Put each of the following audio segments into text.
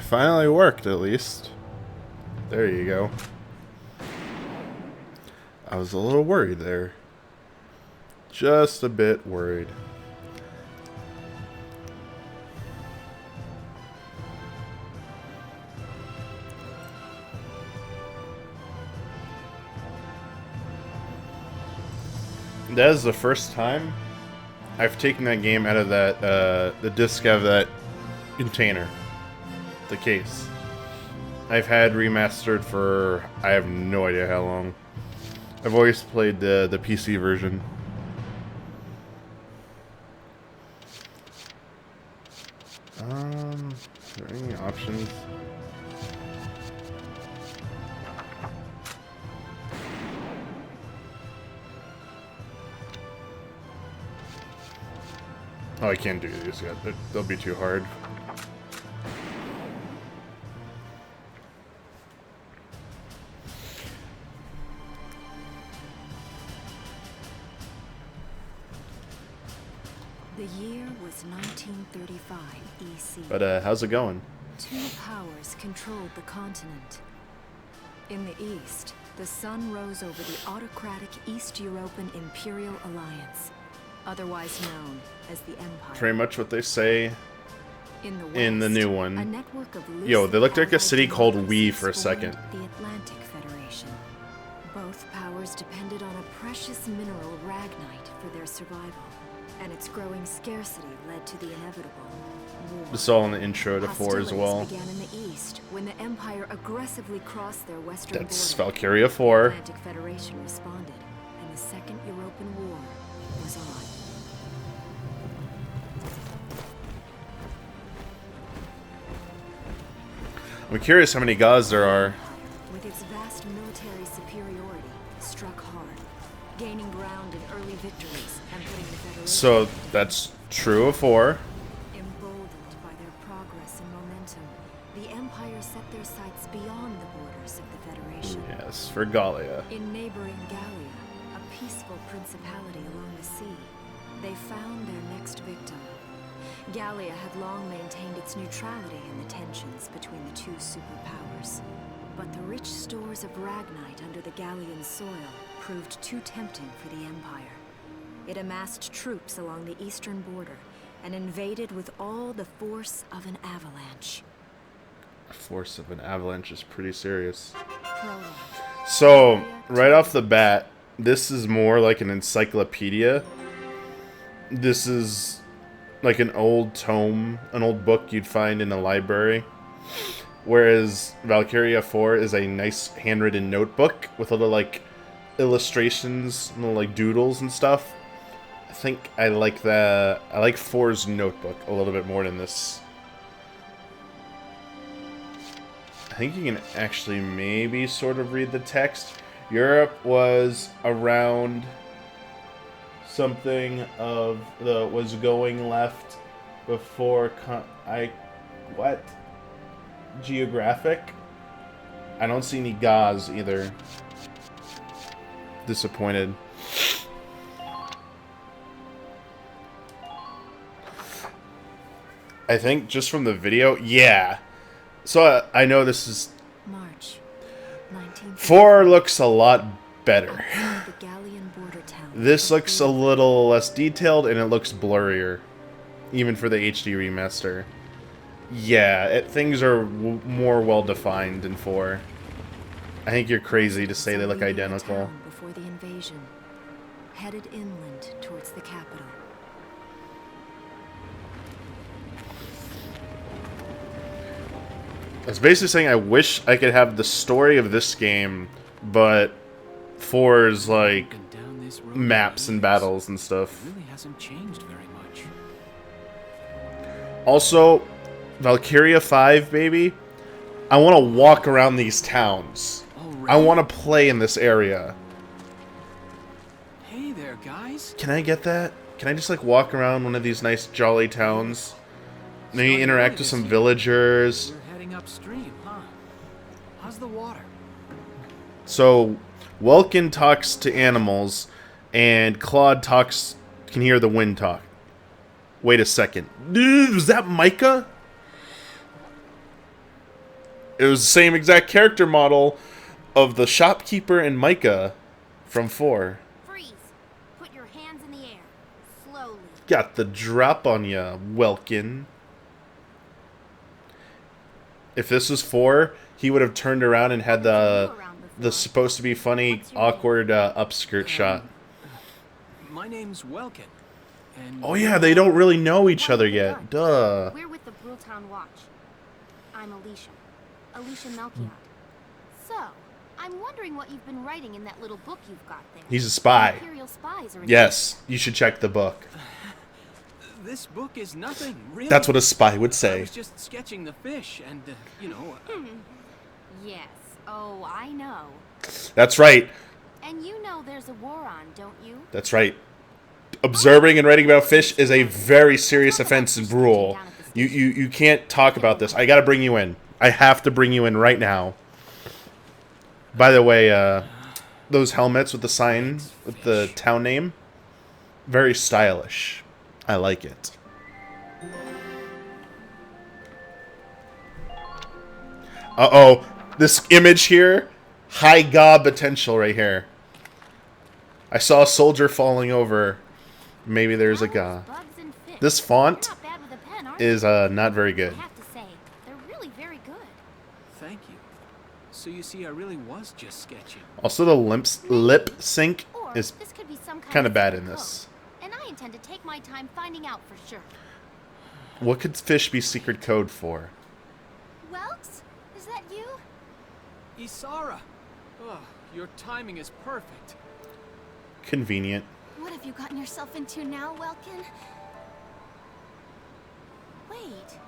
finally worked, at least. There you go. I was a little worried there. Just a bit worried. That is the first time I've taken that game out of that, the disc out of that container. The case. I've had remastered for, I have no idea how long. I've always played the PC version. Is there any options? Oh, I can't do these yet. They'll be too hard. The year was 1935 EC. But, how's it going? Two powers controlled the continent. In the east, the sun rose over the autocratic East European Imperial Alliance, otherwise known as the Empire. Pretty much what they say In the west, in the new one. a network of Yo, they looked like a allied city called democracies Wii for a second. formed the Atlantic Federation. Both powers depended on a precious mineral ragnite for their survival, and its growing scarcity led to the inevitable war. This is all in the intro to 4 as Hostilities well. began in the east when the Empire aggressively crossed their western That's border. Valkyria The 4. Atlantic Federation responded, and the Second European War was on. I'm curious how many gods there are. With its vast military superiority, struck hard, gaining ground in early victories and putting the Federation So that's true of 4. emboldened by their progress and momentum. The Empire set their sights beyond the borders of the Federation. Yes, for Gallia. In neighboring Gallia, a peaceful principality along the sea, they found their next victim. Gallia had long maintained its neutrality in the tensions between the two superpowers. But the rich stores of ragnite under the Gallian soil proved too tempting for the Empire. It amassed troops along the eastern border and invaded with all the force of an avalanche. The force of an avalanche is pretty serious. Prologue. So, right off the bat, this is more like an encyclopedia. This is like an old tome, an old book you'd find in a library. Whereas Valkyria 4 is a nice handwritten notebook with little like illustrations, little like doodles and stuff. I think I like 4's notebook a little bit more than this. I think you can actually maybe sort of read the text. Europe was around something of the was going left before geographic. I don't see any gauze either. Disappointed. I think just from the video, yeah. So I know this is March 19. 4 looks a lot better. The Gallian border town. This looks a little less detailed and it looks blurrier, even for the HD remaster. Yeah, things are more well defined in 4. I think you're crazy to say they look identical. Before the invasion, headed inland towards the capital. I was basically saying I wish I could have the story of this game, but 4's like maps and battles and stuff. Really hasn't changed very much. Also, Valkyria 5, baby. I want to walk around these towns. I want to play in this area. Hey there, guys. Can I get that? Can I just like walk around one of these nice jolly towns? Maybe interact with some villagers. We're heading upstream, huh? How's the water? So, Welkin talks to animals, and Claude can hear the wind talk. Wait a second. Was that Micah? It was the same exact character model of the shopkeeper and Micah from 4. Freeze. Put your hands in the air. Slowly. Got the drop on ya, Welkin. If this was 4, he would have turned around and had the supposed to be funny, awkward upskirt shot. My name's Welkin. And Oh yeah, they don't really know each other yet. Duh. We're with the Brewtown Watch. I'm Alicia. Alicia Melchiot. So, I'm wondering what you've been writing in that little book you've got there. He's a spy. Imperial spies are Yes, you should check the book. This book is nothing, really. That's what a spy would I say. was just sketching the fish, and, you know... Yes. Oh, I know. That's right. And you know there's a war on, don't you? That's right. Observing and writing about fish is a very serious offense in Brule. You can't talk about this. I gotta bring you in. I have to bring you in right now. By the way, those helmets with the sign, with the town name, very stylish. I like it. Uh-oh. This image here, high gob potential right here. I saw a soldier falling over. Maybe there's a guy. This font is not very good. I have to say, they're really very good. Thank you. So you see, I really was just sketching. Also, the lip sync Or is this could be some kind of bad secret in code, this. and I intend to take my time finding out for sure. What could fish be secret code for? Welks, is that you? Isara! Oh, your timing is perfect. Convenient. What have you gotten yourself into now, Welkin? Wait.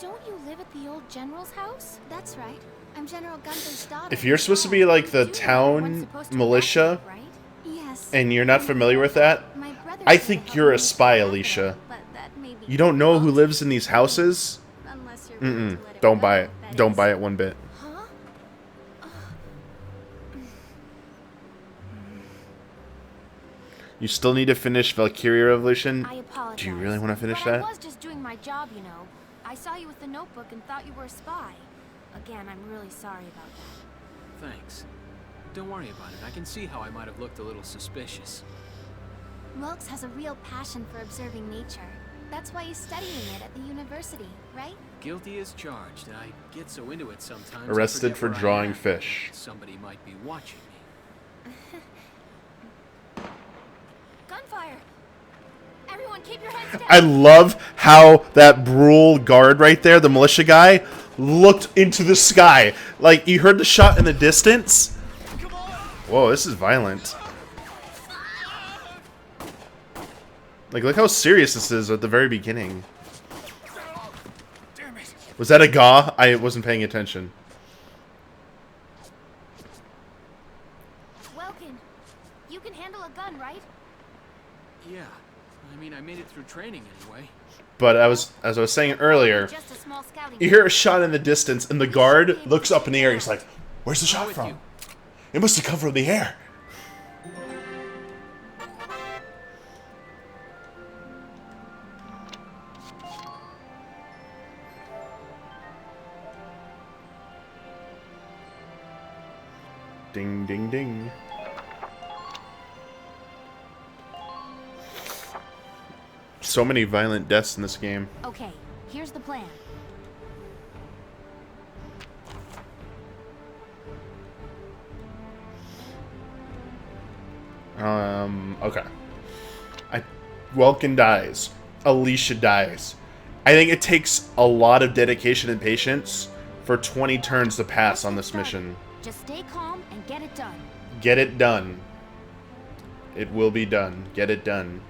Don't you live at the old general's house? That's right. I'm General Gunther's daughter. If you're supposed to be like the town militia, Right? Yes. and you're not familiar with that, My brother I said to think help you're me a with spy, the Alicia. but that may be You don't know who difficult. lives in these houses? Unless you're willing Mm-mm. to let it Don't go, buy it. that Don't is. buy it one bit. Huh? You still need to finish Valkyria Revolution. I apologize. Do you really want to finish but that? I was just doing my job, you know. I saw you with the notebook and thought you were a spy. Again, I'm really sorry about that. Thanks. Don't worry about it. I can see how I might have looked a little suspicious. Welks has a real passion for observing nature. That's why he's studying it at the university, right? Guilty as charged. I get so into it sometimes. I Arrested forget for where I drawing am. fish. Somebody might be watching me. Gunfire! Everyone keep your heads down! I love how that Brule guard right there, the militia guy, looked into the sky. Like, you heard the shot in the distance? Whoa, this is violent. Like, look how serious this is at the very beginning. Was that a gaw? I wasn't paying attention. Welkin, you can handle a gun, right? Yeah. I mean, I made it through training anyway. But as I was saying earlier, Just a small scouting you hear a shot in the distance, and the guard looks up in the air. He's like, "Where's the I'm shot with from? you. It must have come from the air." Ding, ding, ding. So many violent deaths in this game. Okay, here's the plan. Okay. Welkin dies. Alicia dies. I think it takes a lot of dedication and patience for 20 turns to pass on this mission. Just stay calm and get it done. Get it done. It will be done. Get it done.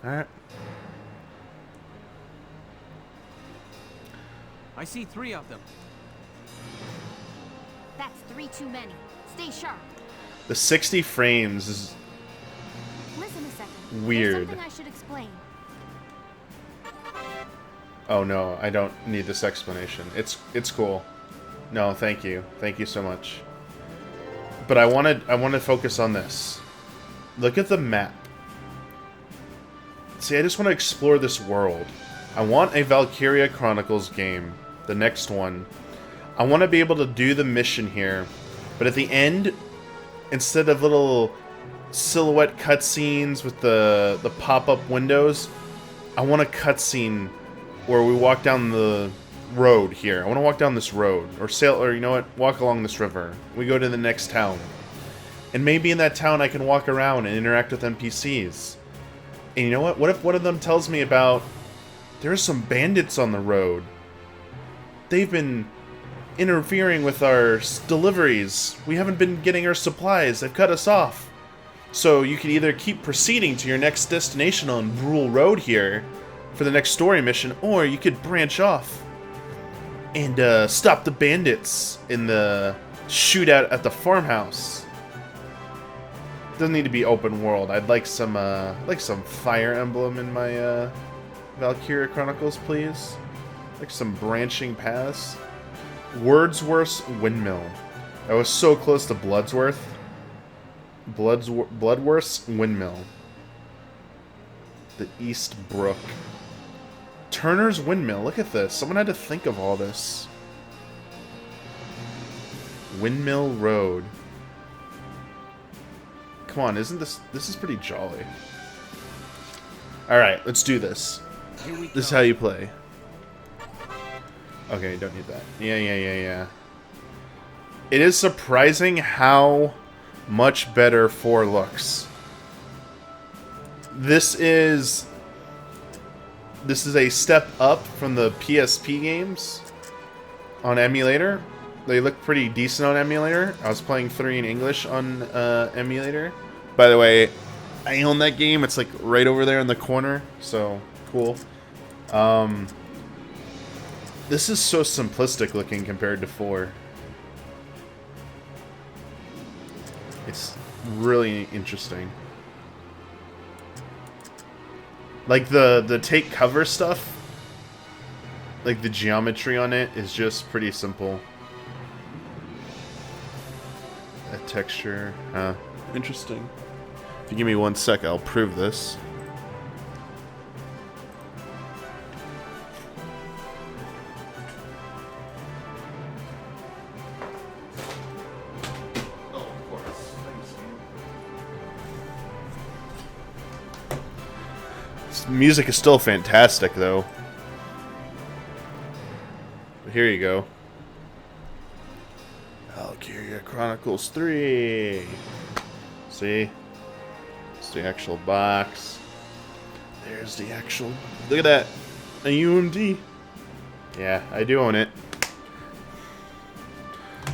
Alright. I see 3 of them. That's 3 too many. Stay sharp. The 60 frames is Listen a second. Weird. There's something I should explain. Oh no, I don't need this explanation. It's cool. No, thank you. Thank you so much. But I want to focus on this. Look at the map. See, I just want to explore this world. I want a Valkyria Chronicles game, the next one. I want to be able to do the mission here, but at the end, instead of little silhouette cutscenes with the pop-up windows, I want a cutscene where we walk down the road here. I want to walk down this road, or sail, or you know what, walk along this river. We go to the next town, and maybe in that town I can walk around and interact with NPCs. And you know what? What if one of them tells me about there's some bandits on the road? They've been interfering with our deliveries. We haven't been getting our supplies. They've cut us off. So you can either keep proceeding to your next destination on Brule Road here for the next story mission, or you could branch off and stop the bandits in the shootout at the farmhouse. Doesn't need to be open world. I'd like some Fire Emblem in my Valkyria Chronicles, please. Like some branching paths. Wordsworth's Windmill. I was so close to Bloodsworth. Bloodworth's Windmill. The East Brook. Turner's Windmill. Look at this. Someone had to think of all this. Windmill Road. Come on, isn't this is pretty jolly. Alright, let's do this. This is how you play. Okay, don't need that. Yeah. It is surprising how much better 4 looks. This is a step up from the PSP games on emulator. They look pretty decent on emulator. I was playing 3 in English on emulator. By the way, I own that game. It's like right over there in the corner. So, cool. This is so simplistic looking compared to 4. It's really interesting. Like the take cover stuff, like the geometry on it is just pretty simple. That texture, interesting. If you give me 1 sec, I'll prove this. Music is still fantastic, though. But here you go. Valkyria Chronicles 3. See? It's the actual box. There's the actual... Look at that! A UMD. Yeah, I do own it.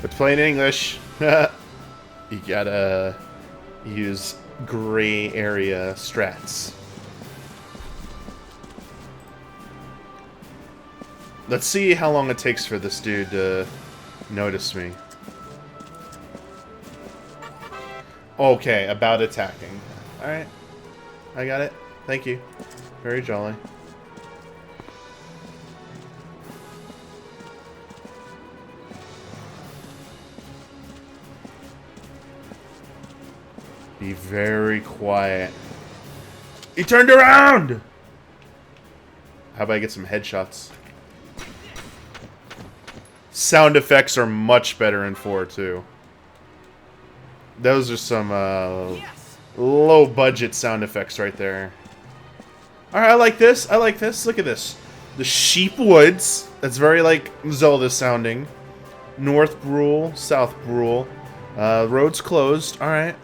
But playing English, you gotta use gray area strats. Let's see how long it takes for this dude to notice me. Okay, about attacking. Alright. I got it. Thank you. Very jolly. Be very quiet. He turned around! How about I get some headshots? Sound effects are much better in 4, too. Those are some low-budget sound effects right there. Alright, I like this. I like this. Look at this. The Sheep Woods. That's very, like, Zelda sounding. North Brule, South Brule. Road's closed. Alright.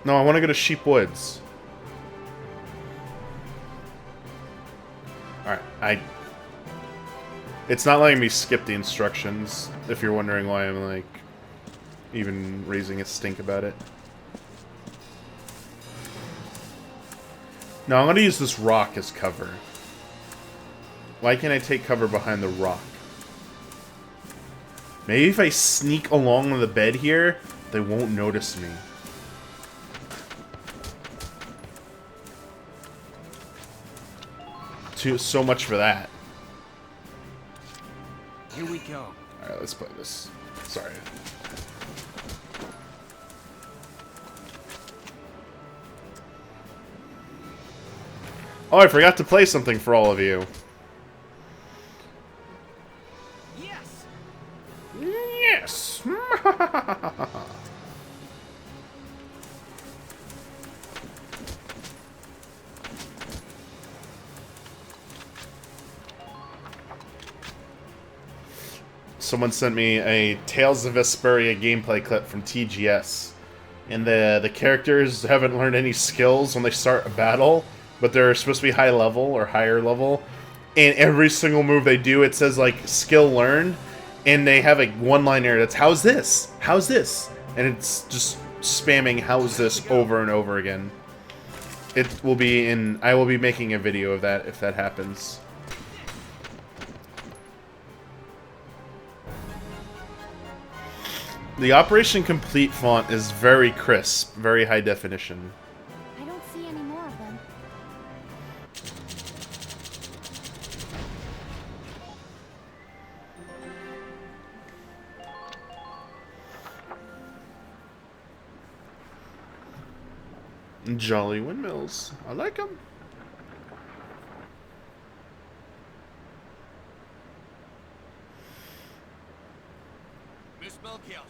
No, I want to go to Sheep Woods. Alright, it's not letting me skip the instructions, if you're wondering why I'm, like, even raising a stink about it. No, I'm gonna use this rock as cover. Why can't I take cover behind the rock? Maybe if I sneak along the bed here, they won't notice me. So much for that. Here we go. Alright, let's play this. Sorry. Oh, I forgot to play something for all of you. Yes. Yes. Someone sent me a Tales of Vesperia gameplay clip from TGS. And the characters haven't learned any skills when they start a battle, but they're supposed to be high level or higher level. And every single move they do, it says like skill learned, and they have a one-liner that's how's this? How's this? And it's just spamming how's this over and over again. It will be in I will be making a video of that if that happens. The Operation Complete font is very crisp, very high definition. I don't see any more of them. Jolly windmills. I like them. Miss Melchior.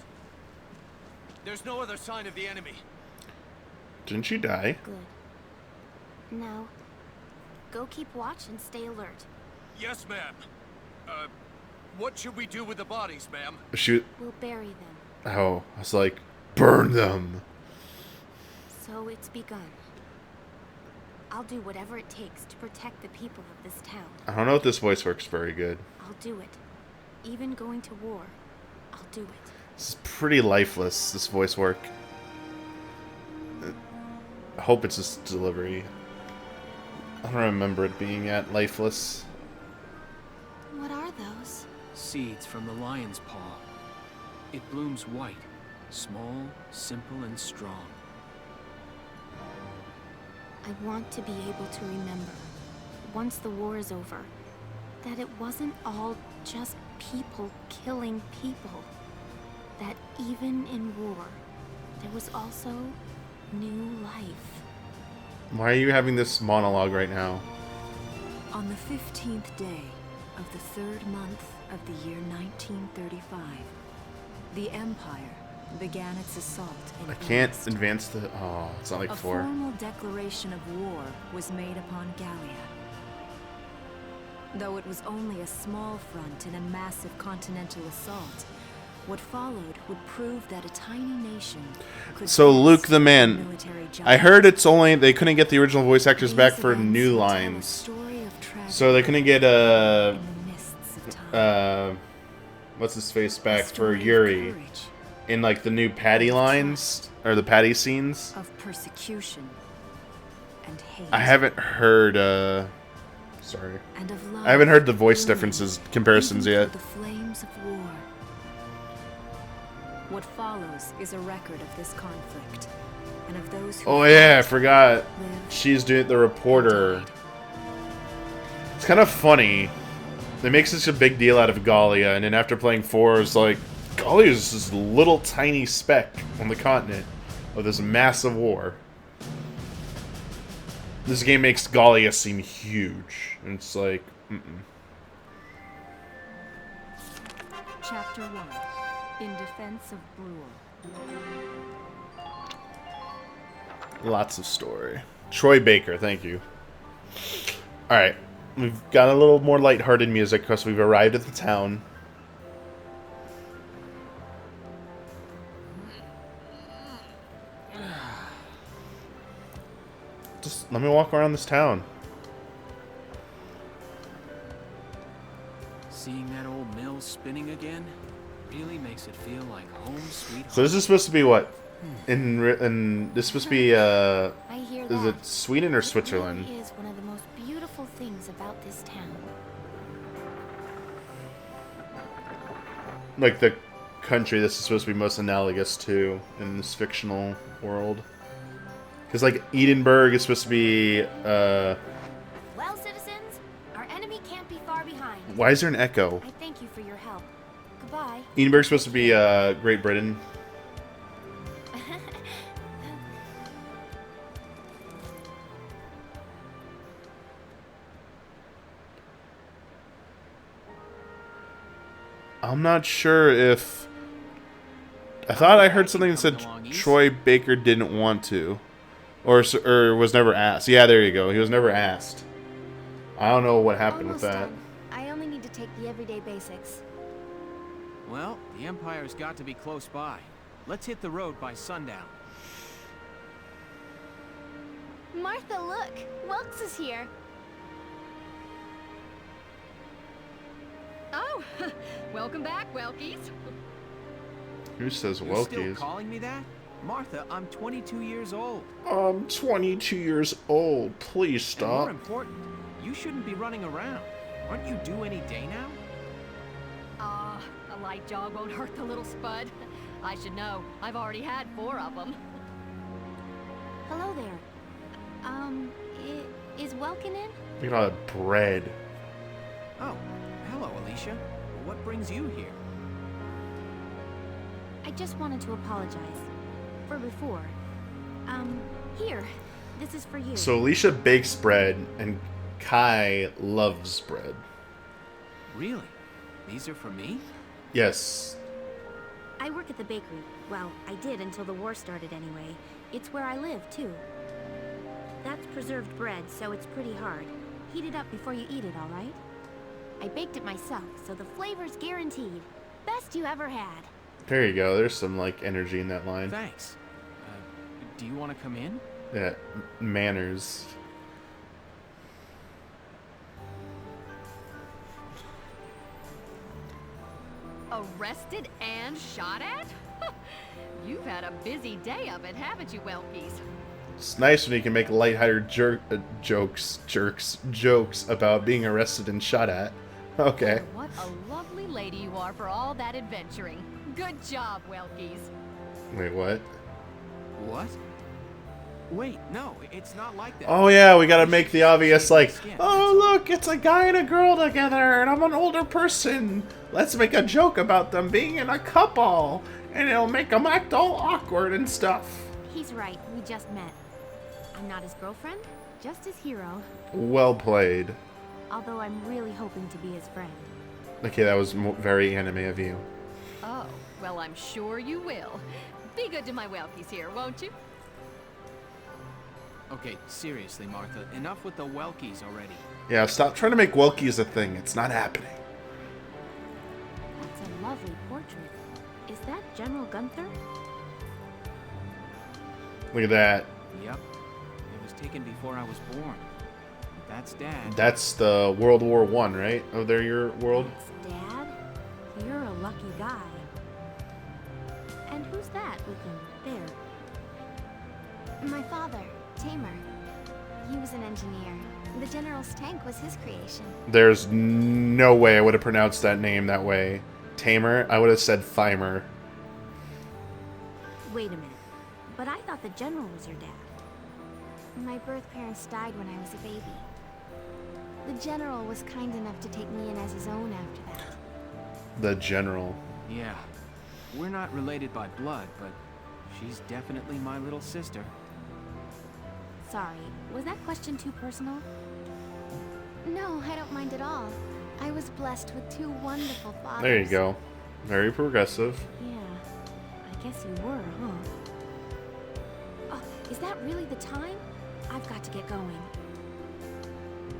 There's no other sign of the enemy. Didn't she die? Good. Now, go keep watch and stay alert. Yes, ma'am. What should we do with the bodies, ma'am? Shoot. We'll bury them. Oh, I was like, burn them. So it's begun. I'll do whatever it takes to protect the people of this town. I don't know if this voice works very good. I'll do it. Even going to war, I'll do it. This is pretty lifeless, this voice work. I hope it's just delivery. I don't remember it being at lifeless. What are those? Seeds from the lion's paw. It blooms white, small, simple, and strong. I want to be able to remember, once the war is over, that it wasn't all just people killing people. That even in war, there was also new life. Why are you having this monologue right now? On the 15th day of the 3rd month of the year 1935, the Empire began its assault in I can't earnest. advance the... Oh, it's not like A 4. formal declaration of war was made upon Gallia. Though it was only a small front in a massive continental assault, what followed would prove that a tiny nation could So face Luke the man, military I giants. heard it's only... They couldn't get the original voice actors These back for events new would tell a lines. story of tragedy So they couldn't get, in the mists of time. what's his face A back for story of Yuri courage, in like the new Patty lines or the Patty scenes. of persecution and hate. I haven't heard sorry. And of love I haven't heard the voice burning differences comparisons even yet. through the flames of war. What follows is a record of this conflict and of those who Oh yeah, I forgot. lived She's doing the and reporter. died. It's kind of funny. They make such a big deal out of Gallia, and then after playing 4, it's like Gallia is this little tiny speck on the continent of this massive war. This game makes Gallia seem huge, and it's like, Chapter 1. In Defense of Brule. Lots of story. Troy Baker, thank you. Alright, we've got a little more lighthearted music because we've arrived at the town. Just let me walk around this town. Seeing that old mill spinning again really makes it feel like home sweet home. So this is supposed to be what? In this is supposed to be I hear that. is it Sweden or It Switzerland? really is one of the most beautiful things about this town. Like the country this is supposed to be most analogous to in this fictional world. Because like Edinburgh is supposed to be Well, citizens, our enemy can't be far behind. why is there an echo? I thank you for your help. Goodbye. Edinburgh's supposed to be Great Britain. I'm not sure if... I thought I heard something that said Troy Baker didn't want to. Or was never asked. Yeah, there you go. He was never asked. I don't know what happened Almost with that. done. I only need to take the everyday basics. Well, the Empire's got to be close by. Let's hit the road by sundown. Martha, look! Welks is here. Oh, welcome back, Welkies. Who says You're still Welkies? calling me that? Martha, I'm 22 years old. I'm 22 years old. Please And more stop. important, you shouldn't be running around. Aren't you due any day now? A light jog won't hurt the little spud. I should know. I've already had 4 of them. Hello there. Is Welkin in? Look at all that bread. Oh, hello, Alicia. What brings you here? I just wanted to apologize. For before. Here. This is for you. So Alicia bakes bread, and Kai loves bread. Really? These are for me? Yes. I work at the bakery. Well, I did until the war started anyway. It's where I live, too. That's preserved bread, so it's pretty hard. Heat it up before you eat it, all right? I baked it myself, so the flavor's guaranteed. Best you ever had. There you go. There's some, like, energy in that line. Thanks. Do you want to come in? Yeah, manners. Arrested and shot at? You've had a busy day of it, haven't you, Welkies? It's nice when you can make lighthearted jokes about being arrested and shot at. Okay. What a lovely lady you are for all that adventuring. Good job, Welkies. Wait, what? What? Wait, no, it's not like that. Oh yeah, we gotta make the obvious, like, oh look, it's a guy and a girl together, and I'm an older person. Let's make a joke about them being in a couple, and it'll make them act all awkward and stuff. He's right. We just met. I'm not his girlfriend, just his hero. Well played. Although I'm really hoping to be his friend. Okay, that was very anime of you. Oh, well, I'm sure you will. Be good to my Welkies here, won't you? Okay, seriously, Martha, enough with the Welkies already. Yeah, stop trying to make Welkies a thing. It's not happening. That's a lovely portrait. Is that General Gunther? Look at that. Yep. It was taken before I was born. That's Dad. That's the World War I, right? Oh, they're your world? That's Dad? You're a lucky guy. And who's that with him there? My father, Tamer. He was an engineer. The General's tank was his creation. There's no way I would have pronounced that name that way. Tamer? I would have said Thymer. Wait a minute. But I thought the General was your dad. My birth parents died when I was a baby. The General was kind enough to take me in as his own after that. The General. Yeah. We're not related by blood, but she's definitely my little sister. Sorry, was that question too personal? No, I don't mind at all. I was blessed with 2 wonderful fathers. There you go. Very progressive. Yeah, I guess you were, huh? Oh, is that really the time? I've got to get going.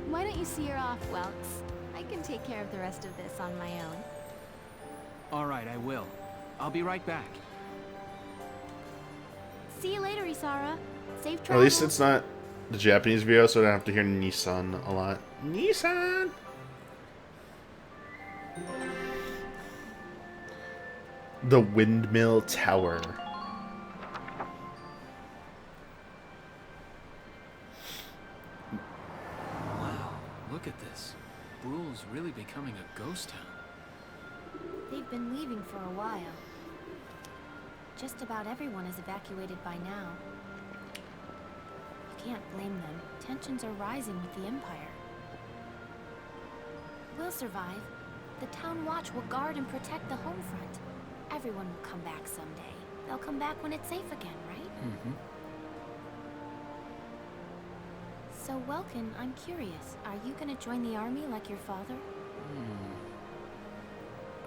Why don't you see her off, Welks? I can take care of the rest of this on my own. All right, I will. I'll be right back. See you later, Isara. Safe At travels. least it's not the Japanese video, so I don't have to hear Nissan a lot. Nissan! The Windmill Tower. Wow, look at this. Brule's really becoming a ghost town. They've been leaving for a while. Just about everyone is evacuated by now. You can't blame them. Tensions are rising with the Empire. We'll survive. The Town Watch will guard and protect the home front. Everyone will come back someday. They'll come back when it's safe again, right? Mm-hmm. So, Welkin, I'm curious. Are you gonna join the army like your father?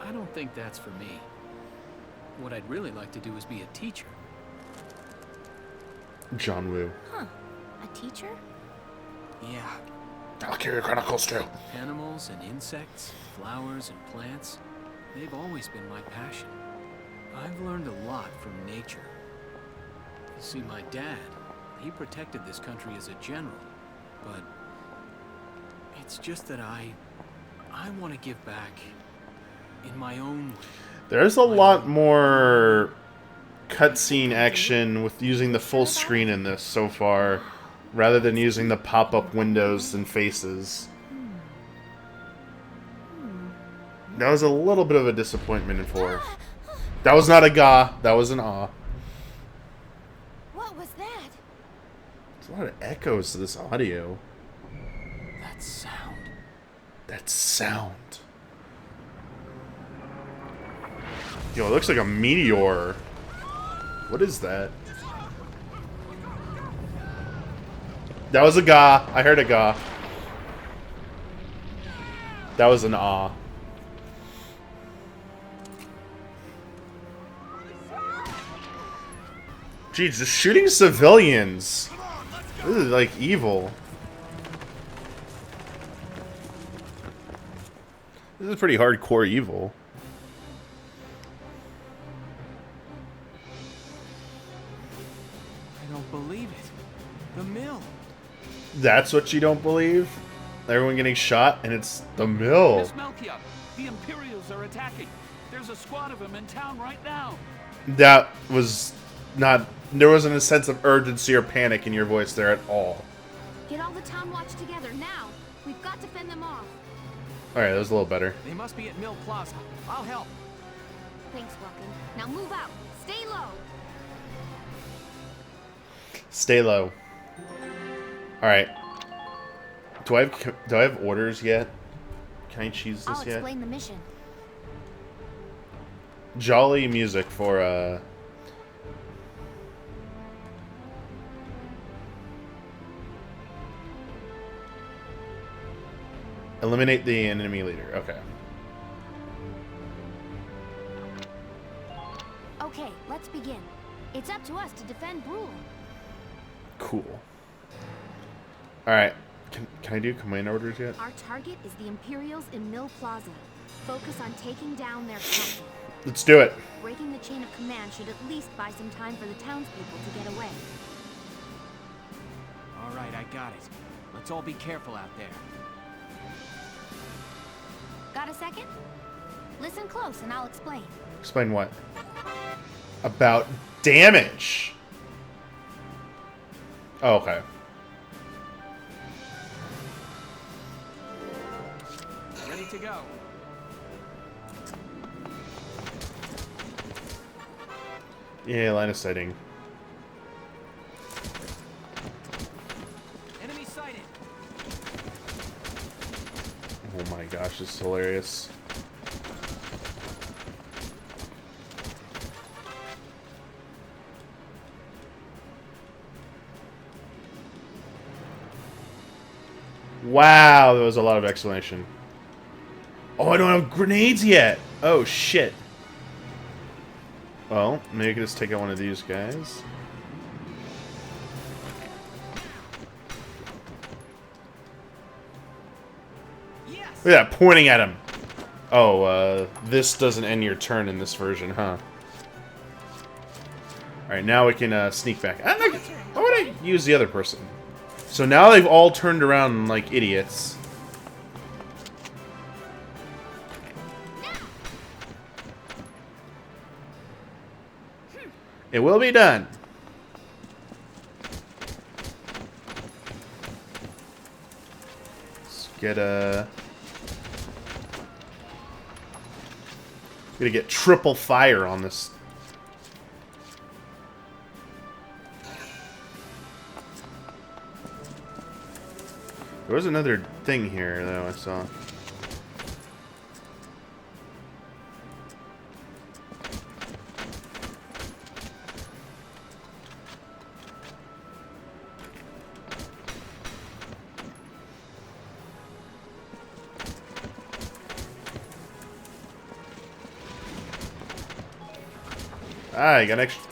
I don't think that's for me. What I'd really like to do is be a teacher. John Woo. Huh. A teacher? Yeah. Valkyria Chronicles 2. Animals and insects, flowers and plants, they've always been my passion. I've learned a lot from nature. You see, my dad, he protected this country as a general, but it's just that I want to give back in my own way. There's a lot more cutscene action with using the full screen in this so far, rather than using the pop-up windows and faces. That was a little bit of a disappointment in 4. That was not a ga, that was an ah. What was that? There's a lot of echoes to this audio. That sound. That sound. Yo, it looks like a meteor. What is that? That was a ga. I heard a ga. That was an ah. Jeez, just shooting civilians. This is like evil. This is pretty hardcore evil. I don't believe it. The mill. That's what you don't believe? Everyone getting shot and it's the mill. Miss Melchior, the Imperials are attacking. There's a squad of them in town right now. That was not... There wasn't a sense of urgency or panic in your voice there at all. Get all the town watch together now. We've got to fend them off. Alright, that was a little better. They must be at Mill Plaza. I'll help. Thanks, Welkin. Now move out. Stay low. Stay low. Alright. Do I have orders yet? Can I choose this I'll yet? explain the mission. Jolly music for eliminate the enemy leader. Okay. Okay, let's begin. It's up to us to defend Brule. Cool. Alright. Can I do command orders yet? Our target is the Imperials in Mill Plaza. Focus on taking down their capital. Let's do it. Breaking the chain of command should at least buy some time for the townspeople to get away. All right, I got it. Let's all be careful out there. Got a second? Listen close and I'll explain. Explain what? About damage. Oh, okay. Ready to go. Yeah, line of sighting. Enemy sighted. Oh my gosh, this is hilarious. Wow, there was a lot of explanation. Oh, I don't have grenades yet! Oh, shit. Well, maybe I can just take out one of these guys. Yes. Look at that, pointing at him. Oh, this doesn't end your turn in this version, huh? Alright, now we can sneak back. Why would I use the other person? So now they've all turned around like idiots. It will be done. Let's get a... Gonna get triple fire on this. There was another thing here, though, I saw. Ah, I got extra.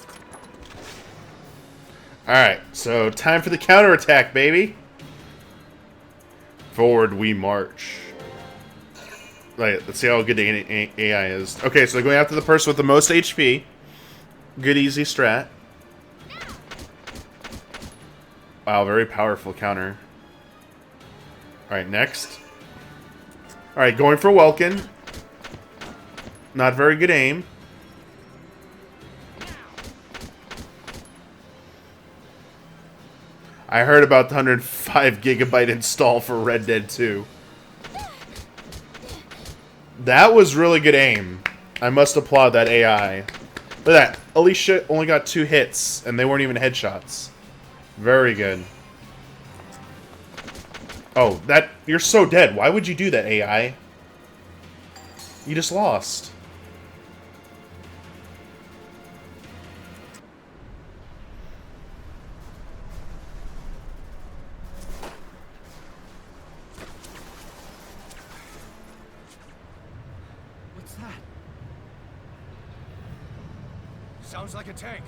Alright, so time for the counterattack, baby. Forward we march. Right, let's see how good the AI is. Okay, so they're going after the person with the most HP. Good, easy strat. Wow, very powerful counter. Alright, next. Alright, going for Welkin. Not very good aim. I heard about the 105 gigabyte install for Red Dead 2. That was really good aim. I must applaud that AI. Look at that. Alicia only got 2 hits, and they weren't even headshots. Very good. Oh, that... You're so dead. Why would you do that, AI? You just lost. What's that? Sounds like a tank.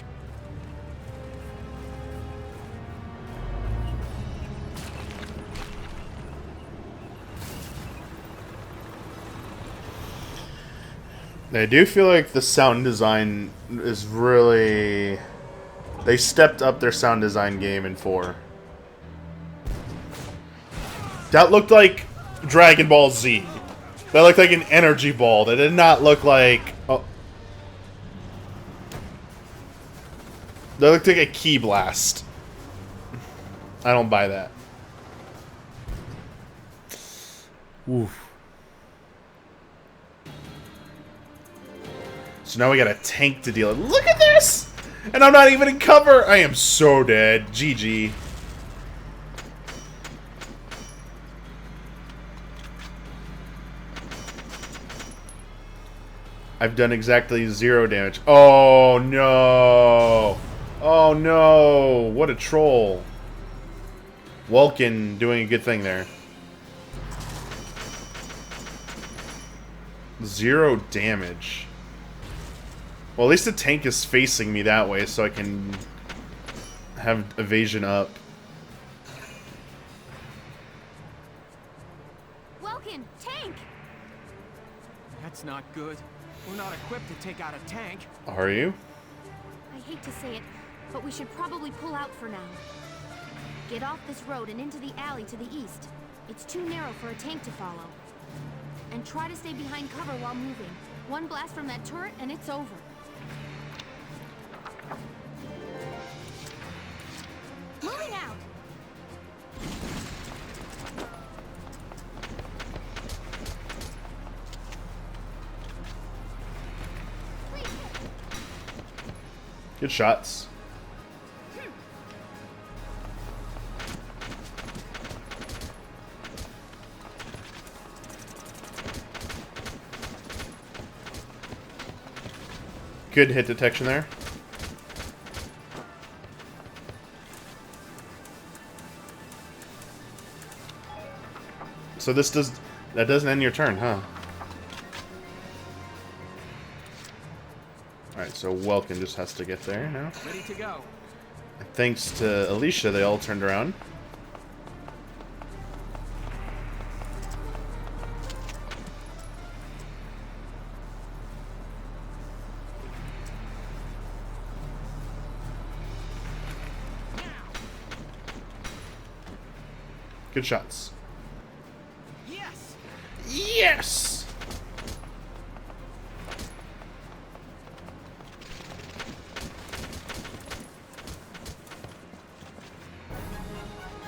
I do feel like the sound design is really... They stepped up their sound design game in 4. That looked like Dragon Ball Z. That looked like an energy ball. That did not look like... Oh. That looked like a key blast. I don't buy that. Oof. So now we got a tank to deal with. Look at this! And I'm not even in cover! I am so dead. GG. I've done exactly 0 damage. Oh no! Oh no! What a troll. Welkin doing a good thing there. 0 damage. Well, at least the tank is facing me that way, so I can have evasion up. Welkin, tank! That's not good. We're not equipped to take out a tank. Are you? I hate to say it, but we should probably pull out for now. Get off this road and into the alley to the east. It's too narrow for a tank to follow. And try to stay behind cover while moving. One blast from that turret and it's over. Moving out! Good shots. Good hit detection there. So this that doesn't end your turn, huh? Alright, so Welkin just has to get there now. Ready to go. Thanks to Alicia, they all turned around. Good shots. Yes! Yes!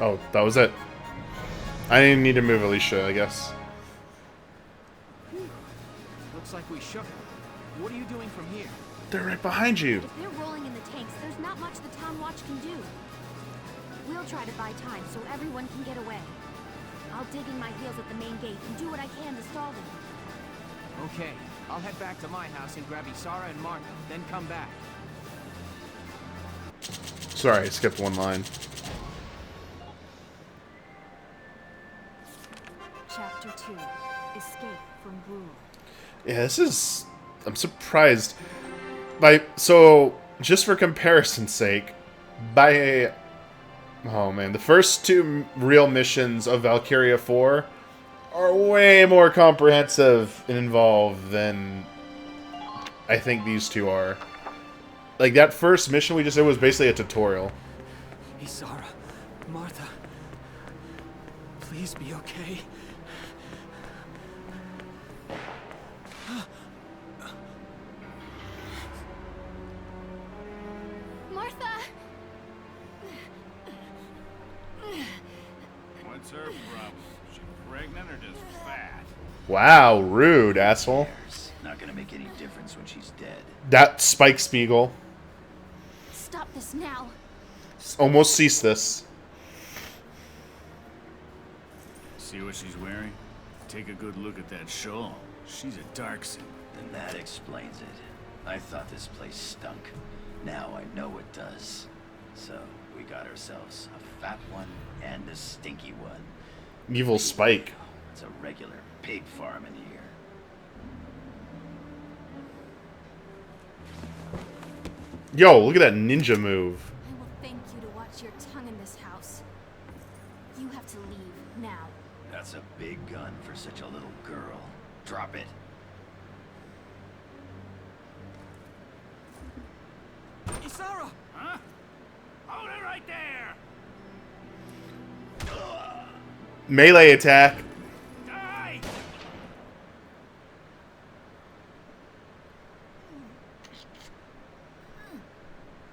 Oh, that was it. I didn't need to move Alicia, I guess. Looks like we shook them. What are you doing from here? They're right behind you. If they're rolling in the tanks, there's not much the town watch can do. We'll try to buy time so everyone can get away. I'll dig in my heels at the main gate and do what I can to stall them. Okay, I'll head back to my house and grab Isara and Martha, then come back. Sorry, I skipped one line. Chapter 2. Escape from Brule. Yeah, this is... I'm surprised. Just for comparison's sake, oh man, the first two real missions of Valkyria 4 are way more comprehensive and involved than I think these two are. Like, that first mission we just did was basically a tutorial. Isara, Martha, please be okay. Martha! What's her problem? She pregnant or just fat? Wow, rude, asshole. Not gonna make any difference when she's dead. That Spike Spiegel. Stop this now. Almost cease this. See what she's wearing? Take a good look at that shawl. She's a Darkson. Then that explains it. I thought this place stunk. Now I know it does. So we got ourselves a fat one and a stinky one. Evil Spike. It's a regular pig farm in here. Yo, look at that ninja move. I will thank you to watch your tongue in this house. You have to leave now. That's a big gun for such a little girl. Drop it. Isara! Huh? Hold it right there! Melee attack. Die!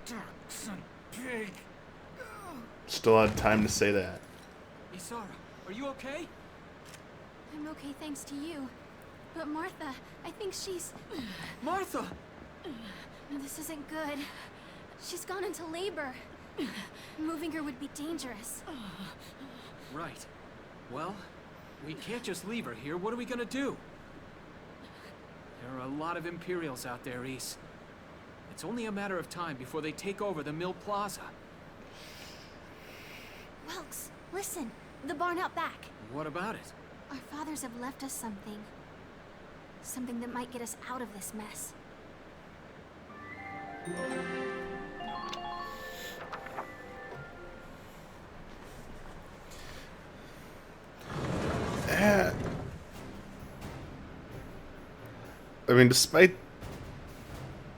Darkson pig! Still had time to say that. Isara, are you okay? I'm okay thanks to you. But Martha, I think she's... Martha! This isn't good. She's gone into labor. Moving her would be dangerous. Right. Well, we can't just leave her here. What are we gonna do? There are a lot of Imperials out there, Ys. It's only a matter of time before they take over the Mill Plaza. Welks, listen. The barn out back. What about it? Our fathers have left us something. Something that might get us out of this mess. I mean, despite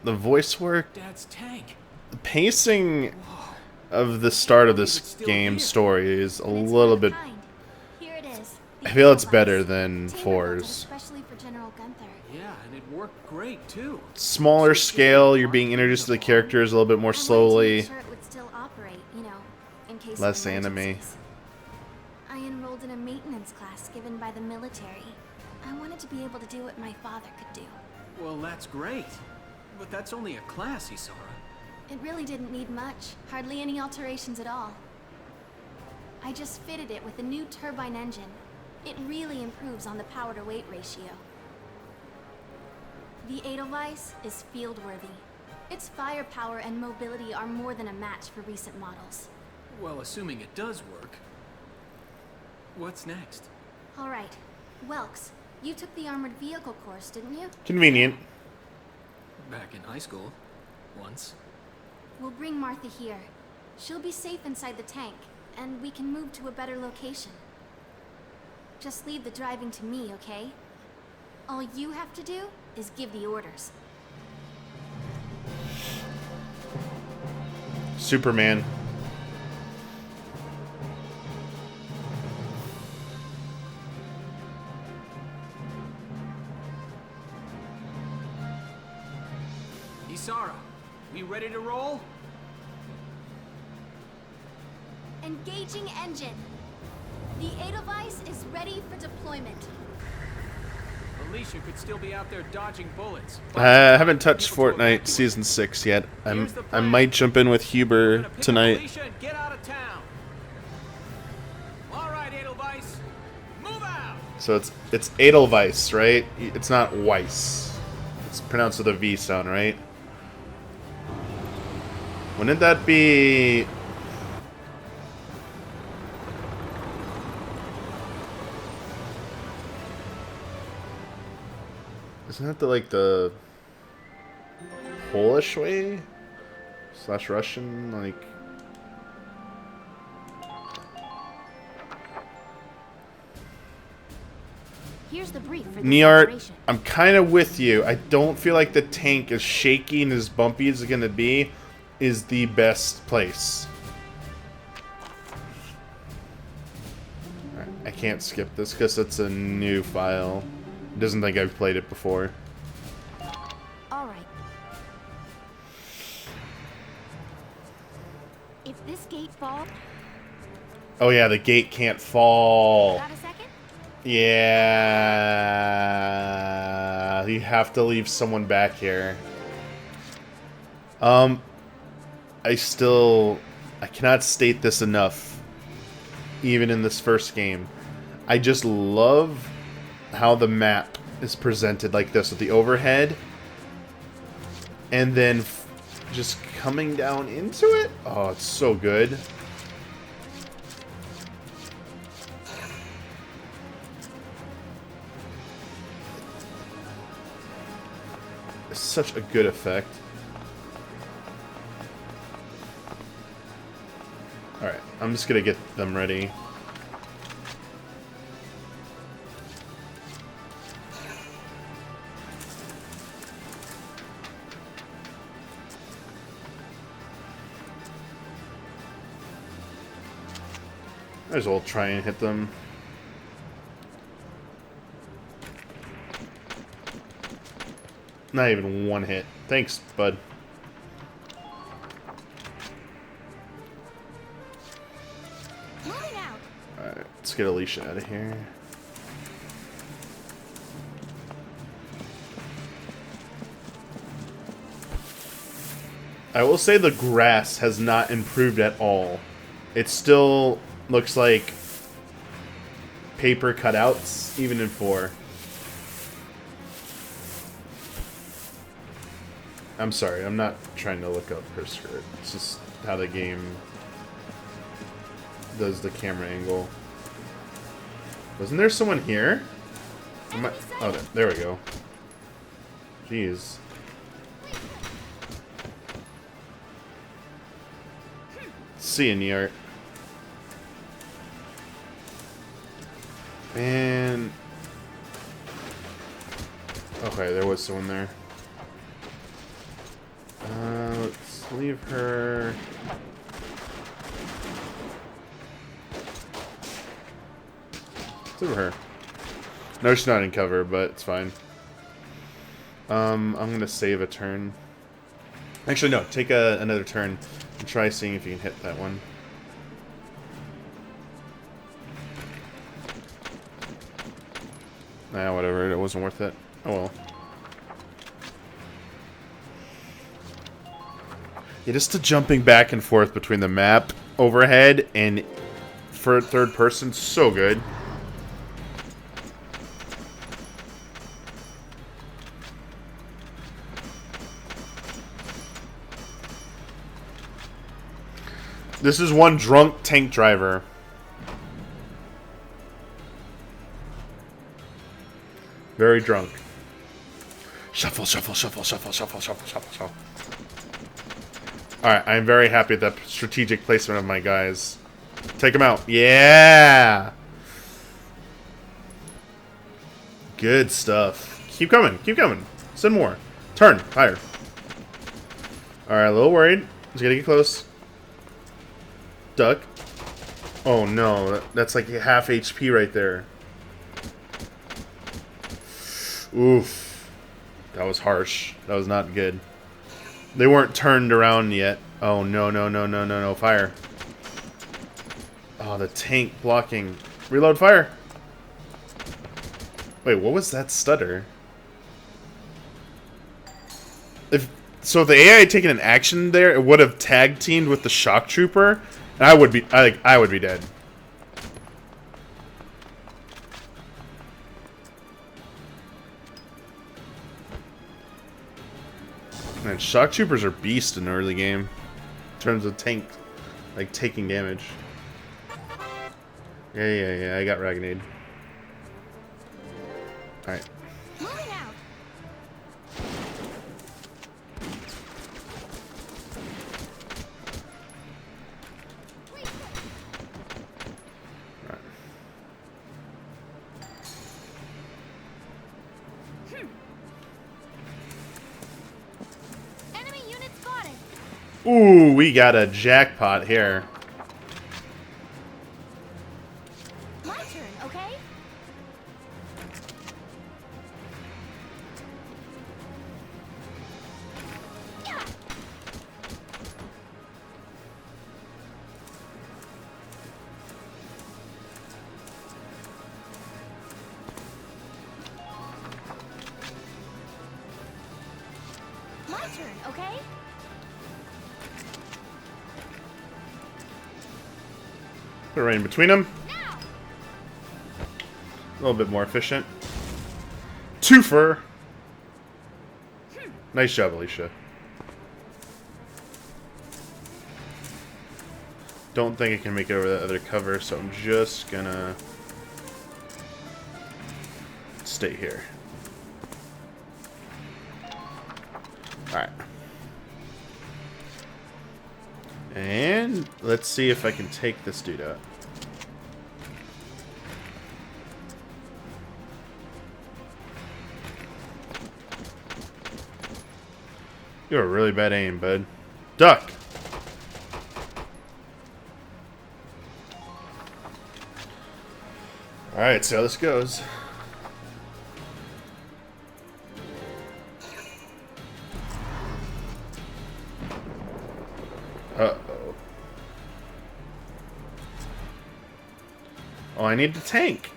the voice work, Dad's tank. the pacing of the start of this game's story is a little bit... Here it is. I feel it's better than 4's. Especially for General Gunther. Yeah, and it worked great, too. Smaller scale, you're being introduced to the characters a little bit more slowly. I wanted to make sure it would still operate, you know, in case Less of anime. emergencies. I enrolled in a maintenance class given by the military. I wanted to be able to do what my father could do. Well, that's great. But that's only a class, Isara. It really didn't need much. Hardly any alterations at all. I just fitted it with a new turbine engine. It really improves on the power-to-weight ratio. The Edelweiss is field-worthy. Its firepower and mobility are more than a match for recent models. Well, assuming it does work. What's next? All right. Welks, you took the armored vehicle course, didn't you? Convenient. Back in high school. Once. We'll bring Martha here. She'll be safe inside the tank, and we can move to a better location. Just leave the driving to me, okay? All you have to do is give the orders. Superman. Isara, we ready to roll? Engaging engine. The Edelweiss is ready for deployment. Alicia could still be out there dodging bullets. I haven't touched Fortnite Season 6 yet. I might jump in with Huber tonight. Alicia and get out of town. All right, Edelweiss, move out. So it's Edelweiss, right? It's not Weiss. It's pronounced with a V sound, right? Wouldn't that be... Isn't that the Polish way? Slash Russian, like... Here's the brief for this Neart, operation. I'm kind of with you. I don't feel like the tank, as shaky and as bumpy as it's going to be, is the best place. Alright, I can't skip this because it's a new file. It doesn't think I've played it before. All right. If this gate falls... Oh yeah, the gate can't fall. Got a second? Yeah, you have to leave someone back here. I cannot state this enough, even in this first game. I just love how the map is presented like this, with the overhead, and then just coming down into it. Oh, it's so good. Such a good effect. Alright, I'm just gonna get them ready. Might as well try and hit them. Not even one hit. Thanks, bud. Moving out. Alright, let's get Alicia out of here. I will say the grass has not improved at all. It still looks like paper cutouts, even in 4. I'm sorry, I'm not trying to look up her skirt. It's just how the game does the camera angle. Wasn't there someone here? Oh, there we go. Jeez. See you, Neart. Man. Okay, there was someone there. Let's leave her. Let's leave her. No, she's not in cover, but it's fine. I'm gonna save a turn. Actually, no. Take another turn and try seeing if you can hit that one. Nah, whatever. It wasn't worth it. Oh well. Yeah, just the jumping back and forth between the map overhead and for third person, so good. This is one drunk tank driver. Very drunk. Shuffle, shuffle, shuffle, shuffle, shuffle, shuffle, shuffle, shuffle. Alright, I'm very happy with that strategic placement of my guys. Take them out. Yeah! Good stuff. Keep coming. Keep coming. Send more. Turn. Higher. Alright, a little worried. He's gonna get close. Duck. Oh no. That's like half HP right there. Oof. That was harsh. That was not good. They weren't turned around yet. Oh, no, no, no, no, no, no. Fire. Oh, the tank blocking. Reload fire. Wait, what was that stutter? So if the AI had taken an action there, it would have tag teamed with the shock trooper, and I would be dead. Man, shock troopers are beasts in the early game in terms of tank, like taking damage. Yeah. I got Ragnade. All right. Moving out. Enemy unit spotted. Ooh, we got a jackpot here. My turn, okay? Yeah. My turn, okay? Put it right in between them. Now. A little bit more efficient. Twofer. Nice job, Alicia. Don't think I can make it over that other cover, so I'm just gonna stay here. Alright. And let's see if I can take this dude out. You have a really bad aim, bud. Duck! Alright, see how this goes. Uh-oh. Oh, I need to tank.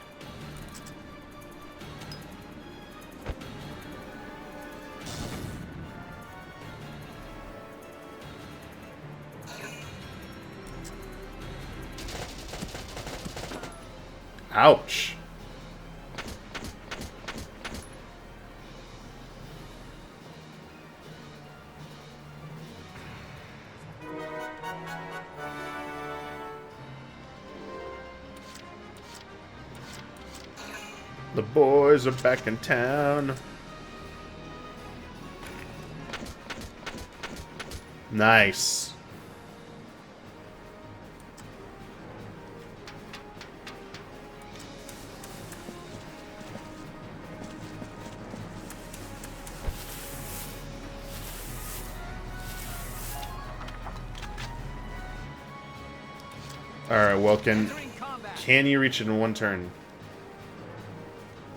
Ouch. The boys are back in town. Nice. Alright, well, can you reach it in one turn?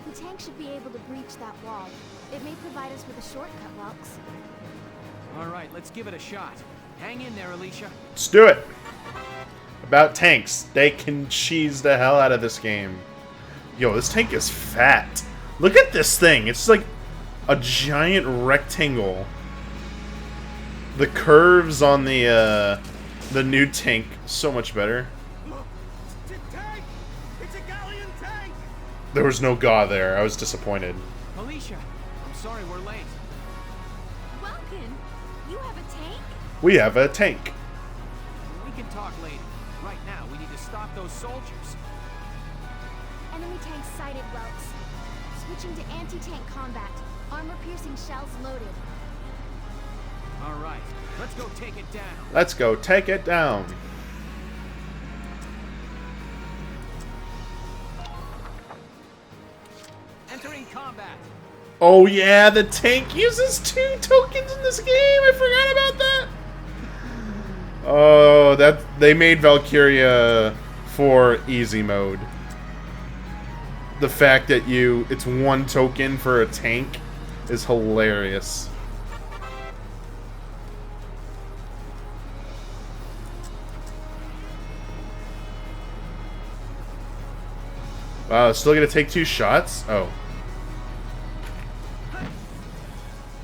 The tank should be able to breach that wall. It may provide us with a shortcut, Welks. All right, let's give it a shot. Hang in there, Alicia. Let's do it! About tanks. They can cheese the hell out of this game. Yo, this tank is fat. Look at this thing. It's like a giant rectangle. The curves on the new tank, so much better. There was no Gaw there. I was disappointed. Alicia, I'm sorry we're late. Welkin, you have a tank? We have a tank. We can talk later. Right now, we need to stop those soldiers. Enemy tank sighted, Welks. Switching to anti-tank combat. Armor-piercing shells loaded. All right, let's go take it down. Let's go take it down. Entering combat. Oh yeah, the tank uses 2 tokens in this game. I forgot about that. Oh, they made Valkyria for easy mode. The fact that it's 1 token for a tank is hilarious. Wow, still gonna take 2 shots? Oh.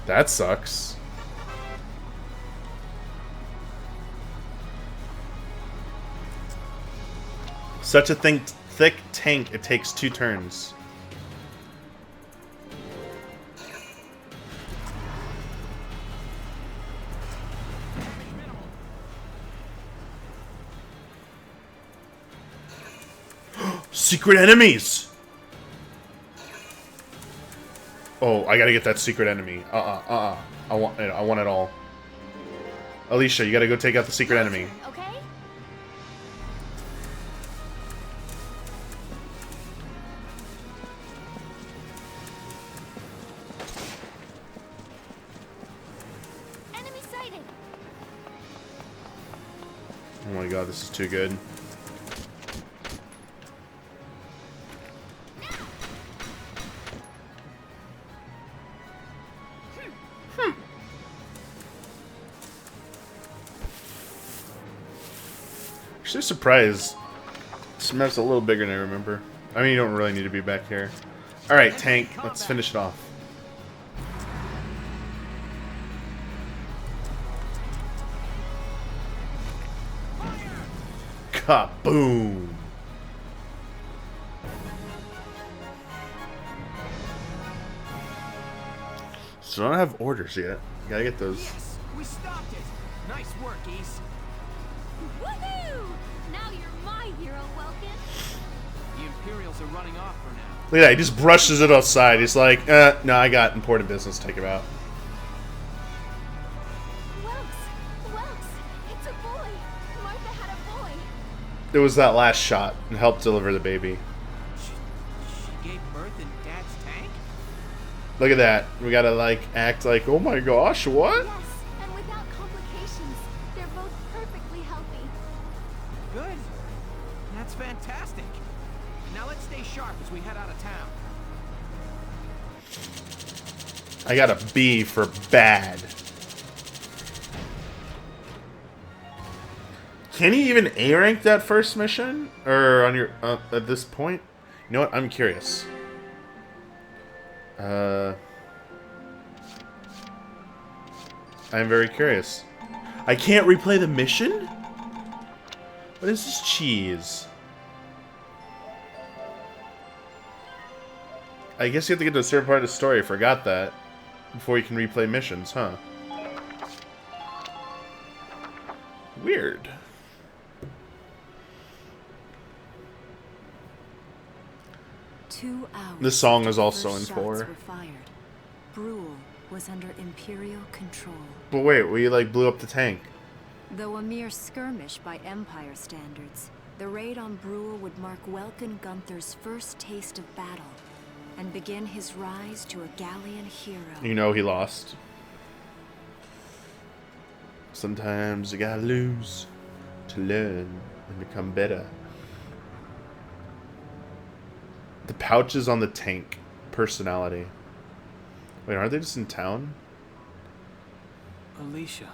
That sucks. Such a thick tank, it takes 2 turns. Secret enemies! Oh, I gotta get that secret enemy. I want it all. Alicia, you gotta go take out the secret enemy. Okay? Oh my god, this is too good. Actually surprised. This map's a little bigger than I remember. I mean, you don't really need to be back here. Alright, tank. Let's finish it off. Kaboom! So I don't have orders yet. Gotta get those. Yes, we stopped it. Nice work, Ace. Woohoo! Now you're my hero, Welkin. The Imperials are running off for now. Look at that, he just brushes it aside. He's like, no, I got important business to take him out. Welks, it's a boy. Martha had a boy. It was that last shot and helped deliver the baby. She gave birth in Dad's tank? Look at that. We gotta, like, act like, oh my gosh, what? Yes, and without complications. They're both perfectly healthy. Good. That's fantastic. Now let's stay sharp as we head out of town. I got a B for bad. Can he even A rank that first mission? Or on your, at this point? You know what? I'm curious. I'm very curious. I can't replay the mission? What is this cheese? I guess you have to get to a certain part of the story. I forgot that. Before you can replay missions, huh? Weird. Two hours. This song is after the also first in shots 4. were fired, Brule was under Imperial control. But wait, we like blew up the tank. Though a mere skirmish by Empire standards, the raid on Brule would mark Welkin Gunther's first taste of battle and begin his rise to a Gallian hero. You know he lost. Sometimes you gotta lose to learn and become better. The pouches on the tank. Personality. Wait, aren't they just in town? Alicia.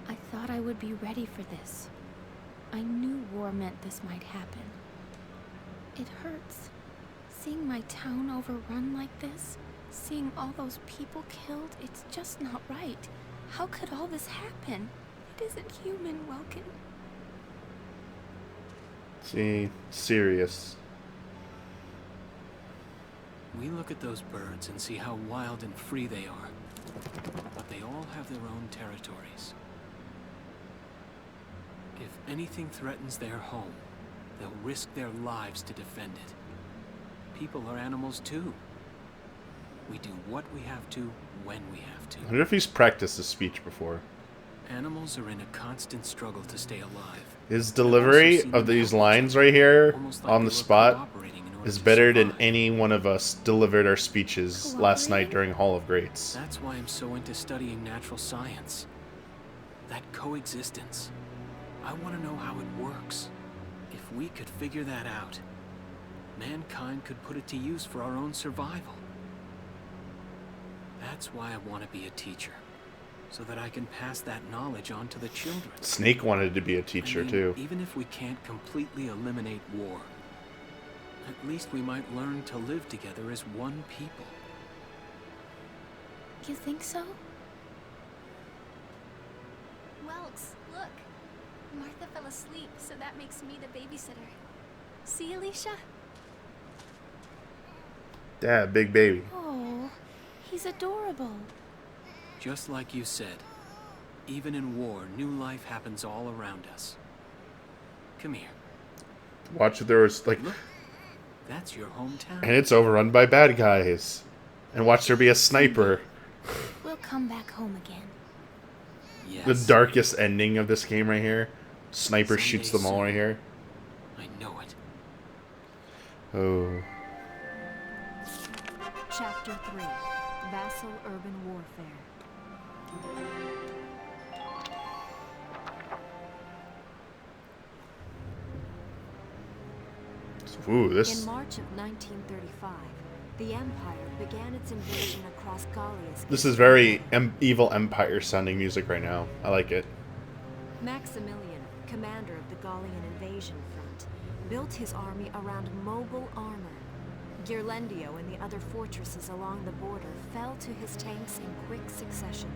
I thought I would be ready for this. I knew war meant this might happen. It hurts. Seeing my town overrun like this, seeing all those people killed, it's just not right. How could all this happen? It isn't human, Welkin. See, serious. We look at those birds and see how wild and free they are. But they all have their own territories. If anything threatens their home, they'll risk their lives to defend it. People are animals too. We do what we have to, when we have to. I wonder if he's practiced this speech before. Animals are in a constant struggle to stay alive. His delivery of these lines right here on the spot is better than any one of us delivered our speeches last night during Hall of Greats. That's why I'm so into studying natural science. That coexistence. I want to know how it works. If we could figure that out, mankind could put it to use for our own survival. That's why I want to be a teacher, so that I can pass that knowledge on to the children. Snake wanted to be a teacher, too. Even if we can't completely eliminate war, at least we might learn to live together as one people. You think so? Welks, look. Martha fell asleep, so that makes me the babysitter. See, Alicia? Yeah, big baby. Oh, he's adorable. Just like you said, even in war, new life happens all around us. Come here. Watch if there was, like... Look, that's your hometown. And it's overrun by bad guys. And watch there be a sniper. We'll come back home again. Yes. The darkest ending of this game right here. Sniper Someday shoots them all soon. right here. I know it. Oh. Chapter 3. Vassal Urban Warfare. Ooh, In this March of 1935, the Empire began its invasion across Gallia's. this is very evil Empire sounding music right now. I like it. Maximilian, commander of the Gallian invasion front, built his army around mobile armor. Ghirlandaio and the other fortresses along the border fell to his tanks in quick succession.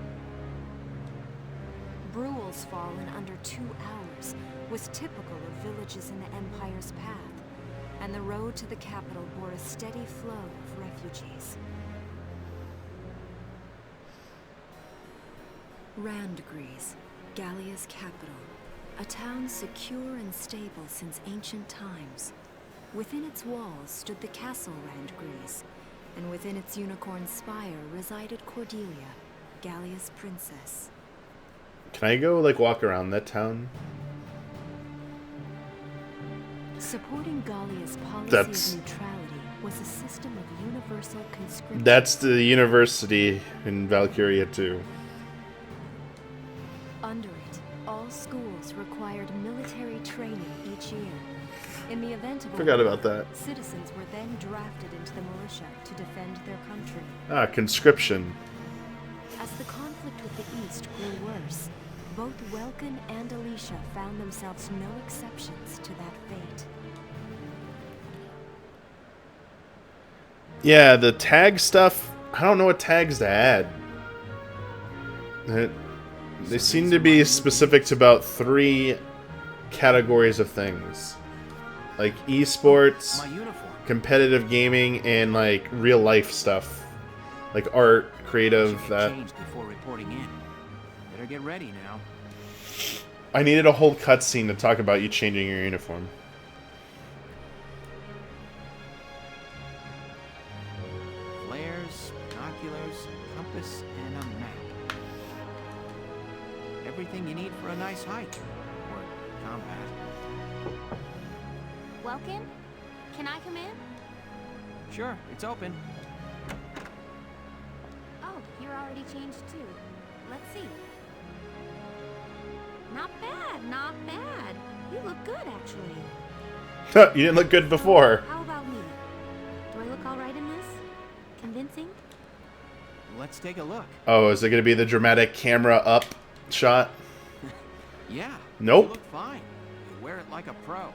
Bruhl's fall in under 2 hours was typical of villages in the Empire's path, and the road to the capital bore a steady flow of refugees. Randgries, Gallia's capital, a town secure and stable since ancient times. Within its walls stood the castle Randgries, and within its unicorn spire resided Cordelia, Gallia's princess. Can I go like walk around that town? Supporting Gallia's policy That's- of neutrality was a system of universal conscription. That's the university in Valkyria too. Under it, all schools required military training each year. In the event of a Forgot war, about that. citizens were then drafted into the militia to defend their country. Ah, conscription. As the conflict with the East grew worse, both Welkin and Alicia found themselves no exceptions to that fate. Yeah, the tag stuff, I don't know what tags to add. They seem to be specific to about 3 categories of things. Like esports, My uniform. competitive gaming, and like real life stuff. Like art, creative, Should get that. changed before reporting in. Better get ready now. I needed a whole cutscene to talk about you changing your uniform. Flares, binoculars, compass, and a map. Everything you need for a nice hike. Or combat. Welkin? Can I come in? Sure, it's open. Oh, you're already changed too. Let's see. Not bad, not bad. You look good, actually. You didn't look good before. How about me? Do I look all right in this? Convincing? Let's take a look. Oh, is it going to be the dramatic camera up shot? Yeah. Nope. You look fine. You wear it like a pro.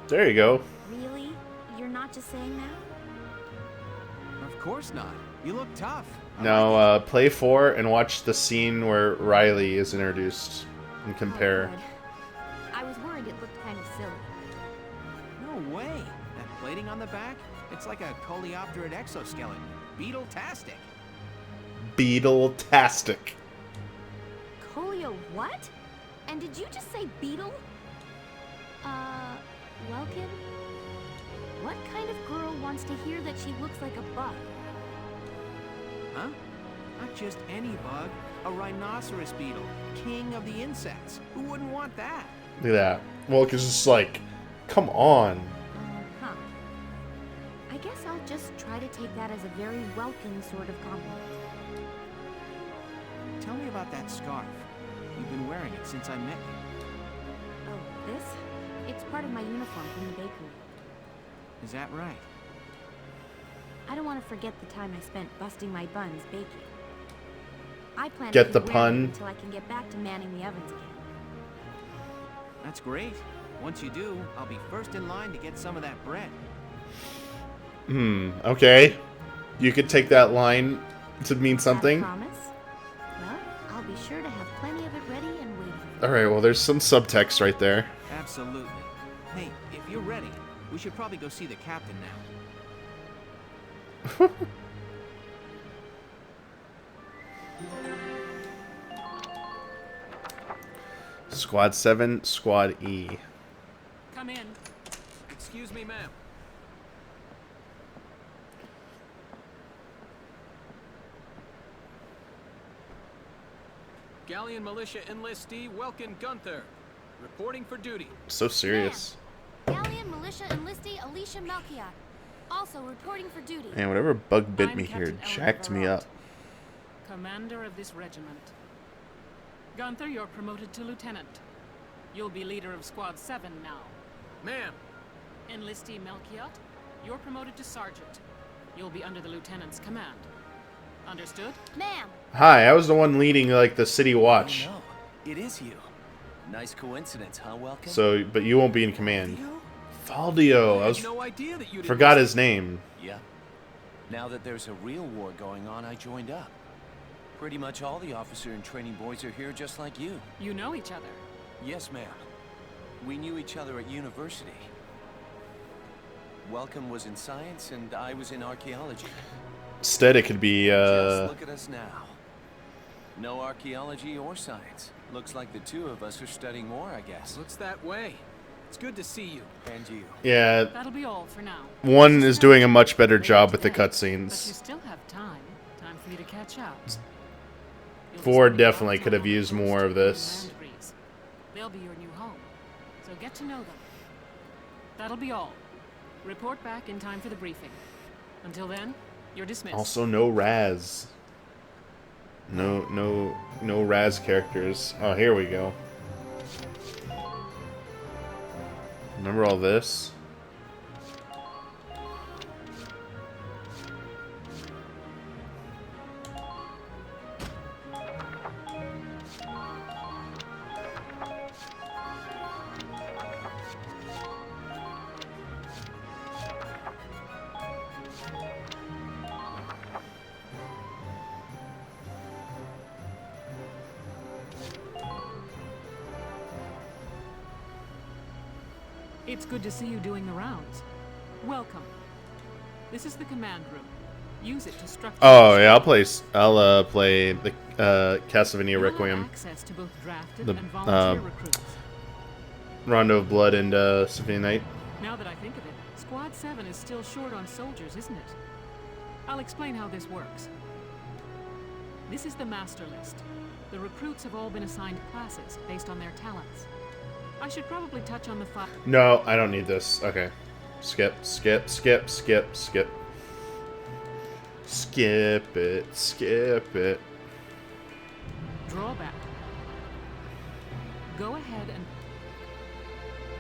There you go. Really? You're not just saying that? Of course not. You look tough. I Now, like play 4 and watch the scene where Riley is introduced and compare. Oh, good. I was worried it looked kind of silly. it. No way. That plating on the back? It's like a coleopterate exoskeleton. Beetle-tastic. Beetle-tastic. Colio what? And did you just say beetle? Welkin? What kind of girl wants to hear that she looks like a bug? Huh? Not just any bug. A rhinoceros beetle. King of the insects. Who wouldn't want that? Look at that. Well, because it's like, come on. Huh. I guess I'll just try to take that as a very Welkin sort of compliment. Tell me about that scarf. You've been wearing it since I met you. Oh, this? It's part of my uniform from the bakery. Is that right? I don't want to forget the time I spent busting my buns baking. I plan Get to the keep pun? ramming until I can get back to manning the ovens again. That's great. Once you do, I'll be first in line to get some of that bread. Okay. You could take that line to mean something. That a promise? Well, I'll be sure to have plenty of it ready and waiting. Alright, well, there's some subtext right there. Absolutely. Hey, if you're ready, we should probably go see the captain now. Squad 7, Squad E. Come in. Excuse me, ma'am. Galleon Militia Enlistee Welkin Gunther, reporting for duty. So serious. Galleon Militia Enlistee Alicia Melchiot, also reporting for duty. Man, whatever bug bit I'm me here Captain Eleanor jacked me up. Verrott, commander of this regiment. Gunther, you're promoted to lieutenant. You'll be leader of Squad 7 now. Ma'am, Enlistee Melchiot, you're promoted to sergeant. You'll be under the lieutenant's command. Understood? Ma'am. Hi, I was the one leading like the city watch. Oh, no. It is you. Nice coincidence, huh, Welkin? So, but you won't be in command. Faldio? Faldio. No idea that you didn't Forgot his name. Yeah. Now that there's a real war going on, I joined up. Pretty much all the officer and training boys are here just like you. You know each other? Yes, ma'am. We knew each other at university. Welcome was in science and I was in archaeology. Instead, it could be, Just look at us now. No archaeology or science. Looks like the two of us are studying more, I guess. Looks that way. It's good to see you. And you. Yeah. That'll be all for now. One is doing a much better job with the But you cutscenes. still have time. Time for you to catch up. 4 definitely could have used more of this. They'll be your new home. So get to know them. That'll be all. Report back in time for the briefing. Until then, you're dismissed. Also, no Raz. No Raz characters. Oh, here we go. Remember all this? It's good to see you doing the rounds. Welcome. This is the command room. Use it to structure. Oh yeah, I'll play the Castlevania Requiem. Access to both drafted The and volunteer recruits. Rondo of Blood and Symphony of the Night. Now that I think of it, Squad 7 is still short on soldiers, isn't it? I'll explain how this works. This is the master list. The recruits have all been assigned classes based on their talents. I should probably touch on the No, I don't need this. Okay. Skip. Skip it. Drawback. Go ahead and...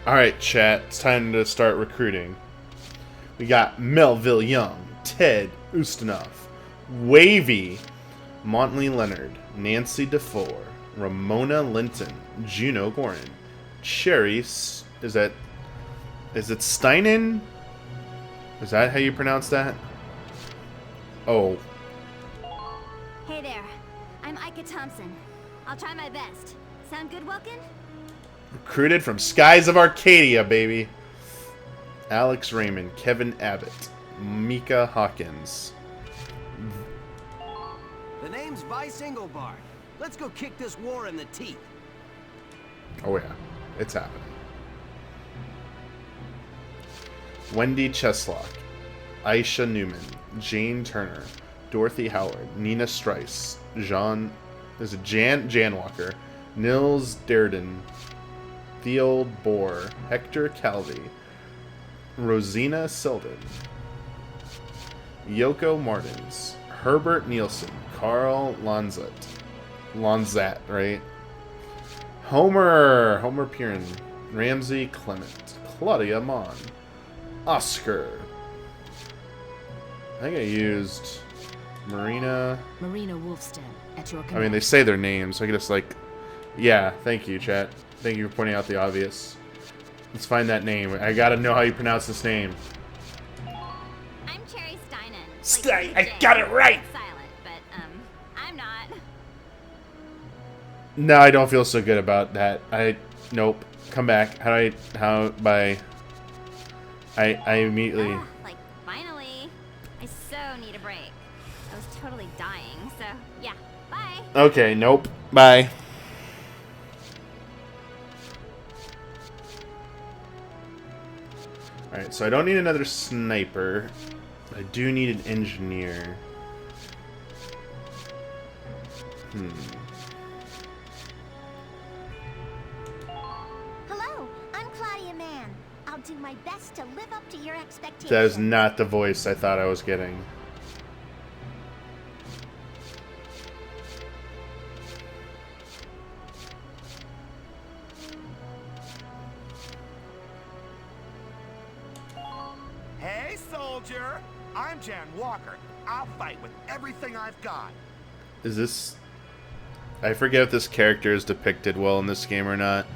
Alright, chat. It's time to start recruiting. We got Melville Young, Ted Ustinov, Wavy, Montley Leonard, Nancy DeFore, Ramona Linton, Juno Gorin, Sherry... Is it Steinen? Is that how you pronounce that? Oh. Hey there. I'm Ika Thompson. I'll try my best. Sound good, Welkin? Recruited from Skies of Arcadia, baby. Alex Raymond, Kevin Abbott, Mika Hawkins. The name's Vice Engelbart. Let's go kick this war in the teeth. Oh yeah, it's happening. Wendy Cheslock, Aisha Newman, Jane Turner, Dorothy Howard, Nina Strice, Jan Walker, Nils Derden, Theold Bohr, Hector Calvi, Rosina Selden, Yoko Martins, Herbert Nielsen, Carl Lonzat, right? Homer Piran, Ramsey Clement, Claudia Mon, Oscar. I think I used Marina Wolfstead at your command. I mean, they say their names, so I can just like... Yeah, thank you, chat. Thank you for pointing out the obvious. Let's find that name. I gotta know how you pronounce this name. I'm Cherry Steinen. I got it right! Silent, but, I'm not. No, I don't feel so good about that. Nope. Come back. I immediately... Like, finally. I so need a break. I was totally dying, so, yeah. Bye! Okay, nope. Bye. Alright, so I don't need another sniper. I do need an engineer. Hello, I'm Claudia Mann. I'll do my best to live up to your expectations. That is not the voice I thought I was getting. soldier. I'm Jan Walker. I'll fight with everything I've got. Is this... I forget if this character is depicted well in this game or not.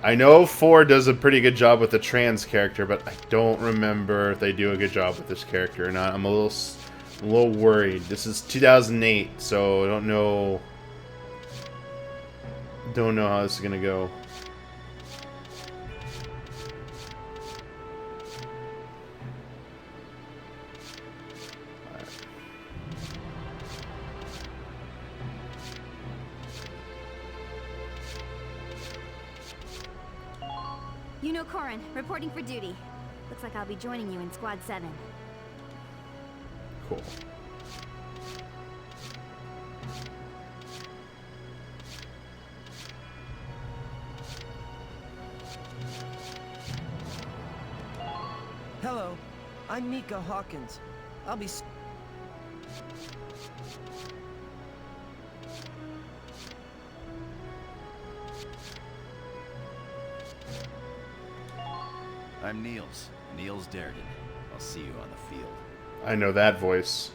I know 4 does a pretty good job with the trans character, but I don't remember if they do a good job with this character or not. I'm a little worried. This is 2008, so I don't know how this is gonna go. You know Corin, reporting for duty. Looks like I'll be joining you in Squad 7. Cool. Hello, I'm Mika Hawkins. I'll be... I'm Niels Darden. I'll see you on the field. I know that voice.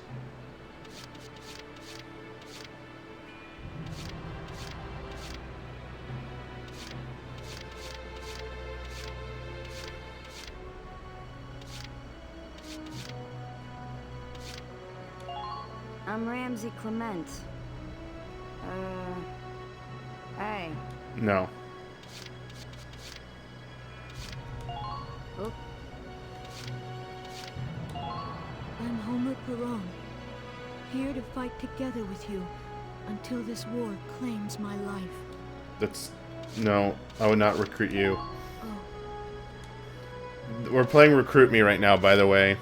I'm Ramsey Clement. Hey. No. Oh. I'm Homer Perron, here to fight together with you until this war claims my life. That's... No, I would not recruit you. We're playing Recruit Me right now, by the way.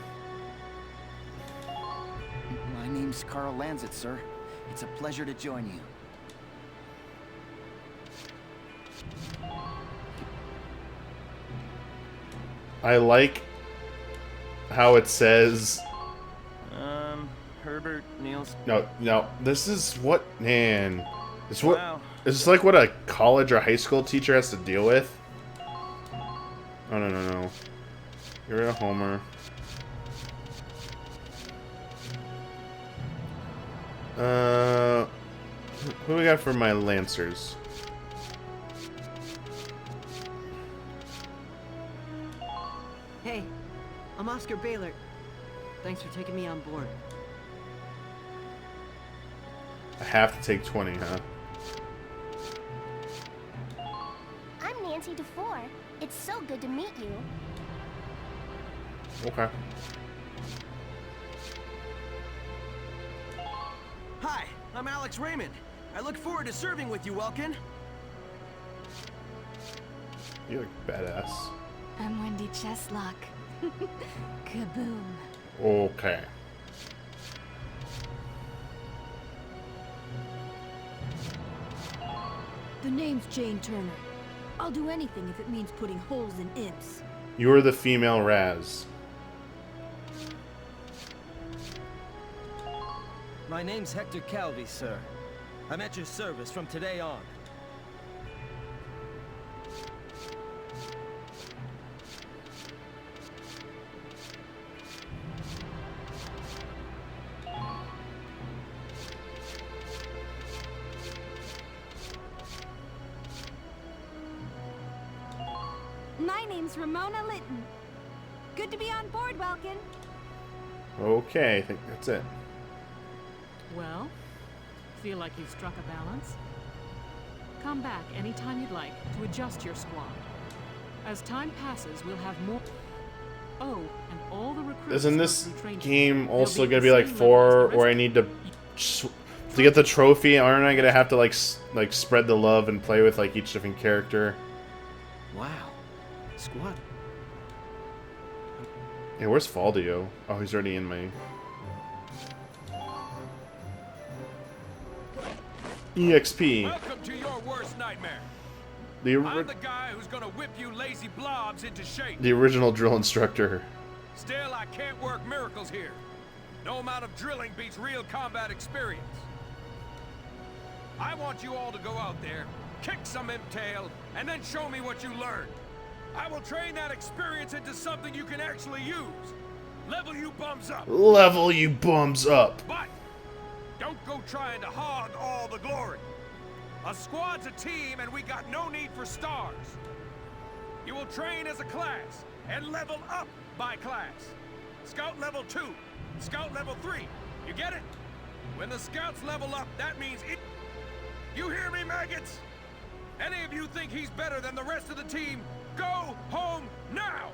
My name's Carl Lanzett, sir. It's a pleasure to join you. I like how it says... Herbert, Niels... No, this is what... Man... This what... Wow. Is this like what a college or high school teacher has to deal with? Oh, no. Get rid of Homer. Who do we got for my Lancers? Hey, I'm Oscar Baylor. Thanks for taking me on board. I have to take 20, huh? I'm Nancy DeFore. It's so good to meet you. Okay. Hi, I'm Alex Raymond. I look forward to serving with you, Welkin. You look badass. I'm Wendy Cheslock. Kaboom. Okay. The name's Jane Turner. I'll do anything if it means putting holes in imps. You're the female Raz. My name's Hector Calvi, sir. I'm at your service from today on. My name's Ramona Litton. Good to be on board, Welkin. Okay, I think that's it. Well, feel like you've struck a balance? Come back anytime you'd like to adjust your squad. As time passes, we'll have more... Oh, and all the recruits... Isn't this game also gonna be like 4 where I need to get the trophy? Aren't I gonna have to like spread the love and play with like each different character? Wow. Squad. Hey, where's Faldio? Oh, he's already in my... EXP. Welcome to your worst nightmare. I'm the guy who's gonna whip you lazy blobs into shape. The original drill instructor. Still, I can't work miracles here. No amount of drilling beats real combat experience. I want you all to go out there, kick some imp tail, and then show me what you learned. I will train that experience into something you can actually use. Level you bums up. Level you bums up. But don't go trying to hog all the glory. A squad's a team, and we got no need for stars. You will train as a class and level up by class. Scout level 2, Scout level 3. You get it? When the scouts level up, that means it. You hear me, maggots? Any of you think he's better than the rest of the team? Go home now!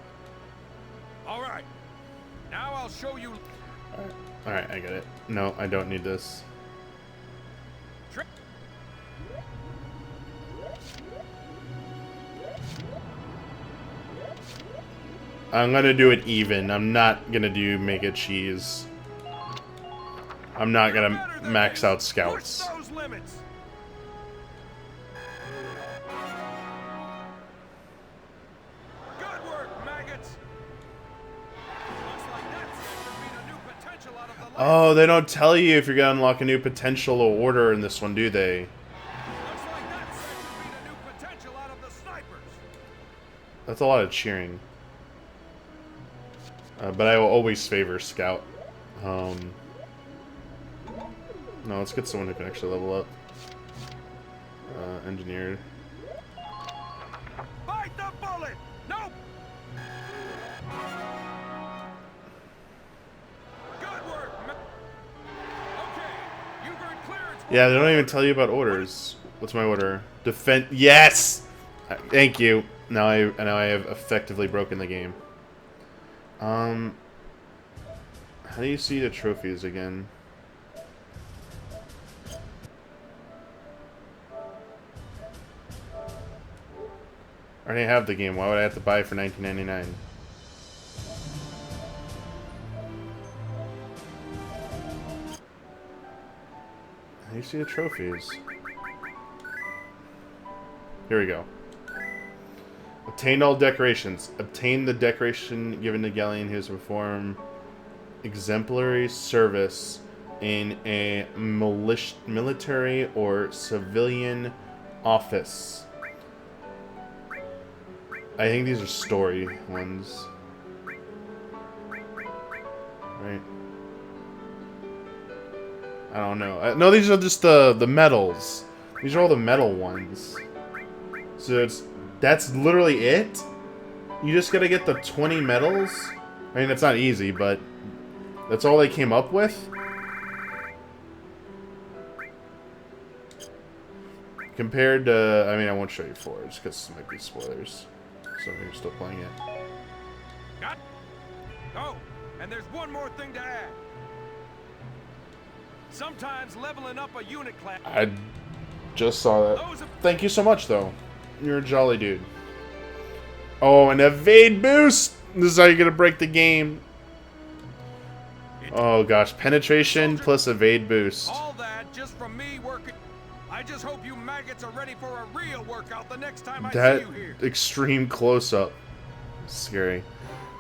All right. Now I'll show you. All right, I get it. No, I don't need this. I'm gonna do it even. I'm not gonna make it cheese. I'm not gonna max out scouts. Push those limits. Good work, maggots. Looks like that sector beat a new potential out of the Oh, they don't tell you if you're gonna unlock a new potential or order in this one, do they? Looks like that sector beat a new potential out of the snipers. That's a lot of cheering. But I will always favor Scout. No, let's get someone who can actually level up. Engineer. Bite the bullet! Nope! Good work, okay, you've earned clearance. Yeah, they don't even tell you about orders. What's my order? Defend. Yes! Thank you. Now I have effectively broken the game. How do you see the trophies again? I already have the game. Why would I have to buy it for $19.99? How do you see the trophies? Here we go. Obtained all decorations. Obtain the decoration given to Galleon who has performed exemplary service in a military or civilian office. I think these are story ones. Right? I don't know. No, these are just the medals. These are all the medal ones. So that's literally it? You just gotta get the 20 medals? I mean, it's not easy, but that's all they came up with? Compared to... I mean, I won't show you 4, just because this might be spoilers. So you're still playing it. Got. Oh, and there's one more thing to add. Sometimes leveling up a unit class. I just saw that. Thank you so much, though. You're a jolly dude. Oh, an evade boost! This is how you're gonna break the game. Oh gosh, penetration plus evade boost. All that just from me working. I just hope you maggots are ready for a real workout the next time I see you here. That extreme close-up. Scary.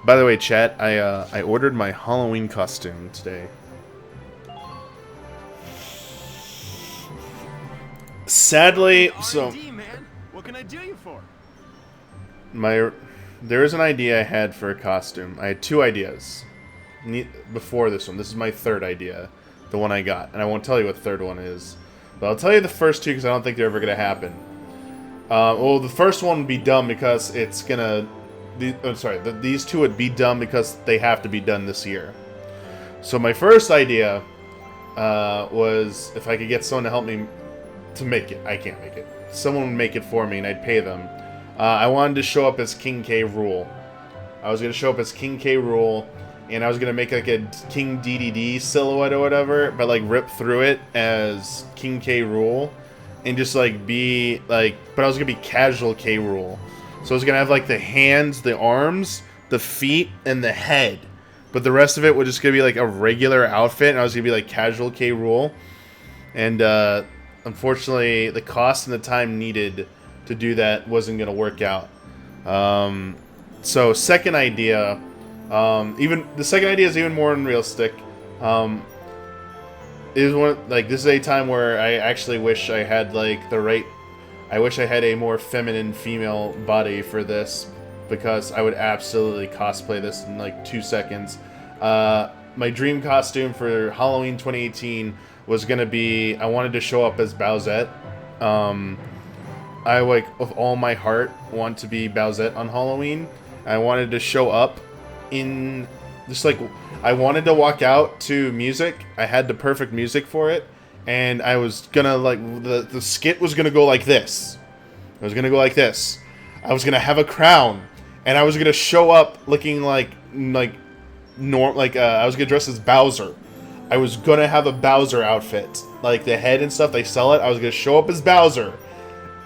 By the way, chat, I ordered my Halloween costume today. Sadly, so R&D, man. What can I do you for? There is an idea I had for a costume. I had 2 ideas before this one. This is my 3rd idea, the one I got, and I won't tell you what the 3rd one is. But I'll tell you the first 2 because I don't think they're ever gonna happen. Well, the first one would be dumb because it's gonna. These 2 would be dumb because they have to be done this year. So my first idea was if I could get someone to help me to make it. I can't make it. Someone would make it for me and I'd pay them. I wanted to show up as King K. Rool. I was going to show up as King K. Rool, and I was going to make like a King DDD silhouette or whatever, but like rip through it as King K. Rool, and just like be like, but I was going to be casual K. Rool. So I was going to have like the hands, the arms, the feet, and the head. But the rest of it was just going to be like a regular outfit, and I was going to be like casual K. Rool. And unfortunately, the cost and the time needed to do that wasn't going to work out. So second idea, even the second idea is even more unrealistic. Is one like this is a time where I actually wish I had like I wish I had a more feminine female body for this, because I would absolutely cosplay this in like 2 seconds. My dream costume for Halloween 2018 was gonna be, I wanted to show up as Bowsette. I, like, with all my heart, want to be Bowsette on Halloween. I wanted to show up in, just like, I wanted to walk out to music. I had the perfect music for it. And I was gonna, like, the skit was gonna go like this. It was gonna go like this. I was gonna have a crown. And I was gonna show up looking I was gonna dress as Bowser. I was gonna have a Bowser outfit. Like, the head and stuff, they sell it. I was gonna show up as Bowser.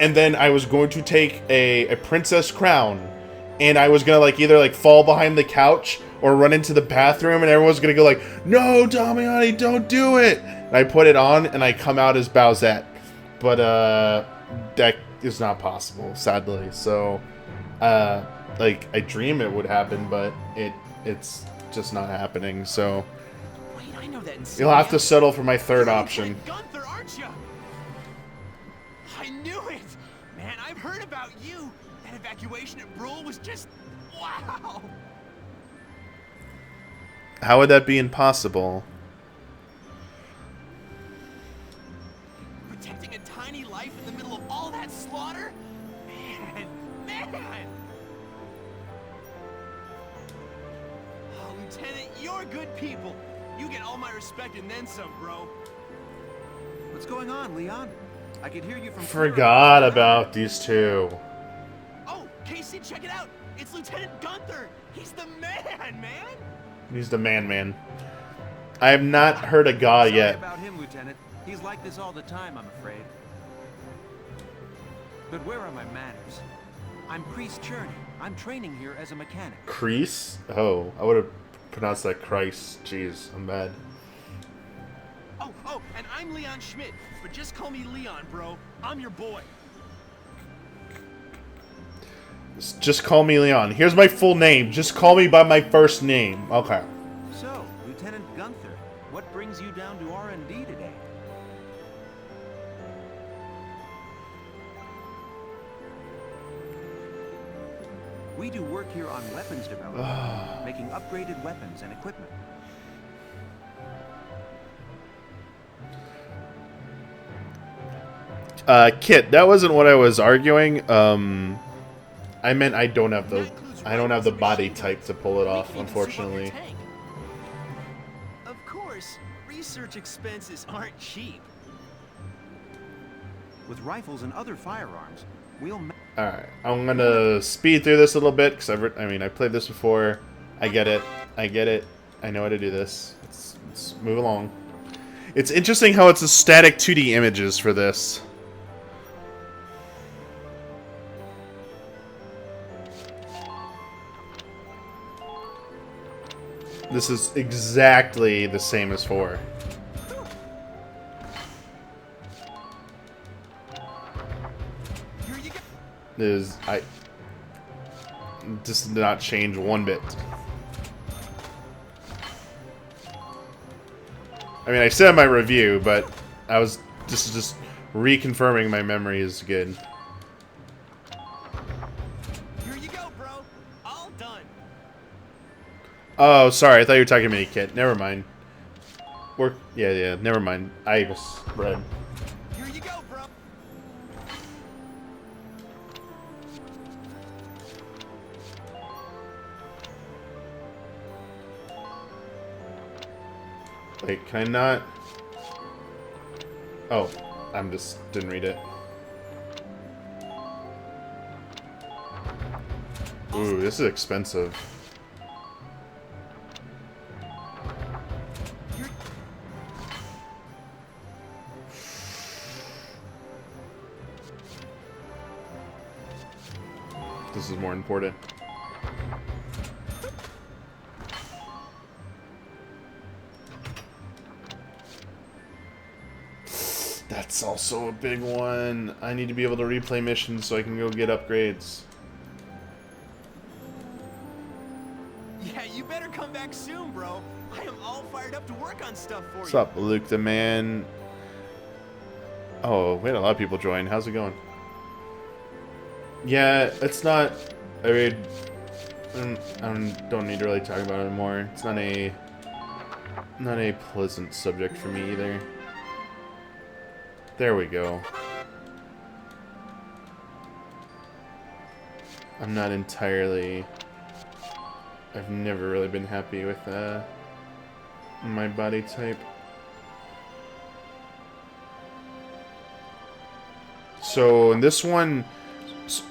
And then I was going to take a princess crown. And I was gonna, like, either, like, fall behind the couch or run into the bathroom. And everyone's gonna go like, no, Damiani, don't do it. And I put it on and I come out as Bowsette. But, that is not possible, sadly. So, like, I dream it would happen, but it's just not happening, so Wait, I know that you'll have to settle for my third option. Gunther, aren't you? I knew it! Man, I've heard about you. That evacuation at Brule was just... wow! How would that be impossible? Protecting a tiny life in the middle of all that slaughter? Man! Oh, Lieutenant, you're good people. You get all my respect and then some, bro. What's going on, Leon? I could hear you from... Forgot about these two. Oh, Casey, check it out. It's Lieutenant Gunther. He's the man. He's the man. I have not heard a god Sorry yet. about him, Lieutenant. He's like this all the time, I'm afraid. But where are my manners? I'm Priest Cherney. I'm training here as a mechanic. Crease? Oh, I would have pronounced that Christ. Jeez, I'm bad. Oh, and I'm Leon Schmidt, but just call me Leon, bro. I'm your boy. Just call me Leon. Here's my full name. Just call me by my first name. Okay. So, Lieutenant Gunther, what brings you down to R&D today? We do work here on weapons development, making upgraded weapons and equipment. Kit, that wasn't what I was arguing. I meant I don't have the body type to pull it off, unfortunately. Of course, research expenses aren't cheap. With rifles and other firearms, we'll... Alright, I'm gonna speed through this a little bit, because I played this before. I get it. I know how to do this. Let's move along. It's interesting how it's a static 2D images for this. This is exactly the same as 4. This did not change one bit. I mean, I said in my review, but I was just reconfirming my memory is good. Here you go, bro. All done. Oh, sorry. I thought you were talking to me, Kit. Never mind. Yeah. Never mind. I misread. Here you go, bro. Wait, can I not? Oh, didn't read it. Ooh, this is expensive. This is more important. That's also a big one. I need to be able to replay missions so I can go get upgrades. Yeah, you better come back soon, bro. I am all fired up to work on stuff for you. What's up, Luke the man? Oh, we had a lot of people join. How's it going? Yeah, it's not... I mean, I don't need to really talk about it anymore. It's not a not a pleasant subject for me either. There we go. I'm not entirely... I've never really been happy with my body type. So in this one...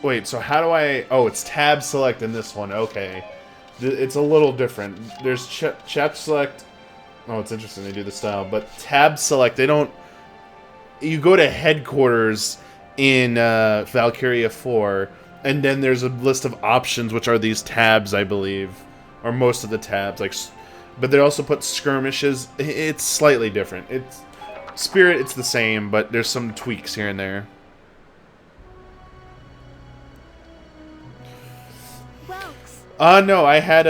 Wait, so how do I... Oh, it's tab select in this one. Okay. It's a little different. There's chat select... Oh, it's interesting they do the style. But tab select, they don't... You go to headquarters in Valkyria 4, and then there's a list of options, which are these tabs, I believe. Or most of the tabs. But they also put skirmishes. It's slightly different. It's Spirit, it's the same, but there's some tweaks here and there. No, I had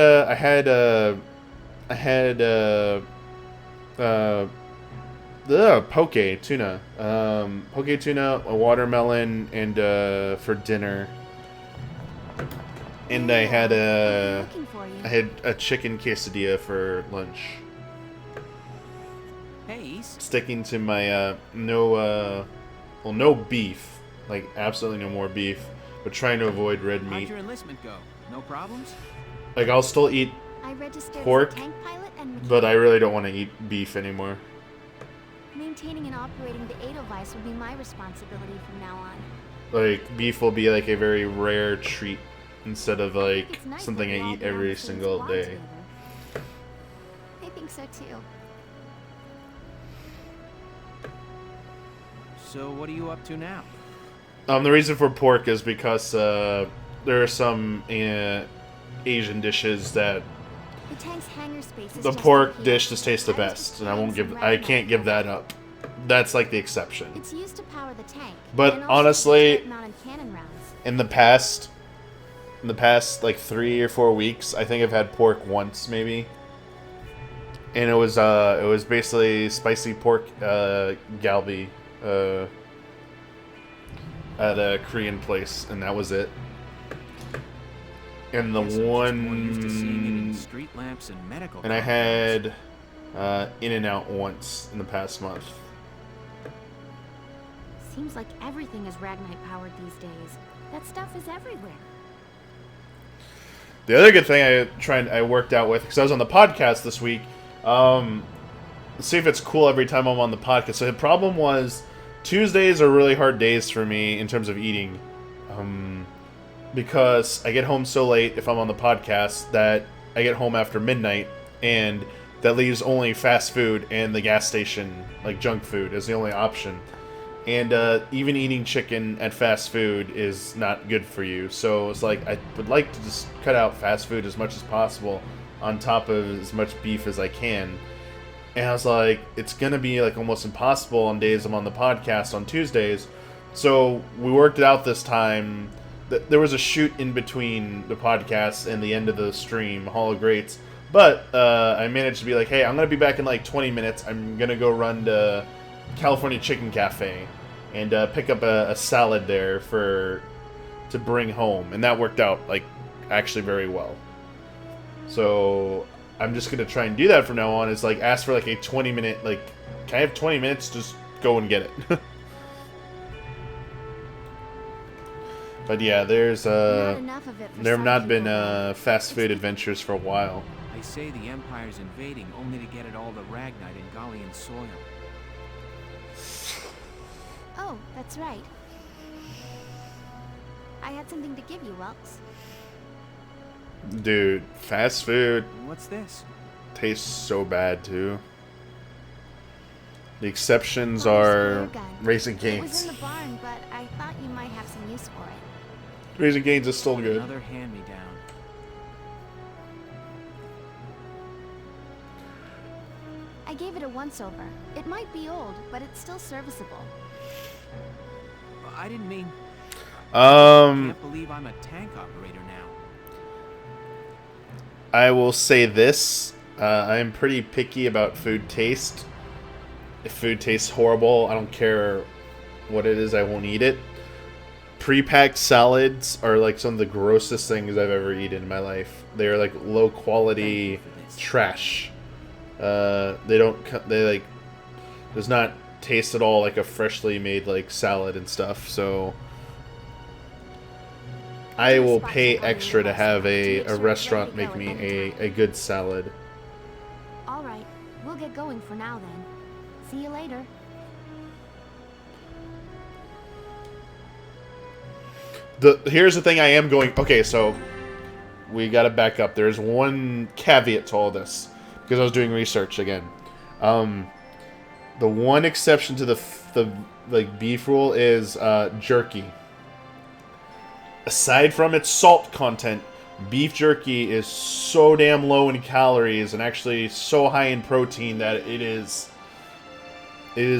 poke tuna. Poke tuna, a watermelon, and for dinner. And I had a chicken quesadilla for lunch. Hey, sticking to my no beef, like absolutely no more beef, but trying to avoid red meat. How'd your enlistment go? No problems? Like I'll still eat pork, but I really don't want to eat beef anymore. Maintaining and operating the Edelweiss will be my responsibility from now on. Like beef will be like a very rare treat instead of like something I eat every single day. I think so too. So what are you up to now? The reason for pork is because there are some Asian dishes that the tank's hangar space is the pork dish just tastes the best, and I can't give that up. That's like the exception. It's used to power the tank. But honestly, in the past like 3 or 4 weeks, I think I've had pork once maybe, and it was basically spicy pork galbi at a Korean place, and that was it. And the one, street lamps and medical. And I had In-N-Out once in the past month. Seems like everything is Ragnite powered these days. That stuff is everywhere. The other good thing I worked out with, because I was on the podcast this week, see if it's cool every time I'm on the podcast. So the problem was Tuesdays are really hard days for me in terms of eating. Because I get home so late if I'm on the podcast that I get home after midnight, and that leaves only fast food and the gas station, like junk food, as the only option. And even eating chicken at fast food is not good for you. So it's like I would like to just cut out fast food as much as possible on top of as much beef as I can. And I was like, it's going to be like almost impossible on days I'm on the podcast on Tuesdays. So we worked it out this time. There was a shoot in between the podcast and the end of the stream, Hall of Greats. But I managed to be like, hey, I'm going to be back in like 20 minutes. I'm going to go run to California Chicken Cafe and pick up a salad there to bring home. And that worked out like actually very well. So I'm just going to try and do that from now on. Is like ask for like a 20-minute, like, can I have 20 minutes? Just go and get it. But yeah, there have not been fast food adventures for a while. They say the Empire's invading only to get at all the Ragnite in Gallian soil. Oh, that's right. I had something to give you, Welks. Dude, fast food. What's this? Tastes so bad too. The exceptions are Raising Cane's. It was in the barn, but I thought you might have some use for it. Raising Cane's is still good. Another hand-me-down. I gave it a once-over. It might be old, but it's still serviceable. I didn't mean... I can't believe I'm a tank operator now. I will say this. I'm pretty picky about food taste. If food tastes horrible, I don't care what it is, I won't eat it. Pre-packed salads are like some of the grossest things I've ever eaten in my life. They're like low quality trash. They don't. They like does not taste at all like a freshly made like salad and stuff. So I will pay extra to have a restaurant make me a good salad. All right, we'll get going for now then. See you later. Here's the thing I am going... Okay, so we gotta back up. There's one caveat to all this, because I was doing research again. The one exception to the like beef rule is jerky. Aside from its salt content, beef jerky is so damn low in calories and actually so high in protein that it is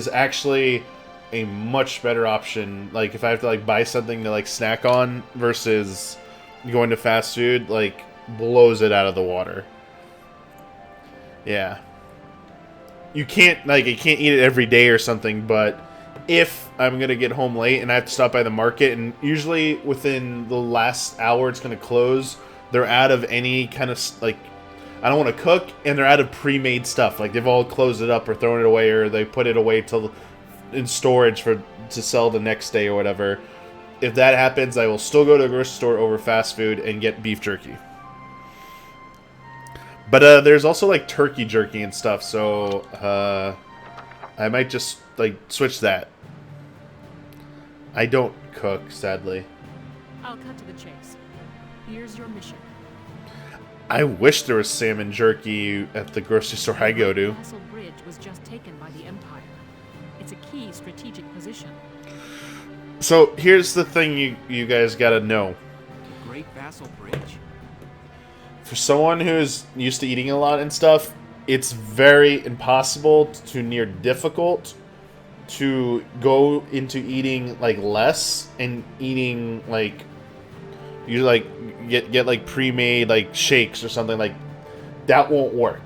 actually a much better option. Like, if I have to like buy something to like snack on versus going to fast food, like blows it out of the water. Yeah. You can't eat it every day or something, but if I'm gonna get home late and I have to stop by the market, and usually within the last hour it's gonna close, they're out of any kind of like, I don't want to cook, and they're out of pre-made stuff. Like, they've all closed it up or thrown it away, or they put it away in storage to sell the next day or whatever. If that happens, I will still go to a grocery store over fast food and get beef jerky. But there's also like turkey jerky and stuff, so I might just like switch that. I don't cook, sadly. I'll cut to the chase. Here's your mission. I wish there was salmon jerky at the grocery store I go to. The Castle Bridge was just taken by the Empire. It's a key strategic position. So here's the thing you guys gotta know. The Great Vassal Bridge? For someone who's used to eating a lot and stuff, it's very impossible to near difficult to go into eating like less and eating like you like get like pre-made like shakes or something. Like that won't work.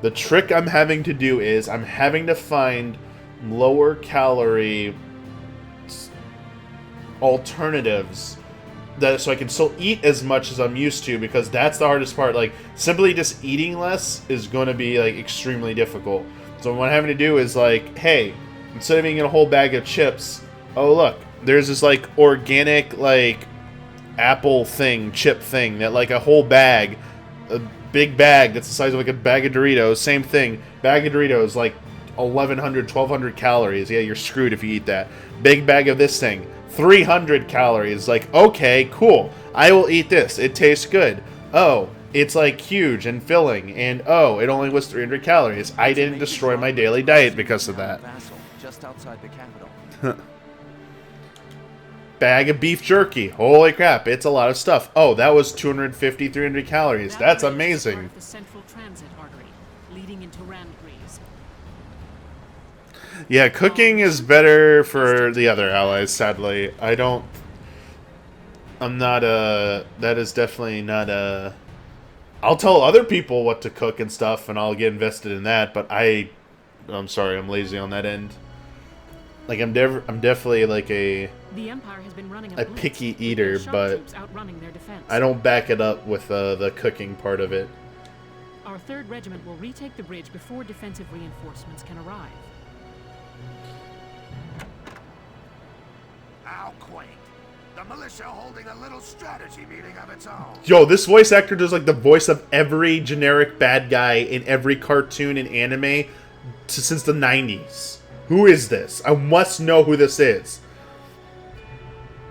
The trick I'm having to do is I'm having to find lower calorie alternatives that so I can still eat as much as I'm used to, because that's the hardest part. Like, simply just eating less is going to be like extremely difficult. So what I'm having to do is like, hey, instead of eating a whole bag of chips, oh look, there's this like organic like apple thing, chip thing, that like a whole bag, a big bag that's the size of like a bag of Doritos, same thing, bag of Doritos, like 1,100, 1,200 calories. Yeah, you're screwed if you eat that. Big bag of this thing, 300 calories. Like, okay, cool. I will eat this. It tastes good. Oh, it's like huge and filling. And oh, it only was 300 calories. I didn't destroy my daily diet because of that. Just outside the capital. Bag of beef jerky. Holy crap, it's a lot of stuff. Oh, that was 250, 300 calories. That's amazing. The central transit artery leading into Randgreaves. Yeah, cooking is better for the other allies, sadly. I'm not that is definitely not I'll tell other people what to cook and stuff, and I'll get invested in that, but I'm sorry, I'm lazy on that end. Like, I'm definitely like the Empire has been running a picky eater, but I don't back it up with the cooking part of it. Our 3rd Regiment will retake the bridge before defensive reinforcements can arrive. How quaint. The militia holding a little strategy meeting of its own. Yo, this voice actor does like the voice of every generic bad guy in every cartoon and anime since the 90s. Who is this? I must know who this is.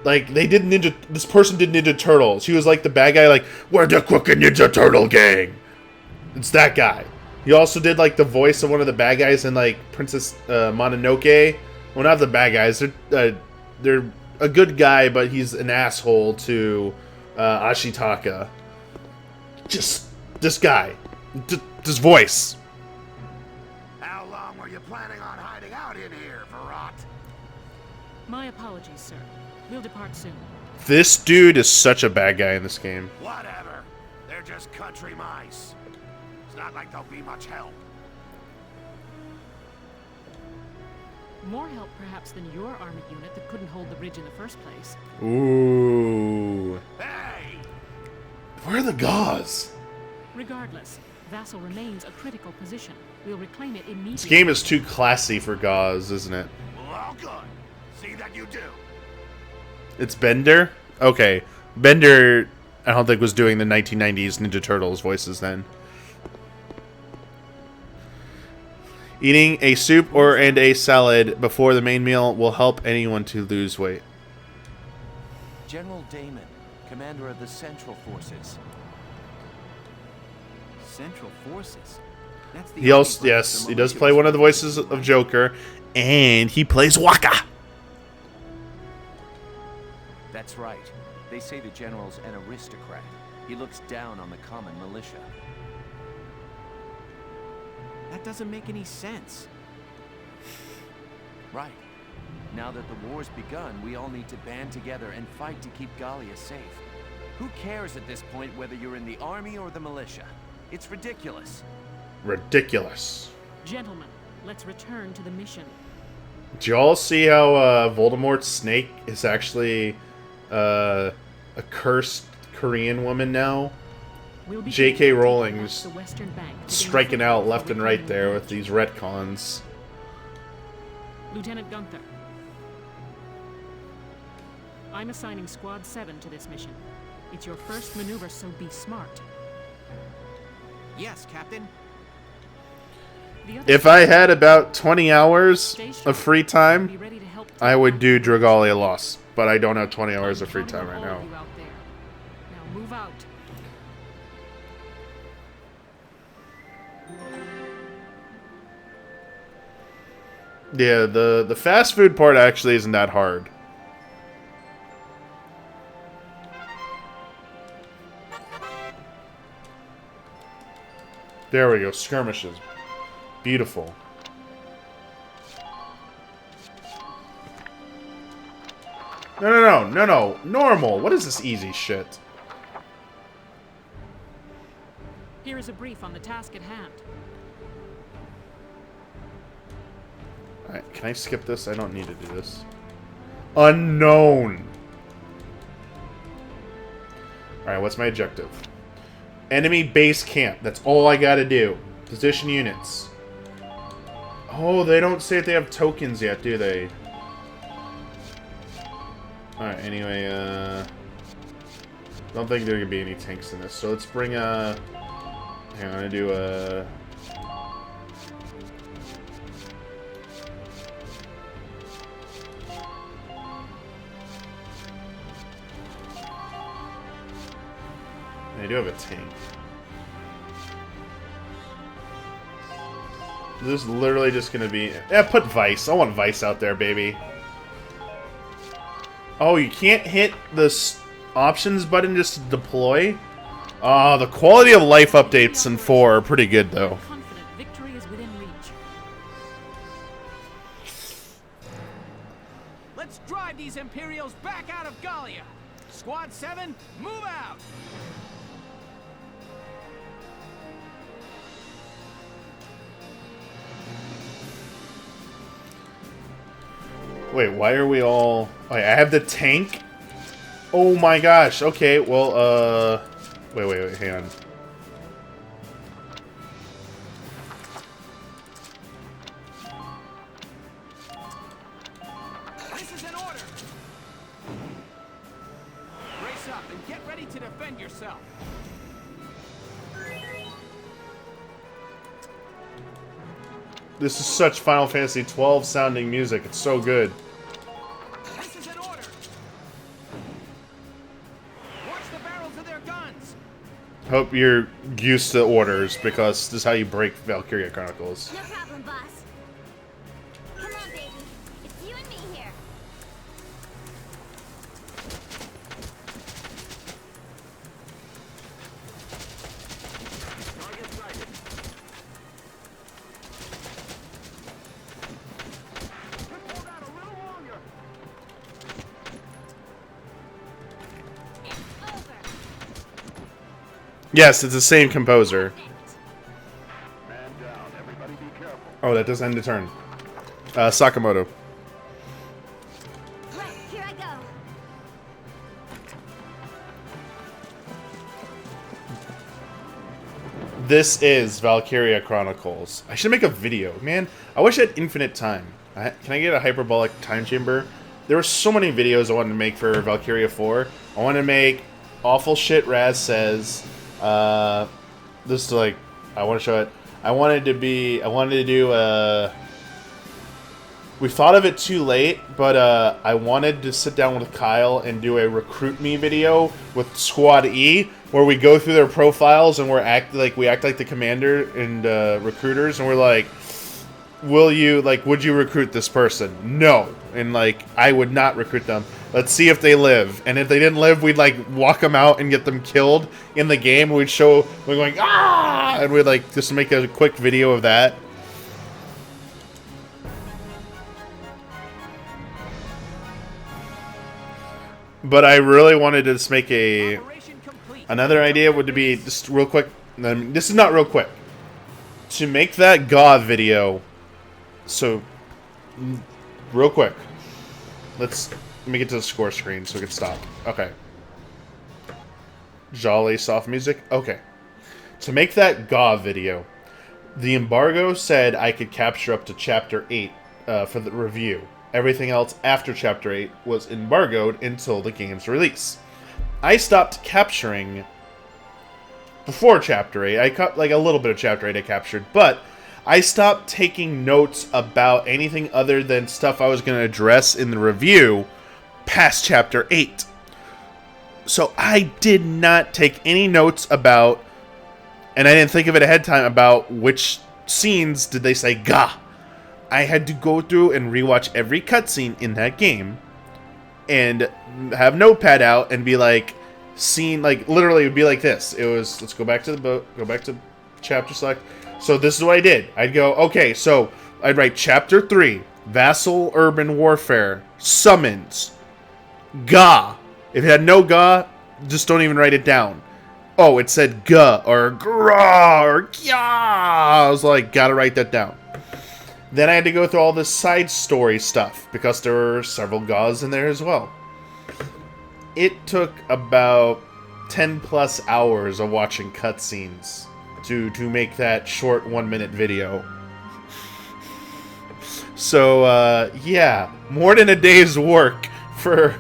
Like, this person did Ninja Turtles. He was like the bad guy, like, we're the Crooked Ninja Turtle gang. It's that guy. He also did like the voice of one of the bad guys in like Princess Mononoke. Well, not the bad guys. They're a good guy, but he's an asshole to Ashitaka. Just this guy. This voice. How long were you planning on hiding out in here, Verrot? My apologies, sir. We'll depart soon. This dude is such a bad guy in this game. Whatever. They're just country mice. It's not like they'll be much help. More help, perhaps, than your army unit that couldn't hold the bridge in the first place. Ooh. Hey! Where are the gauze? Regardless, Vassal remains a critical position. We'll reclaim it immediately. This game is too classy for Gauze, isn't it? Well, all good. See that you do. It's Bender? Okay. Bender, I don't think was doing the 1990s Ninja Turtles voices then. Eating a soup and a salad before the main meal will help anyone to lose weight. General Damon, commander of the Central Forces. Central Forces? That's the He also, yes, he does play one of the voices of Joker, and he plays Waka. That's right. They say the general's an aristocrat. He looks down on the common militia. That doesn't make any sense. Right. Now that the war's begun, we all need to band together and fight to keep Gallia safe. Who cares at this point whether you're in the army or the militia? It's ridiculous. Ridiculous. Gentlemen, let's return to the mission. Do y'all see how Voldemort's snake is actually a cursed Korean woman now? J.K. Rowling's striking out left and right there with these retcons. Lieutenant Gunther, I'm assigning Squad 7 to this mission. It's your first maneuver, so be smart. Yes, Captain. If I had about 20 hours of free time, I would do Dragalia Lost. But I don't have 20 hours of free time right now. Now move out. Yeah, the fast food part actually isn't that hard. There we go, skirmishes. Beautiful. No. Normal. What is this easy shit? Here is a brief on the task at hand. Alright, can I skip this? I don't need to do this. Unknown. Alright, what's my objective? Enemy base camp. That's all I gotta do. Position units. Oh, they don't say if they have tokens yet, do they? Alright, anyway, don't think there are gonna be any tanks in this. So let's bring a... Hang on, I'm gonna do a... I do have a tank. This is literally just gonna be... Yeah, put Vice. I want Vice out there, baby. Oh, you can't hit the options button just to deploy? The quality of life updates in 4 are pretty good, though. Confident victory is within reach. Let's drive these Imperials back out of Gallia. Squad 7, move out! Wait, why are we all... Wait, I have the tank? Oh my gosh, okay, well, Wait, hang on. This is an order! Brace up and get ready to defend yourself. This is such Final Fantasy 12 sounding music, it's so good. This is an order! Watch the barrels of their guns! Hope you're used to orders, because this is how you break Valkyria Chronicles. No problem, boss. Come on, baby. It's you and me here. Yes, it's the same composer. Oh, that does end the turn. Sakamoto. Right, here I go. This is Valkyria Chronicles. I should make a video. Man, I wish I had infinite time. Can I get a hyperbolic time chamber? There were so many videos I wanted to make for Valkyria 4. I wanted to make awful shit Raz says. This is like, I want to show it. I wanted to do we thought of it too late, but I wanted to sit down with Kyle and do a recruit me video with Squad E, where we go through their profiles and we act like the commander and recruiters, and we're like, would you recruit this person? No. And like, I would not recruit them. Let's see if they live. And if they didn't live, we'd like walk them out and get them killed in the game. We'd show, we're going, ah! And we'd like just make a quick video of that. But I really wanted to just make another idea would be, just real quick, this is not real quick, to make that God video. So, real quick, let me get to the score screen so we can stop. Okay. Jolly soft music. Okay. To make that GAW video, the embargo said I could capture up to Chapter 8 for the review. Everything else after Chapter 8 was embargoed until the game's release. I stopped capturing before Chapter 8. I cut like a little bit of Chapter 8 I captured, but I stopped taking notes about anything other than stuff I was going to address in the review past Chapter 8. So I did not take any notes about, and I didn't think of it ahead of time, about which scenes did they say "Gah." I had to go through and rewatch every cutscene in that game and have notepad out and be like, scene, like literally it would be like this. It was, let's go back to the book, go back to chapter select. So this is what I did. I'd go, okay, so I'd write Chapter 3, Vassal Urban Warfare, Summons, Gah. If it had no Gah, just don't even write it down. Oh, it said Gah or Gra or Kya. I was like, gotta write that down. Then I had to go through all this side story stuff because there were several Gahs in there as well. It took about 10 plus hours of watching cutscenes to make that short 1-minute video. So, yeah, more than a day's work for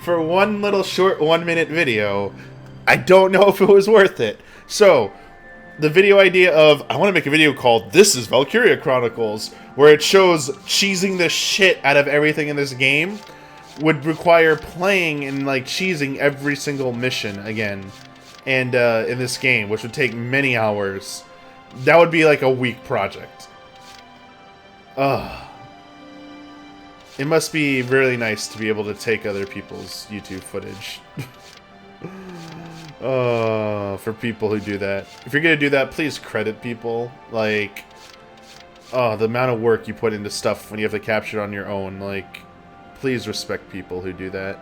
one little short 1-minute video. I don't know if it was worth it. So, the video idea of, I want to make a video called This is Valkyria Chronicles, where it shows cheesing the shit out of everything in this game, would require playing and like cheesing every single mission again, and in this game, which would take many hours. That would be like a week project. Ugh. It must be really nice to be able to take other people's YouTube footage. For people who do that. If you're gonna do that, please credit people. Like, the amount of work you put into stuff when you have to capture it on your own. Like, please respect people who do that.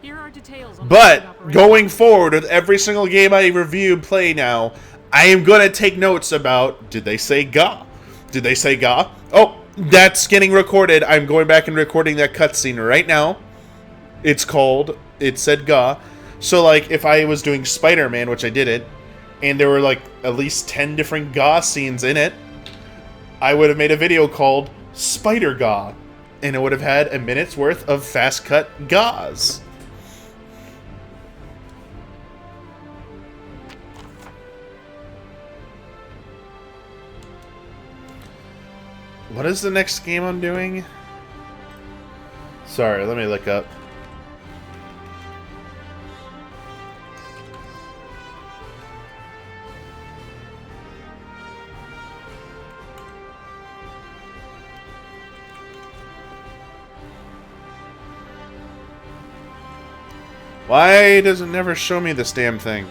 Here are details on But going forward with every single game I review and play now, I am gonna take notes about, did they say Gah? Did they say Gah? Oh, that's getting recorded. I'm going back and recording that cutscene right now. It said Gah. So like, if I was doing Spider-Man, which I didn't, and there were like at least 10 different Gah scenes in it, I would have made a video called Spider Gah, and it would have had a minute's worth of fast cut Gahs. What is the next game I'm doing? Sorry, let me look up. Why does it never show me this damn thing?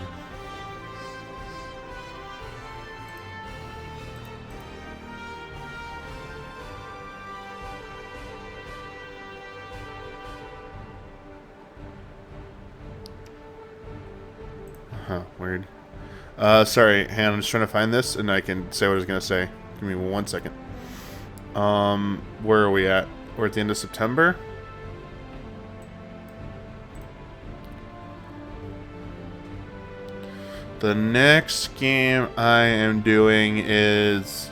Huh, weird. Sorry, Han, I'm just trying to find this and I can say what I was gonna say. Give me 1 second. Where are we at? We're at the end of September? The next game I am doing is...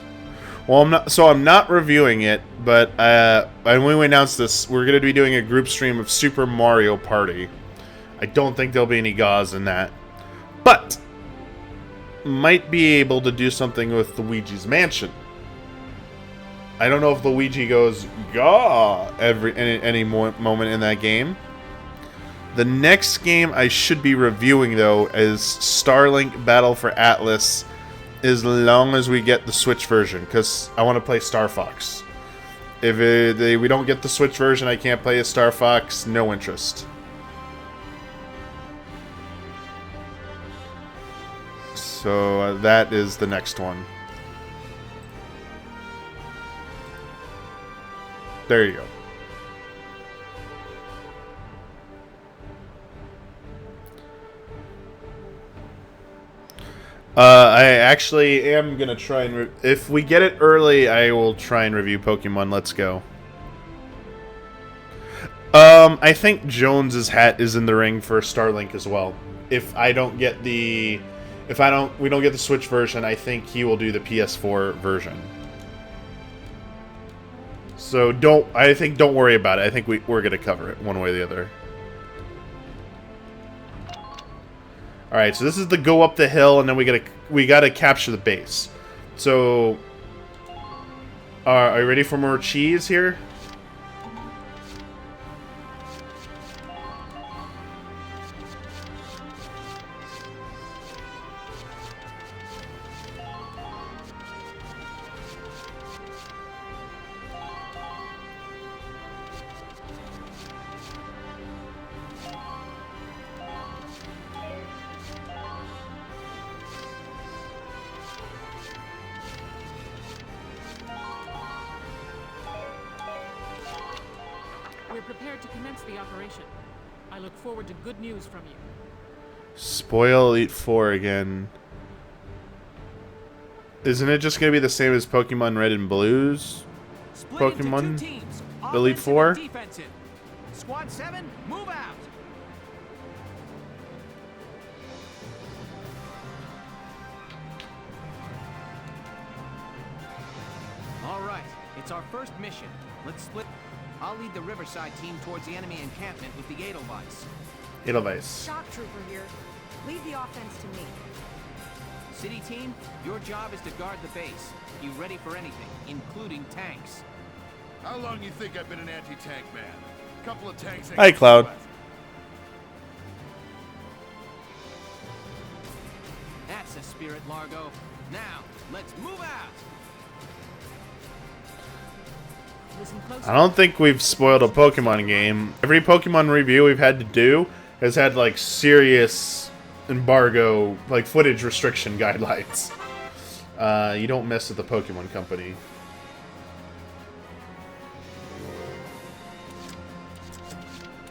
Well, I'm not reviewing it, but when we announced this, we're going to be doing a group stream of Super Mario Party. I don't think there'll be any gauze in that. But might be able to do something with Luigi's Mansion. I don't know if Luigi goes gaw any moment in that game. The next game I should be reviewing, though, is Starlink Battle for Atlas, as long as we get the Switch version, because I want to play Star Fox. If we don't get the Switch version, I can't play as Star Fox. No interest. So that is the next one. There you go. I actually am gonna try and if we get it early, I will try and review Pokemon Let's Go. I think Jones's hat is in the ring for Starlink as well. If we don't get the Switch version, I think he will do the PS4 version. So don't worry about it. I think we're gonna cover it one way or the other. All right, so this is the go up the hill, and then we gotta capture the base. So, are you ready for more cheese here? We're prepared to commence the operation. I look forward to good news from you. Spoil Elite Four again. Isn't it just gonna be the same as Pokemon Red and Blue's Pokemon Elite Four? Squad 7, move out. All right, it's our first mission. Let's split. I'll lead the Riverside team towards the enemy encampment with the Edelweiss. Edelweiss. Shock trooper here. Lead the offense to me. City team, your job is to guard the base. Be ready for anything, including tanks. How long you think I've been an anti-tank man? A couple of tanks. Hi, Cloud. That's the spirit, Largo. Now, let's move out. I don't think we've spoiled a Pokemon game. Every Pokemon review we've had to do has had like serious embargo, like footage restriction guidelines. You don't mess with the Pokemon Company.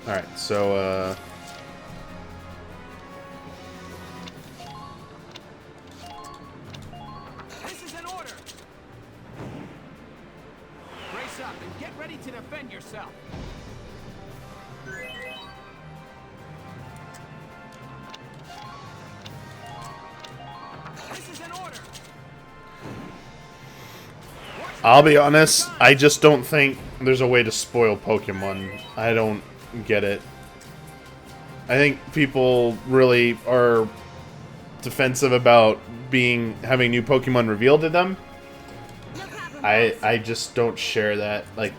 Alright, so This is an order. Brace up and get ready to defend yourself. This is an order. I'll be honest, I just don't think there's a way to spoil Pokemon. I don't get it. I think people really are defensive about having new Pokemon revealed to them. I just don't share that. Like,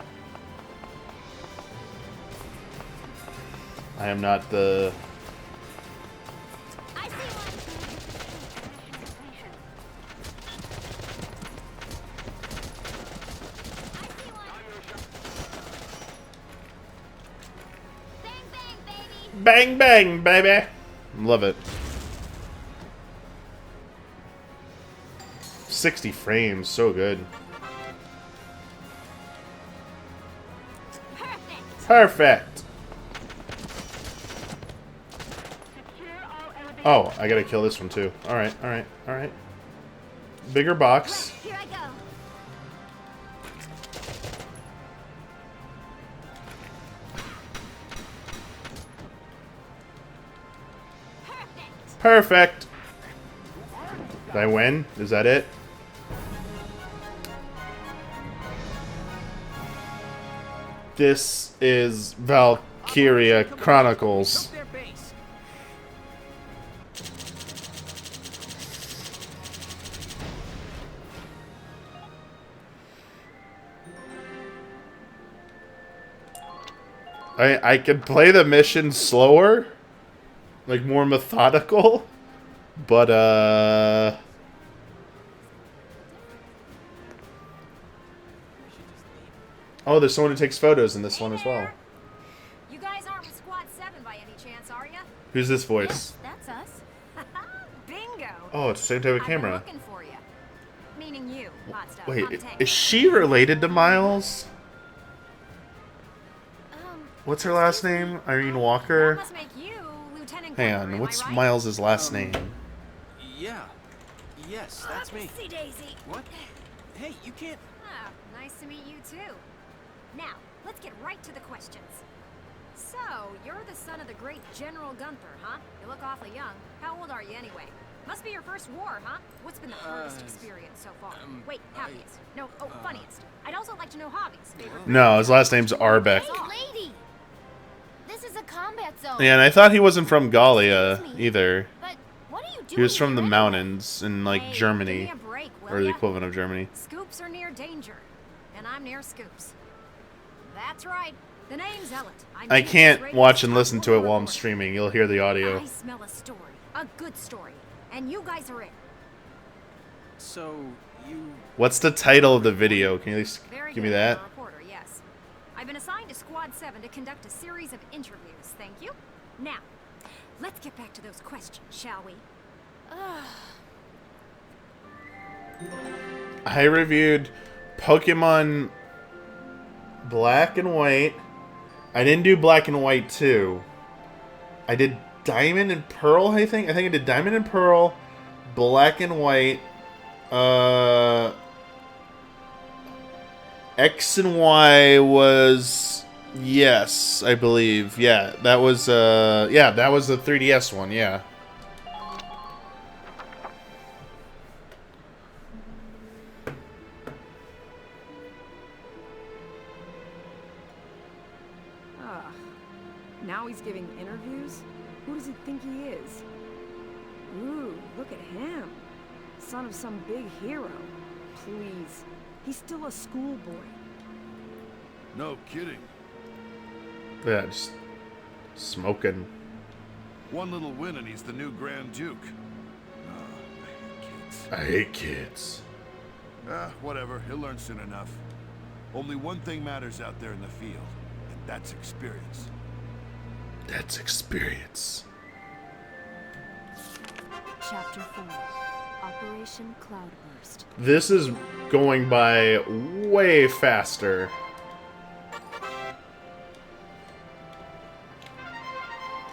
I am not the... Bang, bang, baby! Love it. 60 frames, so good. Perfect! Oh, I gotta kill this one too. Alright, alright, alright. Bigger box. Here I go. Perfect! Did I win? Is that it? This is Valkyria Chronicles. I could play the mission slower, like more methodical, but oh, there's someone who takes photos in this one as well. You guys aren't with Squad 7 by any chance, are ya? Who's this voice? That's us. Bingo. Oh, it's the same type of I've camera. been looking for you. Meaning you, hot stuff. Wait, I'm Tank. is she related to Miles? What's her last name? Irene Walker? That must make you Lieutenant Hang Gunther, on, am what's I right? Miles' last name? Yeah. Yes, that's me. See Daisy. What? Hey, you can't... Ah, nice to meet you too. Now, let's get right to the questions. So, you're the son of the great General Gunther, huh? You look awfully young. How old are you anyway? Must be your first war, huh? What's been the hardest experience so far? Wait, happiest. No, funniest. I'd also like to know hobbies. Favorite No, his last name's Arbeck. Hey, lady! This is a combat zone. Yeah, and I thought he wasn't from Gallia either. But what are you doing? He was from the mountains in like Germany, or the equivalent of Germany. Scoops are near danger, and I'm near Scoops. That's right. The name's Zealot. I can't watch and listen to it while I'm streaming. You'll hear the audio. I smell a story, a good story, and you guys are it. So, you... What's the title of the video? Can you at least give me that? Reporter, yes. I've been assigned to Squad 7 to conduct a series of interviews. Thank you. Now, let's get back to those questions, shall we? I reviewed Pokemon Black and White. I didn't do Black and White 2. I did Diamond and Pearl, I think. I think I did Diamond and Pearl, Black and White, X and Y was... Yes, I believe. Yeah, that was the 3DS one, yeah. Now he's giving interviews? Who does he think he is? Ooh, look at him. Son of some big hero. Please. He's still a schoolboy. No kidding. Yeah, just smoking. One little win and he's the new Grand Duke. I hate kids. Whatever. He'll learn soon enough. Only one thing matters out there in the field, and that's experience. That's experience. Chapter 4. Operation Cloudburst. This is going by way faster.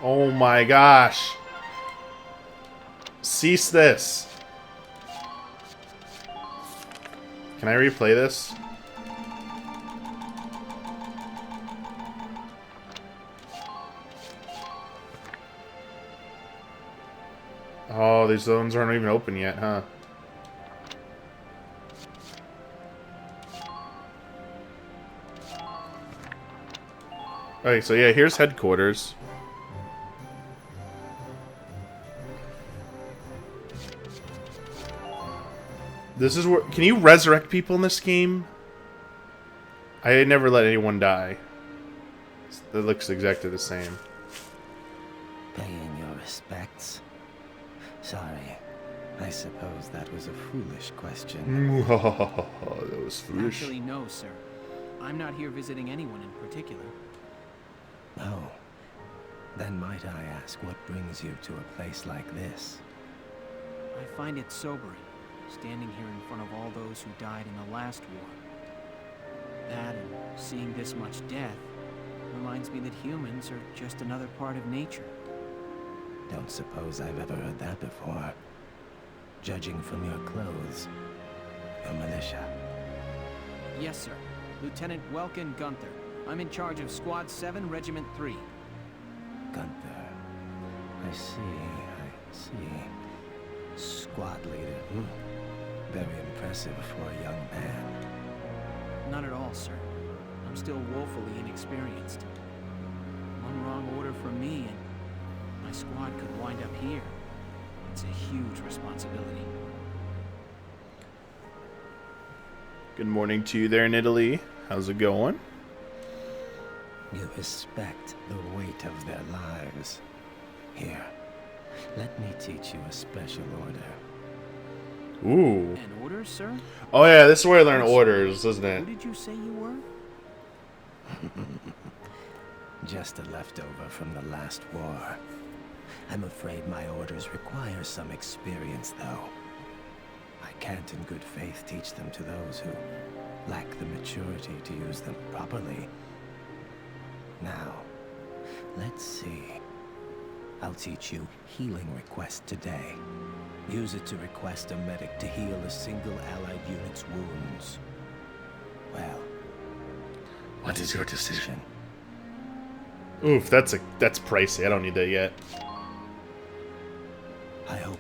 Oh my gosh. Cease this. Can I replay this? Oh, these zones aren't even open yet, huh? Okay, so yeah, here's headquarters. This is where... Can you resurrect people in this game? I never let anyone die. It looks exactly the same. Paying your respects. Sorry. I suppose that was a foolish question. That was foolish. Actually, no, sir. I'm not here visiting anyone in particular. Oh. Then might I ask what brings you to a place like this? I find it sobering, standing here in front of all those who died in the last war. That and seeing this much death reminds me that humans are just another part of nature. Don't suppose I've ever heard that before. Judging from your clothes, you're militia. Yes, sir. Lieutenant Welkin Gunther. I'm in charge of Squad 7, Regiment 3. Gunther. I see. Squad leader. Very impressive for a young man. Not at all, sir. I'm still woefully inexperienced. One wrong order from me and my squad could wind up here. It's a huge responsibility. Good morning to you there in Italy. How's it going? You respect the weight of their lives. Here, let me teach you a special order. Ooh. An order, sir? Oh yeah, this is where I learn orders, isn't it? Who did you say you were? Just a leftover from the last war. I'm afraid my orders require some experience, though. I can't in good faith teach them to those who lack the maturity to use them properly. Now, let's see. I'll teach you healing request today. Use it to request a medic to heal a single allied unit's wounds. Well, what is your decision? Oof, that's pricey. I don't need that yet. I hope.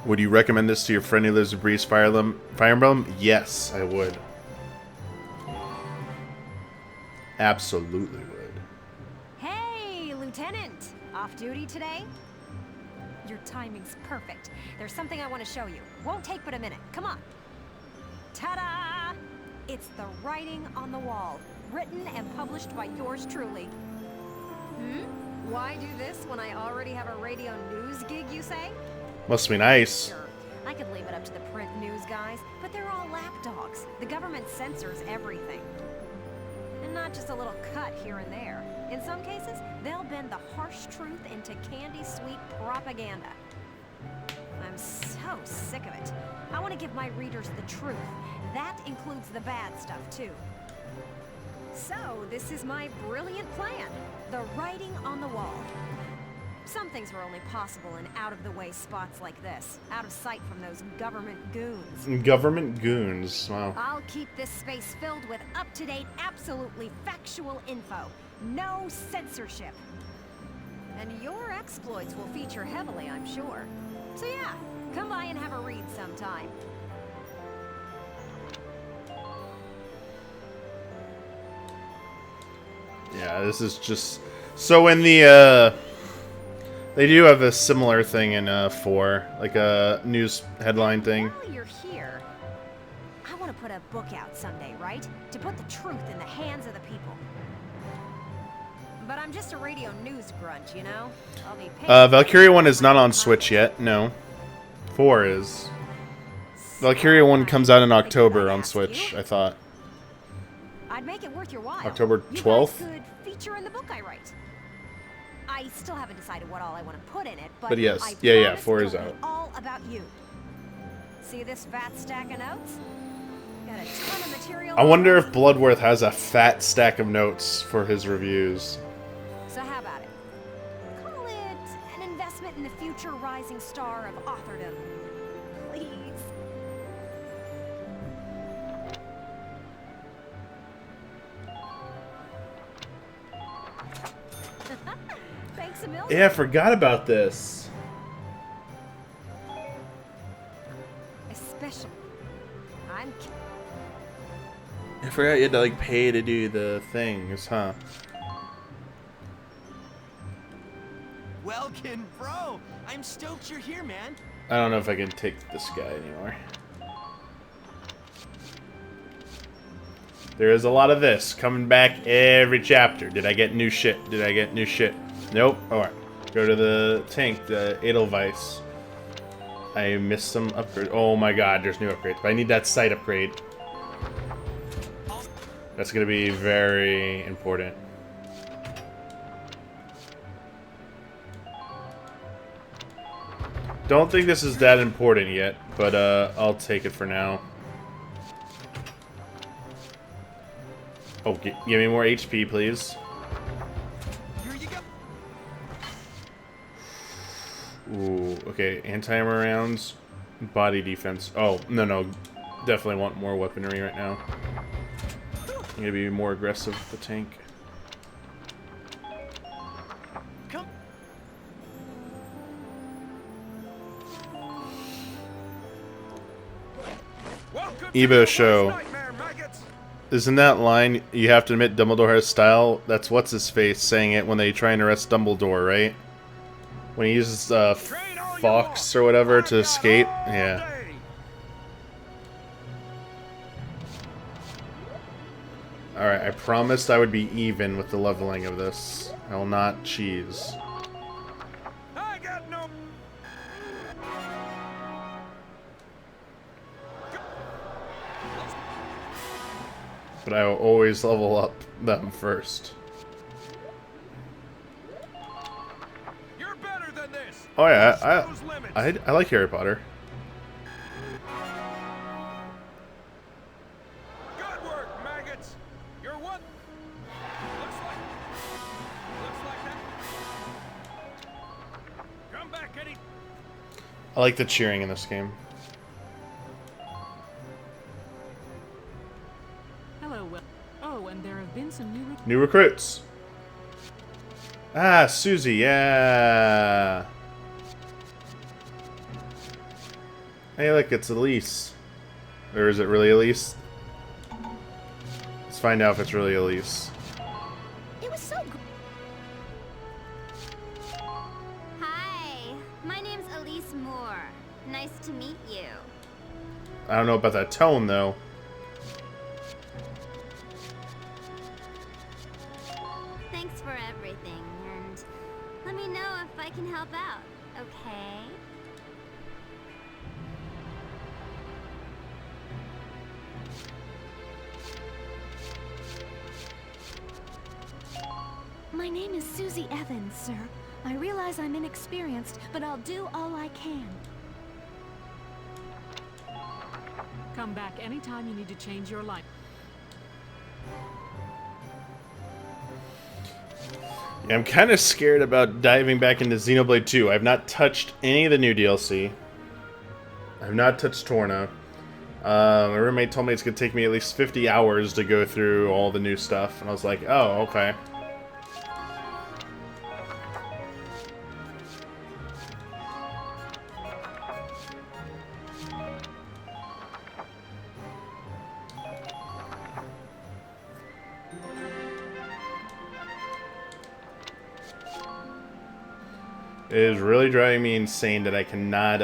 Would you recommend this to your friend who lives in Breeze Fire Emblem? Yes, I would. Absolutely would. Hey, Lieutenant! Off duty today? Your timing's perfect. There's something I want to show you. Won't take but a minute. Come on. Ta-da! It's the writing on the wall. Written and published by yours truly. Why do this when I already have a radio news gig, you say? Must be nice. Sure. I could leave it up to the print news guys, but they're all lapdogs. The government censors everything. And not just a little cut here and there. In some cases, they'll bend the harsh truth into candy-sweet propaganda. I'm so sick of it. I want to give my readers the truth. That includes the bad stuff, too. So, this is my brilliant plan. The writing on the wall. Some things were only possible in out-of-the-way spots like this. Out of sight from those government goons. Government goons, wow. I'll keep this space filled with up-to-date, absolutely factual info. No censorship. And your exploits will feature heavily, I'm sure. So yeah, come by and have a read sometime. Yeah, this is just... So in the, they do have a similar thing in 4, like a news headline thing. While you're here, I want to put a book out someday, right? To put the truth in the hands of the people. But I'm just a radio news grunt, you know? I'll be Valkyria 1 is not on Switch yet, no. 4 is. Valkyria 1 comes out in October on Switch, I thought. I'd make it worth your while. October 12th? You guys could feature in the book I write. I still haven't decided what all I want to put in it, But yes, I yeah, promise 4 is it'll out. be all about you. See this fat stack of notes? Got a ton of material. I wonder if Bloodworth has a fat stack of notes for his reviews. So how about it? Call it an investment in the future rising star of authordom. Please. Thanks a million. Yeah, I forgot about this. Especially. I forgot you had to like pay to do the things, huh? Welkin, bro! I'm stoked you're here, man. I don't know if I can take this guy anymore. There is a lot of this coming back every chapter. Did I get new shit? Did I get new shit? Nope. Alright. Go to the tank, the Edelweiss. I missed some upgrades. Oh my god, there's new upgrades. But I need that sight upgrade. That's going to be very important. Don't think this is that important yet, but I'll take it for now. Oh, give me more HP, please. Here you go. Ooh, okay. Anti-armor rounds, body defense. Oh, no. Definitely want more weaponry right now. I'm gonna be more aggressive with the tank. Ebo show. Isn't that line, you have to admit Dumbledore has style? That's what's-his-face saying it when they try and arrest Dumbledore, right? When he uses Fox or whatever to escape? Yeah. Alright, I promised I would be even with the leveling of this. I will not cheese. But I will always level up them first. You're better than this. Oh yeah, I like Harry Potter. Good work, maggots. You're one. Looks like that. Come back, Eddie. I like the cheering in this game. Oh, and there have been some new recruits. Ah, Susie, yeah. Hey, look, it's Elise. Or is it really Elise? Let's find out if it's really Elise. It was so good. Hi, my name's Elise Moore. Nice to meet you. I don't know about that tone, though. Thanks for everything, and let me know if I can help out, okay? My name is Susie Evans, sir. I realize I'm inexperienced, but I'll do all I can. Come back anytime you need to change your life. Yeah, I'm kind of scared about diving back into Xenoblade 2. I've not touched any of the new DLC. I've not touched Torna. My roommate told me it's going to take me at least 50 hours to go through all the new stuff. And I was like, oh, okay. It is really driving me insane that I cannot,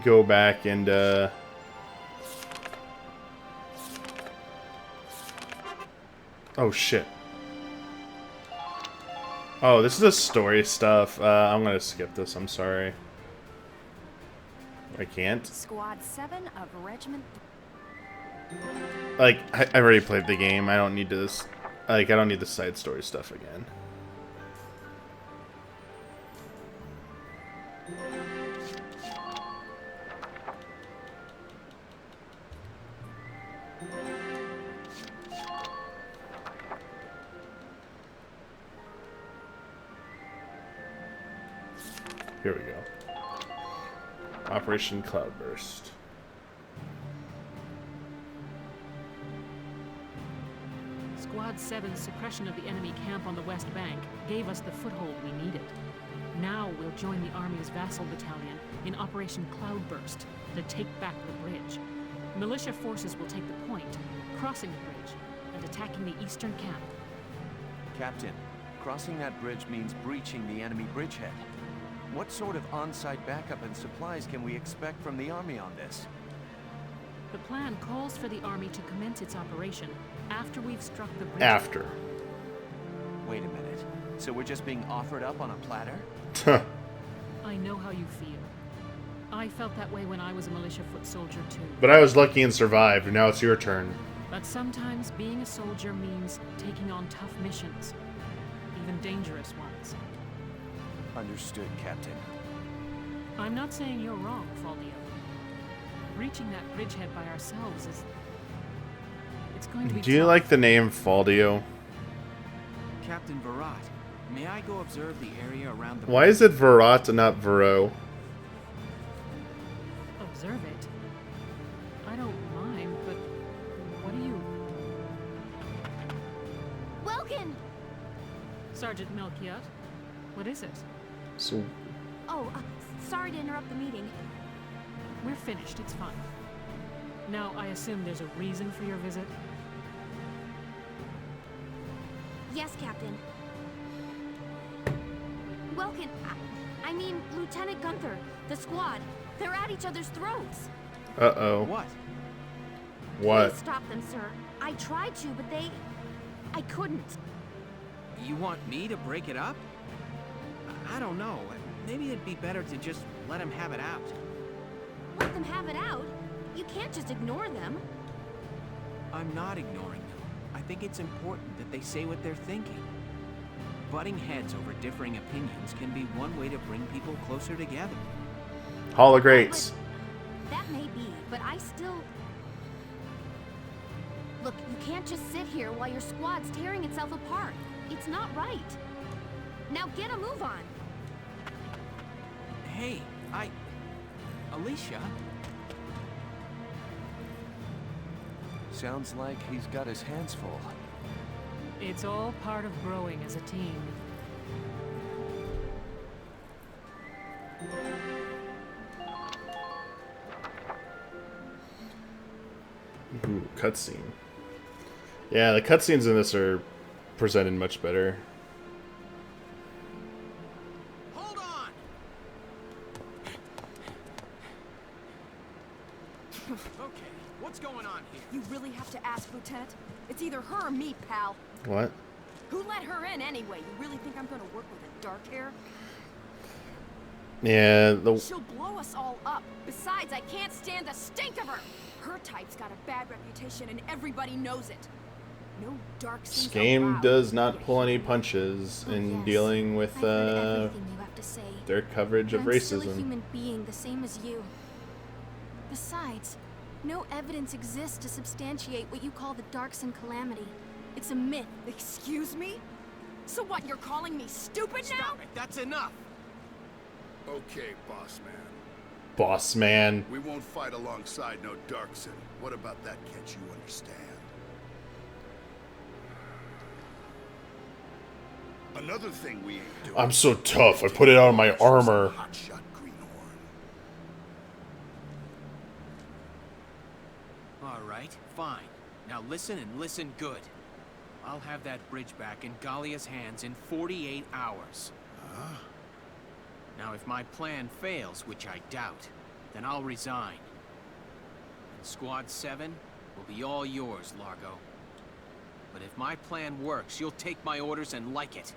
go back and, oh, shit. Oh, this is the story stuff. I'm gonna skip this, I'm sorry. I can't. Squad 7 of Regiment... Like, I already played the game. I don't need to... Like, I don't need the side story stuff again. Here we go. Operation Cloudburst. Squad 7's suppression of the enemy camp on the West Bank gave us the foothold we needed. Now we'll join the Army's vassal battalion in Operation Cloudburst to take back the bridge. Militia forces will take the point, crossing the bridge, and attacking the eastern camp. Captain, crossing that bridge means breaching the enemy bridgehead. What sort of on-site backup and supplies can we expect from the Army on this? The plan calls for the Army to commence its operation after we've struck the bridge. After. Wait a minute. So we're just being offered up on a platter? I know how you feel. I felt that way when I was a militia foot soldier too. But I was lucky and survived, and now it's your turn. But sometimes being a soldier means taking on tough missions, even dangerous ones. Understood, Captain. I'm not saying you're wrong, Faldio. Reaching that bridgehead by ourselves is... It's going to be Do you tough. like the name Faldio? Captain Virat, may I go observe the area around the... Why is it Virat and not Vero? Observe it? I don't mind, but what do you... Welkin! Sergeant Melchiot, what is it? So... Oh, Sorry to interrupt the meeting. We're finished, it's fine. Now, I assume there's a reason for your visit? Yes, Captain. Welkin, I mean, Lieutenant Gunther, the squad. They're at each other's throats. Uh-oh. What? What? Please stop them, sir. I tried to, but I couldn't. You want me to break it up? I don't know. Maybe it'd be better to just let him have it out. Let them have it out? You can't just ignore them. I'm not ignoring them. I think it's important that they say what they're thinking. Butting heads over differing opinions can be one way to bring people closer together. Hall of Greats. That may be, but I still... Look, you can't just sit here while your squad's tearing itself apart. It's not right. Now get a move on. Hey, Alicia? Sounds like he's got his hands full. It's all part of growing as a team. Ooh, cutscene. Yeah, the cutscenes in this are presented much better. Hold on! Okay, what's going on here? You really have to ask, Lieutenant. It's either her or me, pal. What? Who let her in anyway? You really think I'm gonna work with a dark hair? Yeah, She'll blow us all up. Besides, I can't stand the stink of her. Her type's got a bad reputation and everybody knows it. No dark this sins game allowed. does not pull any punches in dealing with their coverage of I'm still a racism. human being, the same as you. Besides, no evidence exists to substantiate what you call the Darkson calamity. It's a myth. Excuse me? So what, you're calling me stupid now? Stop it, that's enough! Okay, boss man. Boss man. We won't fight alongside no Darkson. What about that, can't you understand? Another thing we ain't doing. I'm so tough. I put it on my armor. Hotshot greenhorn. Alright, fine. Now listen and listen good. I'll have that bridge back in Gallia's hands in 48 hours. Huh? Now if my plan fails, which I doubt, then I'll resign. And Squad 7 will be all yours, Largo. But if my plan works, you'll take my orders and like it.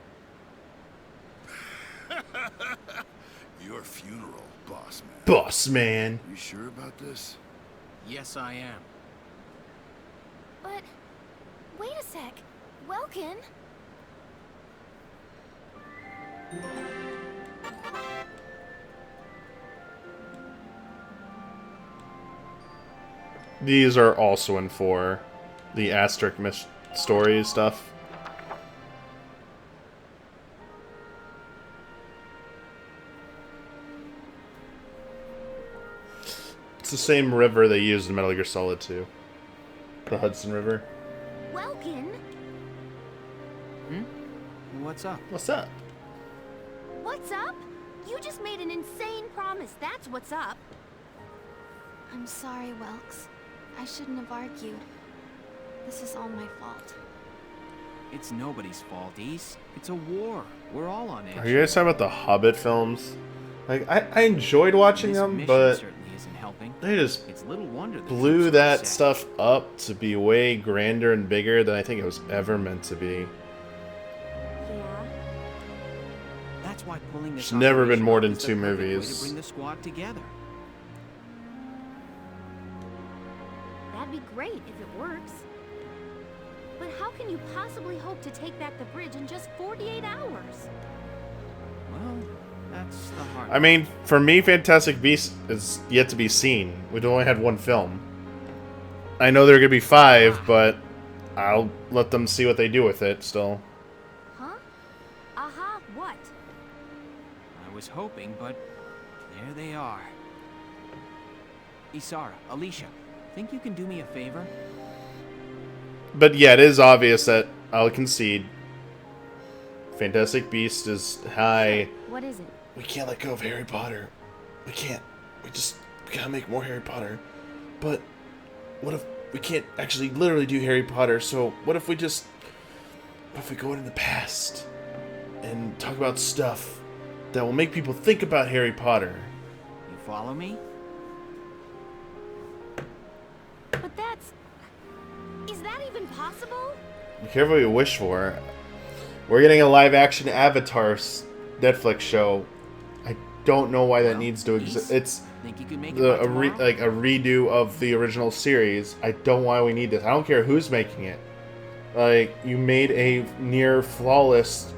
Your funeral, boss man. Boss man. You sure about this? Yes, I am. But... wait a sec. Welkin? These are also in 4. The asterisk story stuff. It's the same river they used in Metal Gear Solid 2. The Hudson River. Welkin? What's up? What's up? What's up? You just made an insane promise, that's what's up. I'm sorry, Welks. I shouldn't have argued. This is all my fault. It's nobody's fault, East. It's a war. We're all on edge. Are you guys talking about the Hobbit films? Like, I enjoyed watching them, but certainly isn't helping. they just It's little wonder blew that stuff up to be way grander and bigger than I think it was ever meant to be. Yeah. That's why pulling this It's never been operation more off than is the 2 perfect way movies. to bring the squad together. That'd be great if it works. But how can you possibly hope to take back the bridge in just 48 hours? Well, that's the hard I mean, for me, Fantastic Beasts is yet to be seen. We've only had 1 film. I know there are going to be 5, but I'll let them see what they do with it still. Huh? Aha, what? I was hoping, but there they are. Isara, Alicia, think you can do me a favor? But yeah, it is obvious that I'll concede. Fantastic Beasts is high. What is it? We can't let go of Harry Potter. we can't. We gotta make more Harry Potter. But what if we can't actually literally do Harry Potter? So what if we go into the past and talk about stuff that will make people think about Harry Potter? You follow me? But that's... Is that even possible? Be careful what you wish for. We're getting a live-action Avatar Netflix show. I don't know why that needs to exist. It's Think you can make a it by tomorrow? like a redo of the original series. I don't know why we need this. I don't care who's making it. Like, you made a near flawless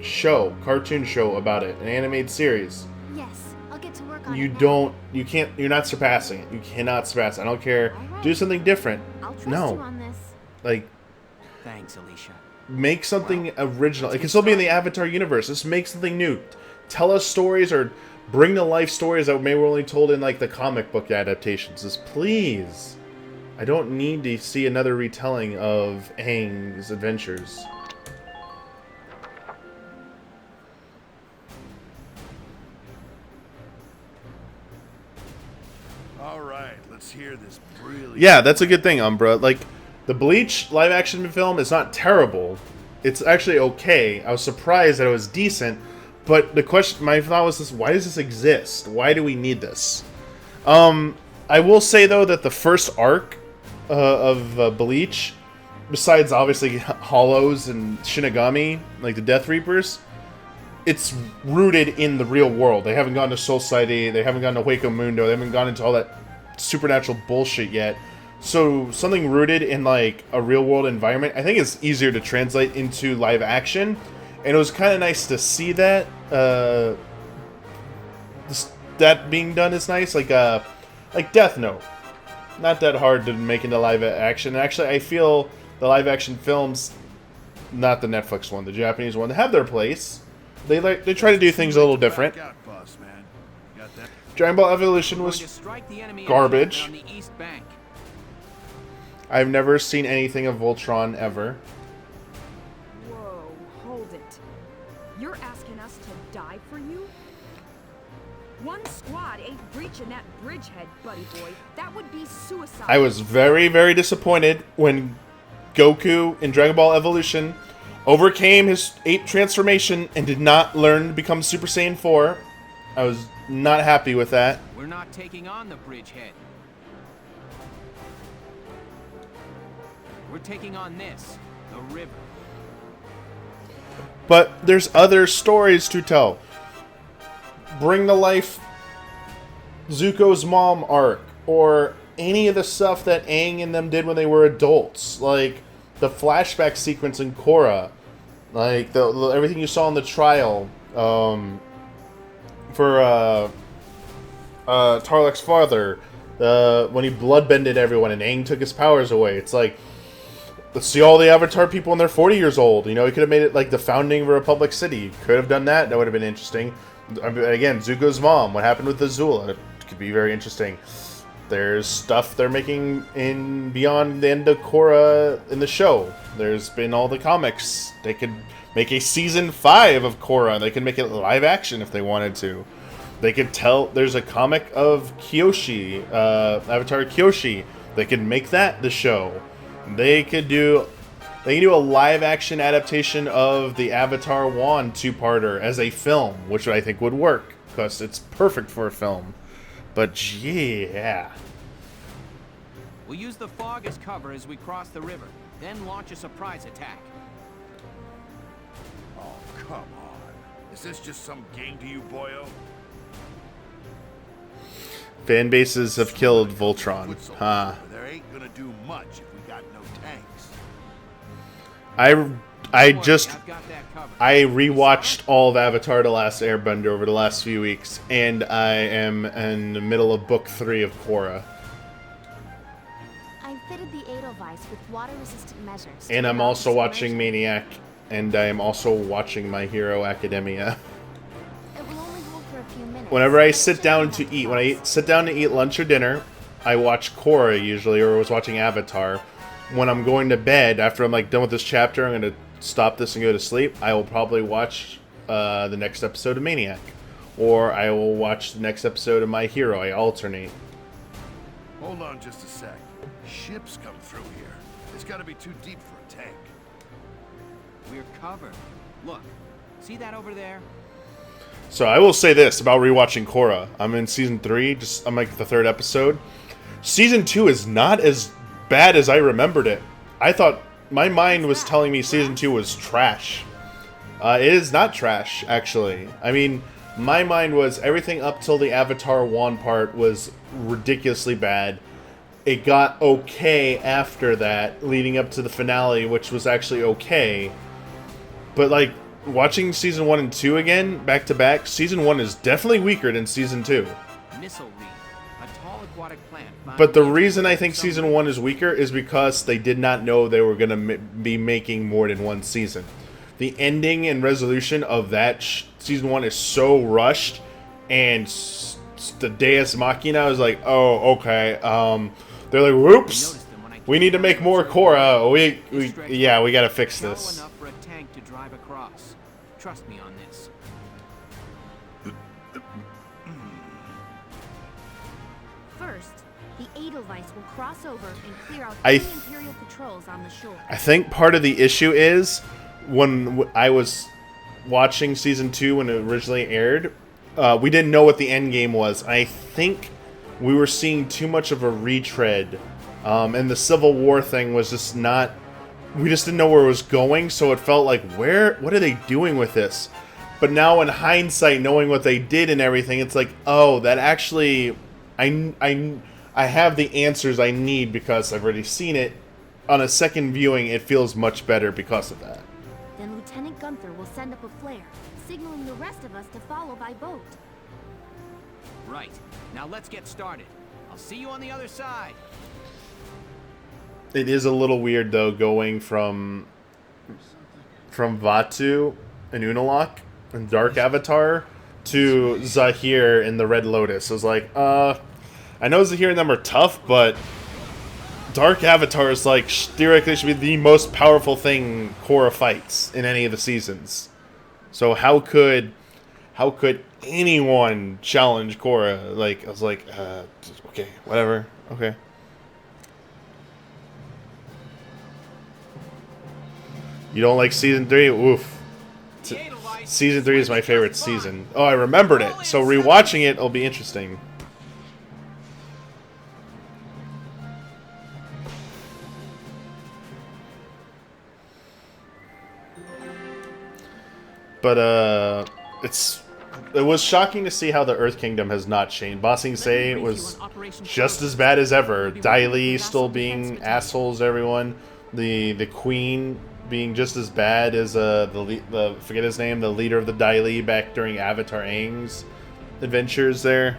show, cartoon show about it, an animated series. Yes, I'll get to work on You it now. don't, you can't, you're not surpassing it. You cannot surpass it. I don't care. Do something different. I'll trust No. you on this. Like, Thanks, Alicia. make something original. It can still be in the Avatar universe. Just make something new. Tell us stories or bring to life stories that maybe were only told in like the comic book adaptations. Just please. I don't need to see another retelling of Aang's adventures. Alright, let's hear this brilliant... Yeah, that's a good thing, Umbra. Like, the Bleach live-action film is not terrible. It's actually okay. I was surprised that it was decent, but the question, my thought was this: why does this exist? Why do we need this? I will say though that the first arc of Bleach, besides obviously Hollows and Shinigami, like the Death Reapers, it's rooted in the real world. They haven't gone to Soul Society, they haven't gone to Hueco Mundo, they haven't gone into all that supernatural bullshit yet. So something rooted in like a real world environment, I think it's easier to translate into live action, and it was kind of nice to see that. That being done is nice, like Death Note. Not that hard to make into live action. Actually, I feel the live action films, not the Netflix one, the Japanese one, have their place. They try to do things a little different. Dragon Ball Evolution was garbage. On the east bank. I've never seen anything of Voltron ever. Whoa, hold it. You're asking us to die for you? One squad ain't breaching that bridgehead, buddy boy. That would be suicide. I was very, very disappointed when Goku in Dragon Ball Evolution overcame his ape transformation and did not learn to become Super Saiyan 4. I was not happy with that. We're not taking on the bridgehead. We're taking on this, the river. But there's other stories to tell. Bring to life Zuko's mom arc, or any of the stuff that Aang and them did when they were adults, like the flashback sequence in Korra, like everything you saw in the trial for Tarlek's father, when he bloodbended everyone and Aang took his powers away. It's like, let's see all the Avatar people when they're 40 years old. You know, he could have made it like the founding of a Republic City. Could have done that. That would have been interesting. Again, Zuko's mom. What happened with Azula? It could be very interesting. There's stuff they're making in beyond the end of Korra in the show. There's been all the comics. They could make a season 5 of Korra. They could make it live action if they wanted to. They could tell. There's a comic of Kyoshi, Avatar Kyoshi. They could make that the show. They could do a live action adaptation of the Avatar Wand 2-parter as a film, which I think would work because it's perfect for a film. But yeah. We'll use the fog as cover as we cross the river, then launch a surprise attack. Oh, come on. Is this just some game to you, boyo? Fan bases have killed Voltron. Huh. There ain't gonna do much if we got no tanks. I rewatched all of Avatar: The Last Airbender over the last few weeks, and I am in the middle of book 3 of Korra. I fitted the Edelweiss with water-resistant measures. And I'm also watching Maniac, and I am also watching My Hero Academia. It will only hold for a few minutes. Whenever I sit down to eat, sit down to eat lunch or dinner, I watch Korra usually, or I was watching Avatar. When I'm going to bed, after I'm like done with this chapter, I'm going to stop this and go to sleep. I will probably watch the next episode of Maniac. or I will watch the next episode of My Hero. I alternate. Hold on just a sec. Ships come through here. It's gotta be too deep for a tank. We're covered. Look, see that over there? So I will say this about rewatching Korra. I'm in season 3, I'm like the 3rd episode. Season 2 is not as bad as I remembered it. I thought my mind was telling me season 2 was trash. It is not trash, actually. I mean, my mind was everything up till the Avatar 1 part was ridiculously bad. It got okay after that, leading up to the finale, which was actually okay. But, like, watching season 1 and 2 again, back to back, season 1 is definitely weaker than season 2. Missile reef, a tall aquatic plant. But the reason I think season 1 is weaker is because they did not know they were going to be making more than one season. The ending and resolution of that season 1 is so rushed, and the Deus Machina is like, oh, okay. They're like, whoops, we need to make more Korra. Yeah, we got to fix this. Enough for a tank to drive across. Trust me on this. First, the Edelweiss will cross over and clear out I any Imperial patrols on the shore. I think part of the issue is when I was watching season 2 when it originally aired, we didn't know what the end game was. I think we were seeing too much of a retread, and the Civil War thing was just not. We just didn't know where it was going, so it felt like, what are they doing with this? But now in hindsight, knowing what they did and everything, it's like, oh, that actually, I have the answers I need because I've already seen it. On a second viewing, it feels much better because of that. Then Lieutenant Gunther will send up a flare, signaling the rest of us to follow by boat. Right. Now let's get started. I'll see you on the other side. It is a little weird, though, going from Vaatu and Unalaq and Dark Avatar to Zahir in the Red Lotus. I was like, I know Zahir and them are tough, but Dark Avatar is like, theoretically, should be the most powerful thing Korra fights in any of the seasons. So how could anyone challenge Korra? Like, I was like, okay, whatever, okay. You don't like season 3? Oof. Season 3 is my favorite season. Oh, I remembered it. So rewatching it will be interesting. But it was shocking to see how the Earth Kingdom has not changed. Ba Sing Se was just as bad as ever. Dai Li still being assholes to everyone. The Queen being just as bad as the forget his name, the leader of the Dai Li back during Avatar Aang's adventures there.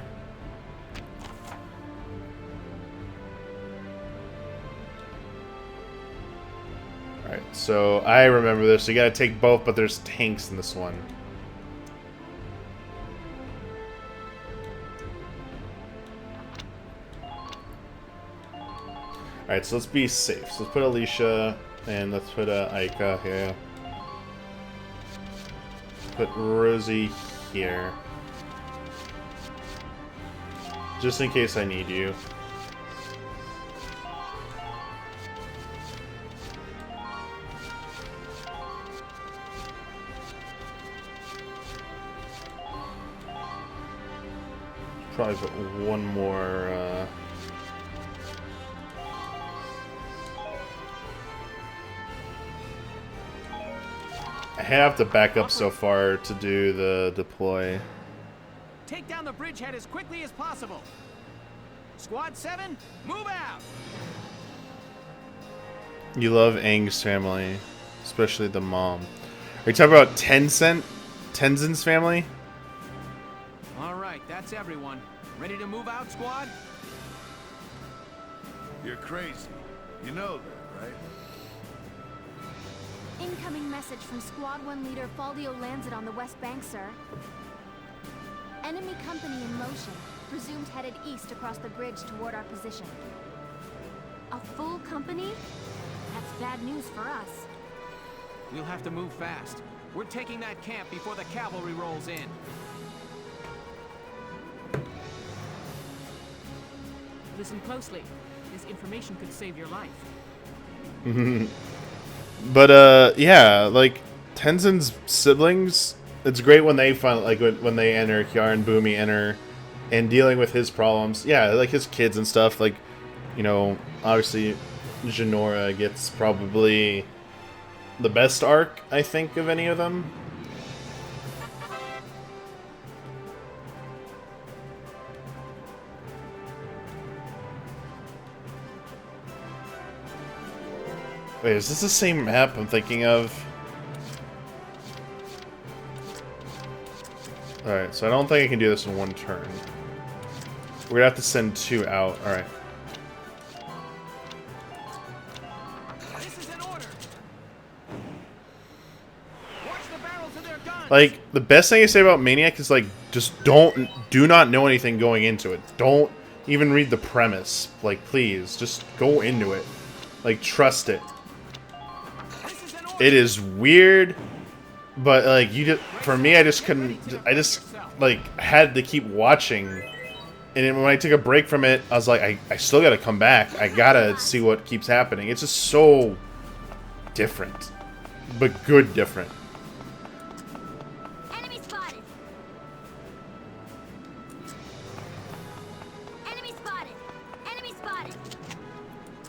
Alright, so I remember this. So you gotta take both, but there's tanks in this one. Alright, so let's be safe. So let's put Alicia, and let's put Aika here. Put Rosie here. Just in case I need you. Probably put one more, I have to back up so far to do the deploy. Take down the bridgehead as quickly as possible. Squad 7, move out! You love Aang's family, especially the mom. Are you talking about Tenzin's family? Alright, that's everyone. Ready to move out, squad? You're crazy. You know that, right? Incoming message from Squad 1 leader Faldio Lancet on the west bank, sir. Enemy company in motion, presumed headed east across the bridge toward our position. A full company? That's bad news for us. We'll have to move fast. We're taking that camp before the cavalry rolls in. Listen closely. This information could save your life. But yeah, like Tenzin's siblings, it's great when they finally, like when they enter, Kiara and Boomy enter, and dealing with his problems. Yeah, like his kids and stuff. Like, you know, obviously, Jinora gets probably the best arc, I think, of any of them. Wait, is this the same map I'm thinking of? Alright, so I don't think I can do this in one turn. We're gonna have to send 2 out. Alright. Like, the best thing I say about Maniac is, like, just do not know anything going into it. Don't even read the premise. Like, please, just go into it. Like, trust it. It is weird, but, like, for me, I just couldn't, like, had to keep watching. And then when I took a break from it, I was like, I still gotta come back. I gotta see what keeps happening. It's just so different. But good different. Enemy spotted. Enemy spotted. Enemy spotted.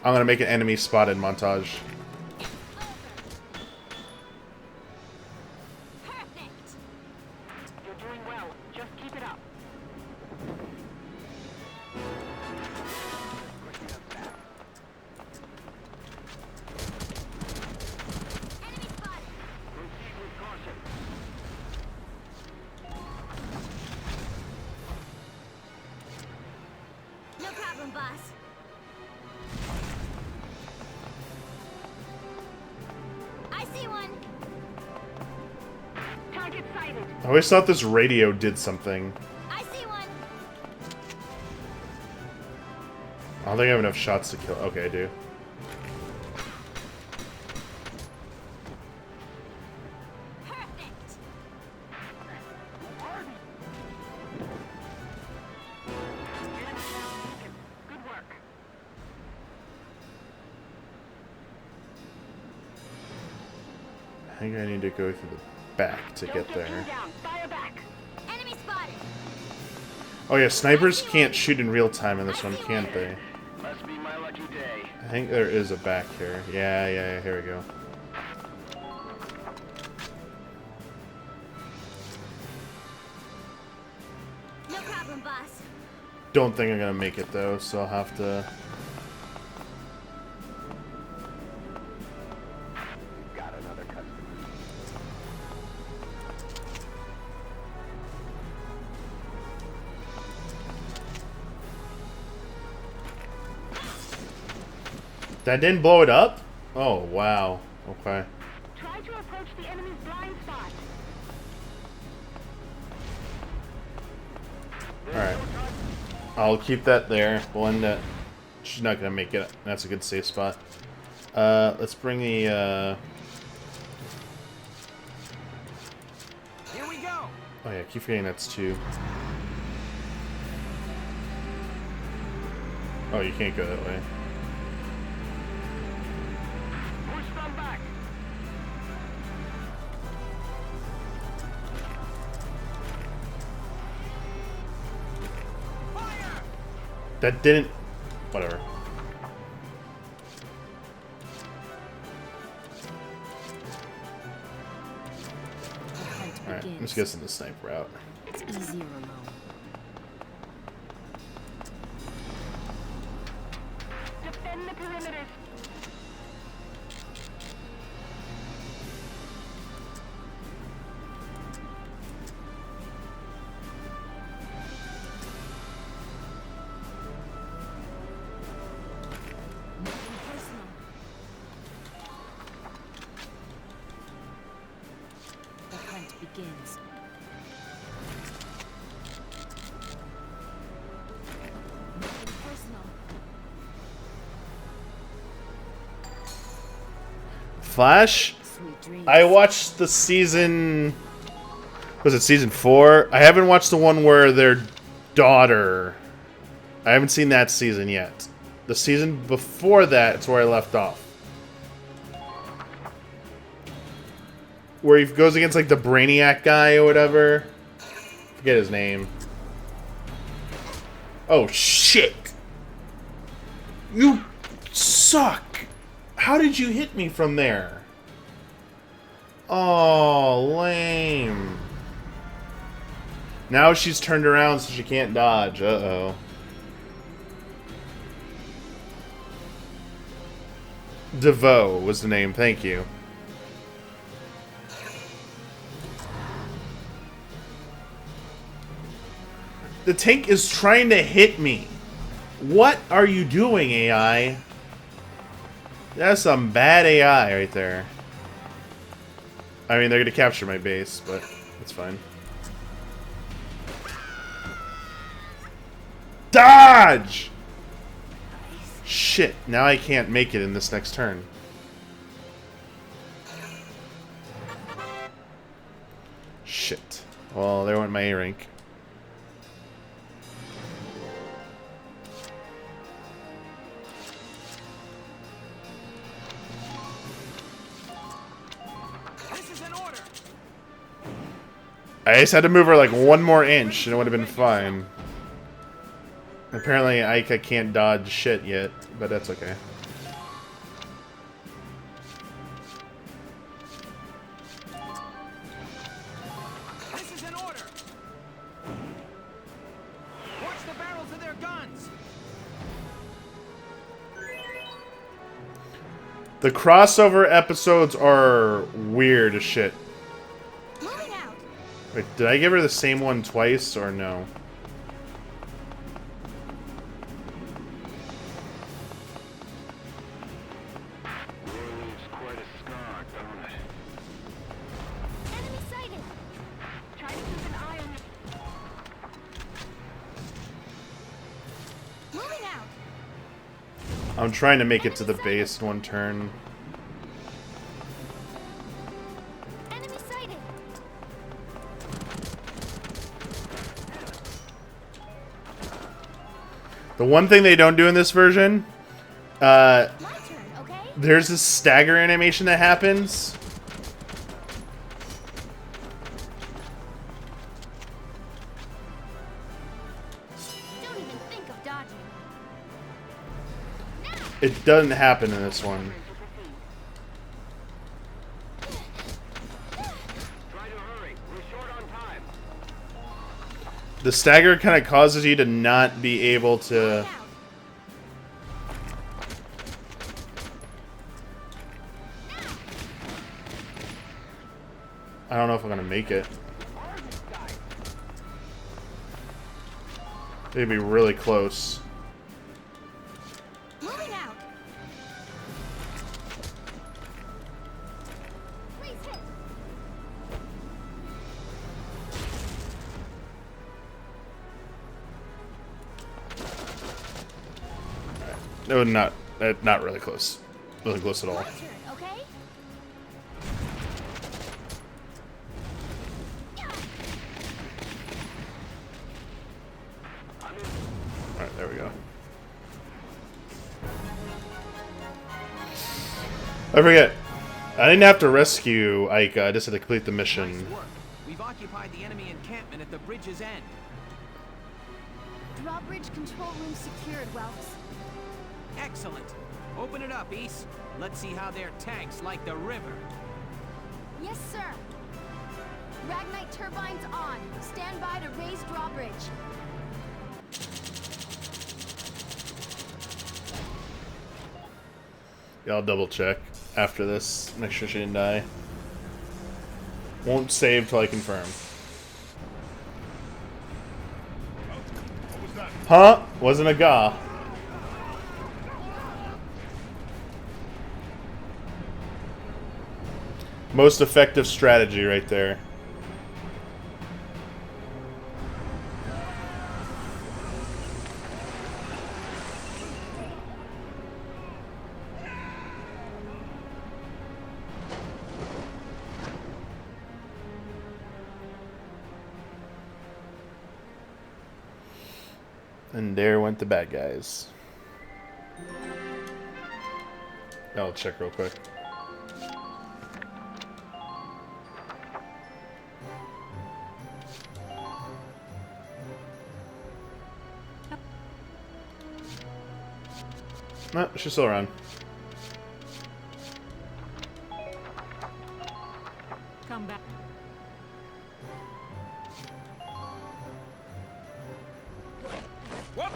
I'm gonna make an enemy spotted montage. No problem, boss. I see one. Target sighted. I always thought this radio did something. I see one. I don't think I have enough shots to kill. Okay, I do. I think I need to go through the back to get there. Enemy spotted. Oh yeah, snipers can't shoot in real time in this one, can't they? Must be my lucky day. I think there is a back here. Yeah, here we go. No problem, boss. Don't think I'm gonna make it though, so I'll have to... Got another customer. That didn't blow it up? Oh, wow. Okay. Try to approach the enemy's blind spot. Alright. I'll keep that there. We'll end that. She's not gonna make it. That's a good safe spot. Let's bring the, Here we go. Oh yeah, keep forgetting that's 2. Oh, you can't go that way. Push them back. That didn't... Whatever. Alright, I'm just guessing the sniper out. It's easier alone. Defend the perimeter. The hunt begins. Nothing personal. Flash? Sweet dreams. I watched the season... Was it season 4? I haven't watched the one where their daughter I haven't seen that season yet. The season before that, it's where I left off. Where he goes against, like, the Brainiac guy or whatever. Forget his name. Oh, shit! You suck! How did you hit me from there? Oh, lame. Now she's turned around so she can't dodge. Uh-oh. DeVoe was the name, thank you. The tank is trying to hit me. What are you doing, AI? That's some bad AI right there. I mean, they're gonna capture my base, but that's fine. Dodge! Shit, now I can't make it in this next turn. Shit. Well, there went my A rank. I just had to move her like one more inch and it would have been fine. Apparently Aika can't dodge shit yet, but that's okay. This is an order. Watch the barrels of their guns. The crossover episodes are weird as shit. Wait, did I give her the same one twice or no? I'm trying to make it to the base in one turn. The one thing they don't do in this version, there's this stagger animation that happens. Don't even think of dodging. It doesn't happen in this one. The stagger kind of causes you to not be able to... I don't know if I'm gonna make it. It'd be really close. No, not really close. Wasn't close at all. Alright, there we go. I forget. I didn't have to rescue Aika, I just had to complete the mission. We've occupied the enemy encampment at the bridge's end. Drawbridge control room secured, Welks. Excellent. Open it up, East. Let's see how their tanks like the river. Yes, sir. Ragnite turbines on. Stand by to raise drawbridge. Yeah, I'll double check after this. Make sure she didn't die. Won't save till I confirm. Huh? Wasn't a ga. Most effective strategy right there. And there went the bad guys. I'll check real quick. No, she's still around. Come back. What?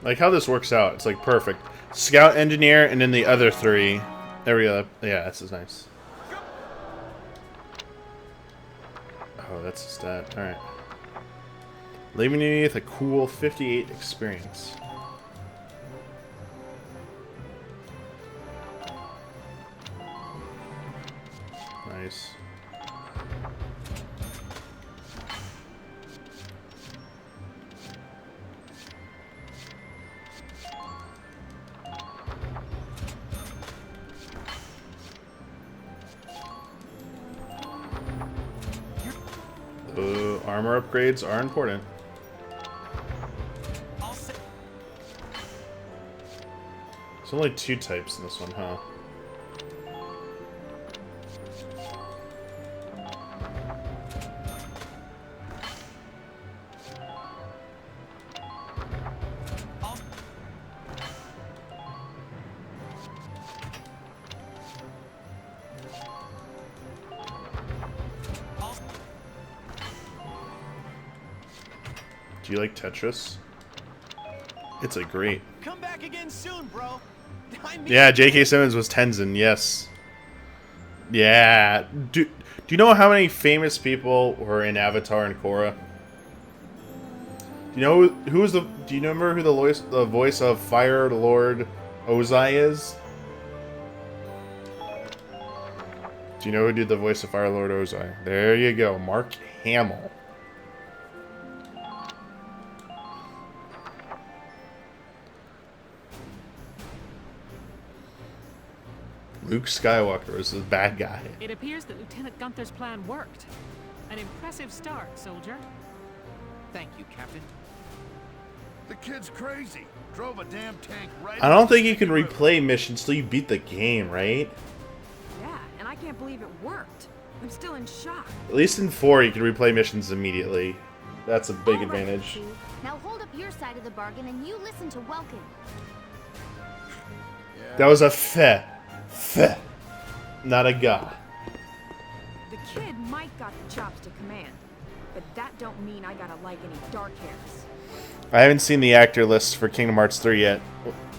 Like how this works out, it's like perfect. Scout, engineer, and then the other three. There we go. Yeah, this is nice. Oh, that's a stat. Alright. Leaving you with a cool 58 experience. Nice. Armor upgrades are important. There's only 2 types in this one, huh? Do you like Tetris? It's a great. Come back again soon, bro. Yeah, J.K. Simmons was Tenzin, yes. Yeah. Do you know how many famous people were in Avatar and Korra? Do you know who was the? Do you remember who the voice of Fire Lord Ozai is? Do you know who did the voice of Fire Lord Ozai? There you go, Mark Hamill. Luke Skywalker was the bad guy. It appears that Lieutenant Gunther's plan worked. An impressive start, soldier. Thank you, Captain. The kid's crazy. Drove a damn tank right. I don't think you can replay missions till you beat the game, right? Yeah, and I can't believe it worked. I'm still in shock. At least in 4, you can replay missions immediately. That's a big advantage. Now hold up your side of the bargain and you listen to Welkin. That was a feh. Feh. Not a ga. The kid might got the chops to command, but that don't mean I gotta like any dark hairs. I haven't seen the actor list for Kingdom Hearts 3 yet.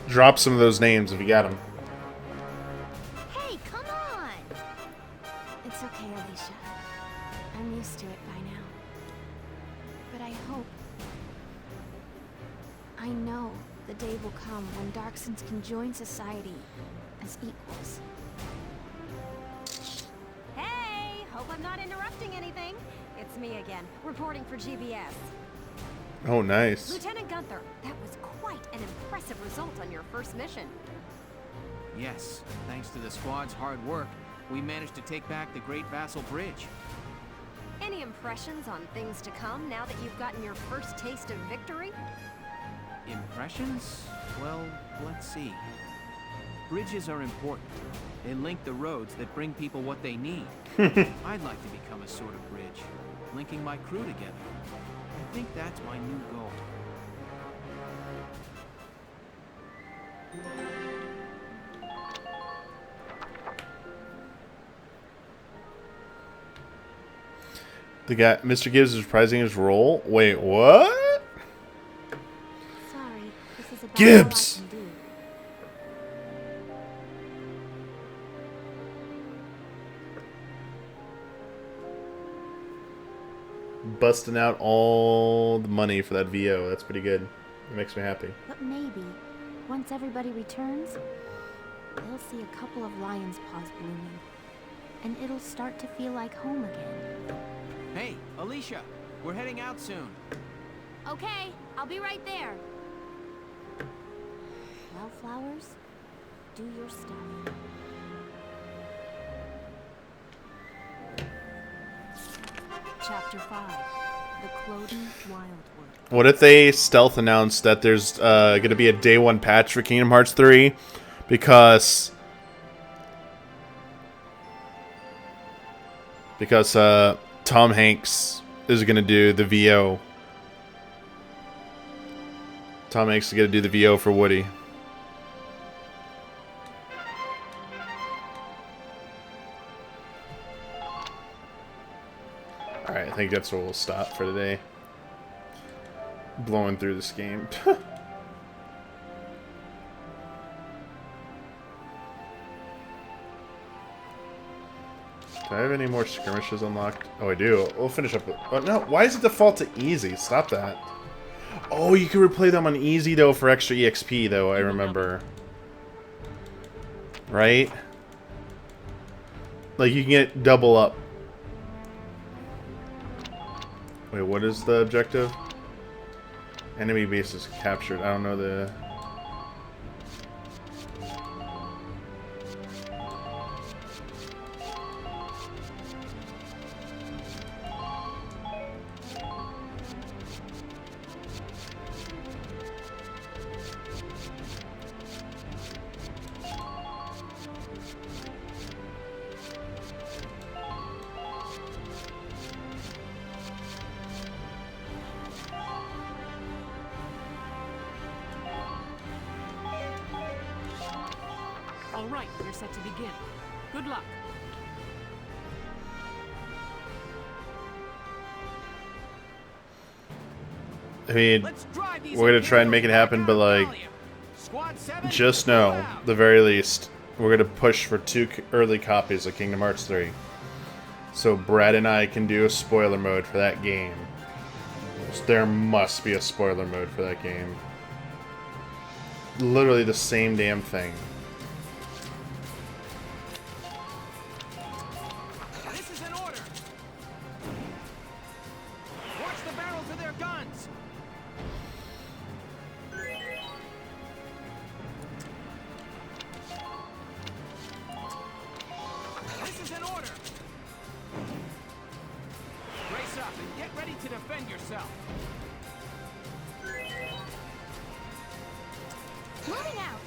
Drop some of those names if you got them. Hey, come on! It's okay, Alicia. I'm used to it by now. But I hope... I know the day will come when Darksons can join society as equals. Hey, hope I'm not interrupting anything. It's me again, reporting for GBS. Oh, nice. Lieutenant Gunther, that was quite an impressive result on your first mission. Yes, thanks to the squad's hard work, we managed to take back the Great Vassal Bridge. Any impressions on things to come now that you've gotten your first taste of victory? Impressions? Well, let's see. Bridges are important. They link the roads that bring people what they need. I'd like to become a sort of bridge, linking my crew together. I think that's my new goal. The guy, Mr. Gibbs, is reprising his role. Wait, what? Sorry, this is about Gibbs! all I can do. Busting out all the money for that VO. That's pretty good. It makes me happy. But maybe, once everybody returns, they'll see a couple of lion's paws blooming. And it'll start to feel like home again. Hey, Alicia! We're heading out soon. Okay, I'll be right there. Wildflowers, do your stuff. Chapter 5. The Cloden Wildwood. What if they stealth announced that there's going to be a day 1 patch for Kingdom Hearts 3 because Tom Hanks is going to do the VO. Tom Hanks is going to do the VO for Woody. Alright, I think that's where we'll stop for today. Blowing through this game. Do I have any more skirmishes unlocked? Oh, I do. We'll finish up with... Oh, no. Why is it default to easy? Stop that. Oh, you can replay them on easy, though, for extra EXP, though, I remember. Right? Like, you can get double up. Wait, what is the objective? Enemy base is captured. I don't know the... All right, you're set to begin. Good luck. I mean, we're gonna try and make it happen, but like, just know, the very least, we're gonna push for 2 early copies of Kingdom Hearts 3. So Brad and I can do a spoiler mode for that game. There must be a spoiler mode for that game. Literally the same damn thing. This is an order. Watch the barrels of their guns. This is an order. Brace up and get ready to defend yourself. Moving out.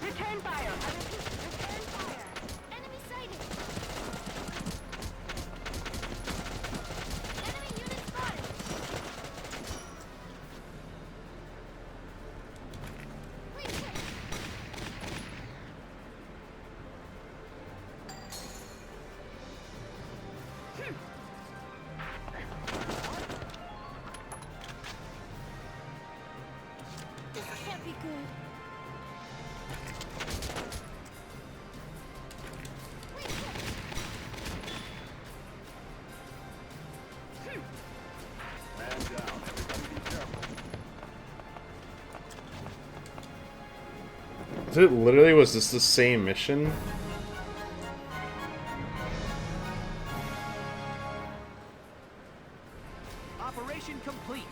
Return fire! I repeat, return fire! Enemy sighted. Enemy unit spotted. Please check. This can't be good. It literally was this the same mission? Operation complete.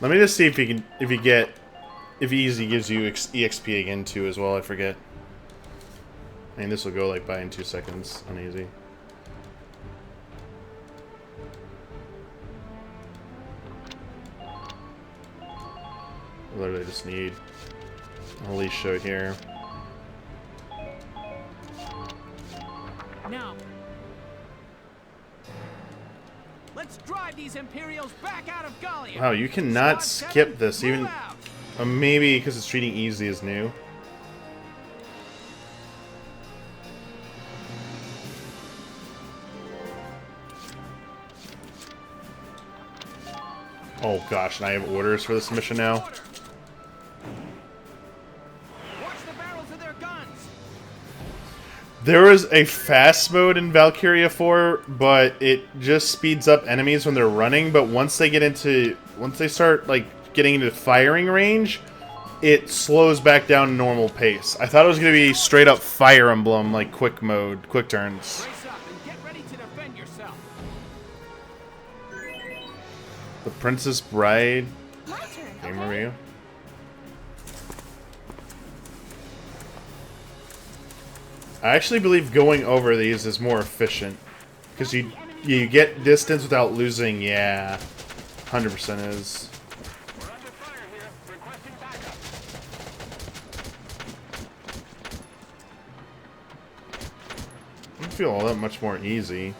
Let me just see if you can, if easy gives you EXP again too as well. I forget. I mean, this will go like by in 2 seconds on easy. Literally just need a leash show here. Now, let's drive these Imperials back out of Gallia. Wow, you cannot skip this even. Maybe because it's treating easy as new. Oh gosh, and I have orders for this mission now. There is a fast mode in Valkyria 4, but it just speeds up enemies when they're running, but once they start like getting into firing range, it slows back down to normal pace. I thought it was going to be straight up Fire Emblem, like quick mode, quick turns. The Princess Bride game review. I actually believe going over these is more efficient because you get distance without losing. Yeah, 100% is. I feel all that much more easy.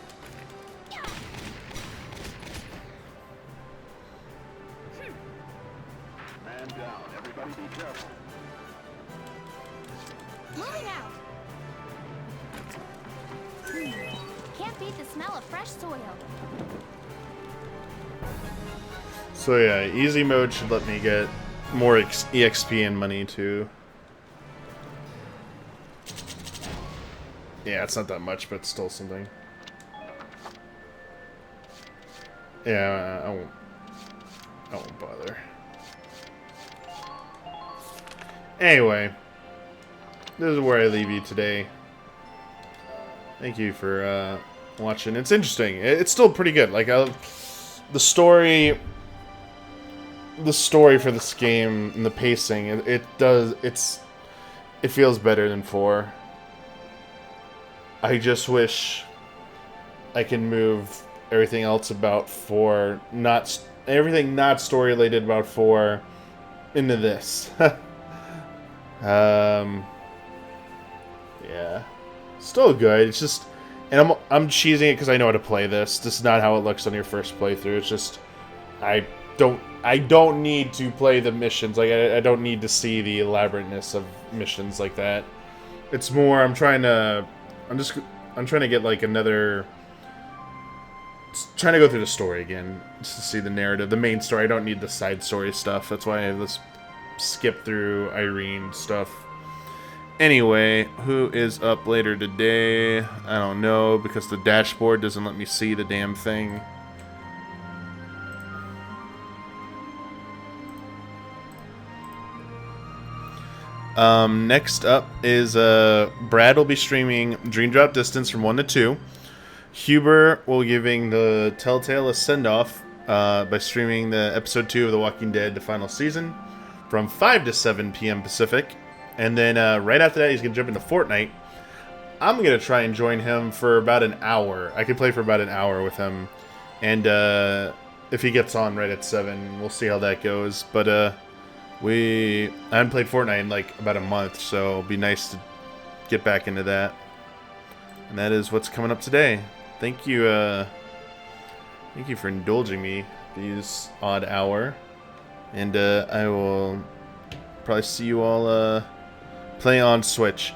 Man down. Everybody be careful. Moving out. Can't beat the smell of fresh soil. So yeah, easy mode should let me get more EXP and money too. Yeah, it's not that much, but it's still something. Yeah, I won't bother. Anyway, this is where I leave you today. Thank you for watching. It's interesting. It's still pretty good. Like the story for this game and the pacing, it feels better than 4. I just wish I can move everything else about 4, everything not story related about 4 into this. Yeah, still good. It's just, and I'm cheesing it because I know how to play this. This is not how it looks on your first playthrough. It's just I don't need to play the missions. Like I don't need to see the elaborateness of missions like that. It's more I'm trying to get like trying to go through the story again just to see the narrative, the main story. I don't need the side story stuff. That's why I have this skip through Irene stuff. Anyway, who is up later today? I don't know because the dashboard doesn't let me see the damn thing. Next up is Brad will be streaming Dream Drop Distance from 1 to 2. Huber will be giving the Telltale a send-off by streaming the episode 2 of The Walking Dead, the final season, from 5 to 7 p.m. Pacific. And then right after that, he's going to jump into Fortnite. I'm going to try and join him for about an hour. I can play for about an hour with him. And if he gets on right at 7, we'll see how that goes. But I haven't played Fortnite in like about a month, so it'll be nice to get back into that. And that is what's coming up today. Thank you for indulging me these odd hour, and I will probably see you all play on Switch.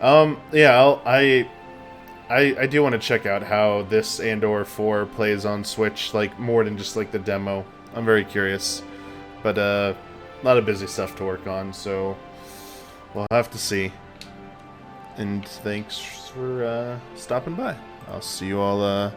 Yeah, I do want to check out how this and/or 4 plays on Switch, like more than just like the demo. I'm very curious, but a lot of busy stuff to work on, so we'll have to see. And thanks for stopping by. I'll see you all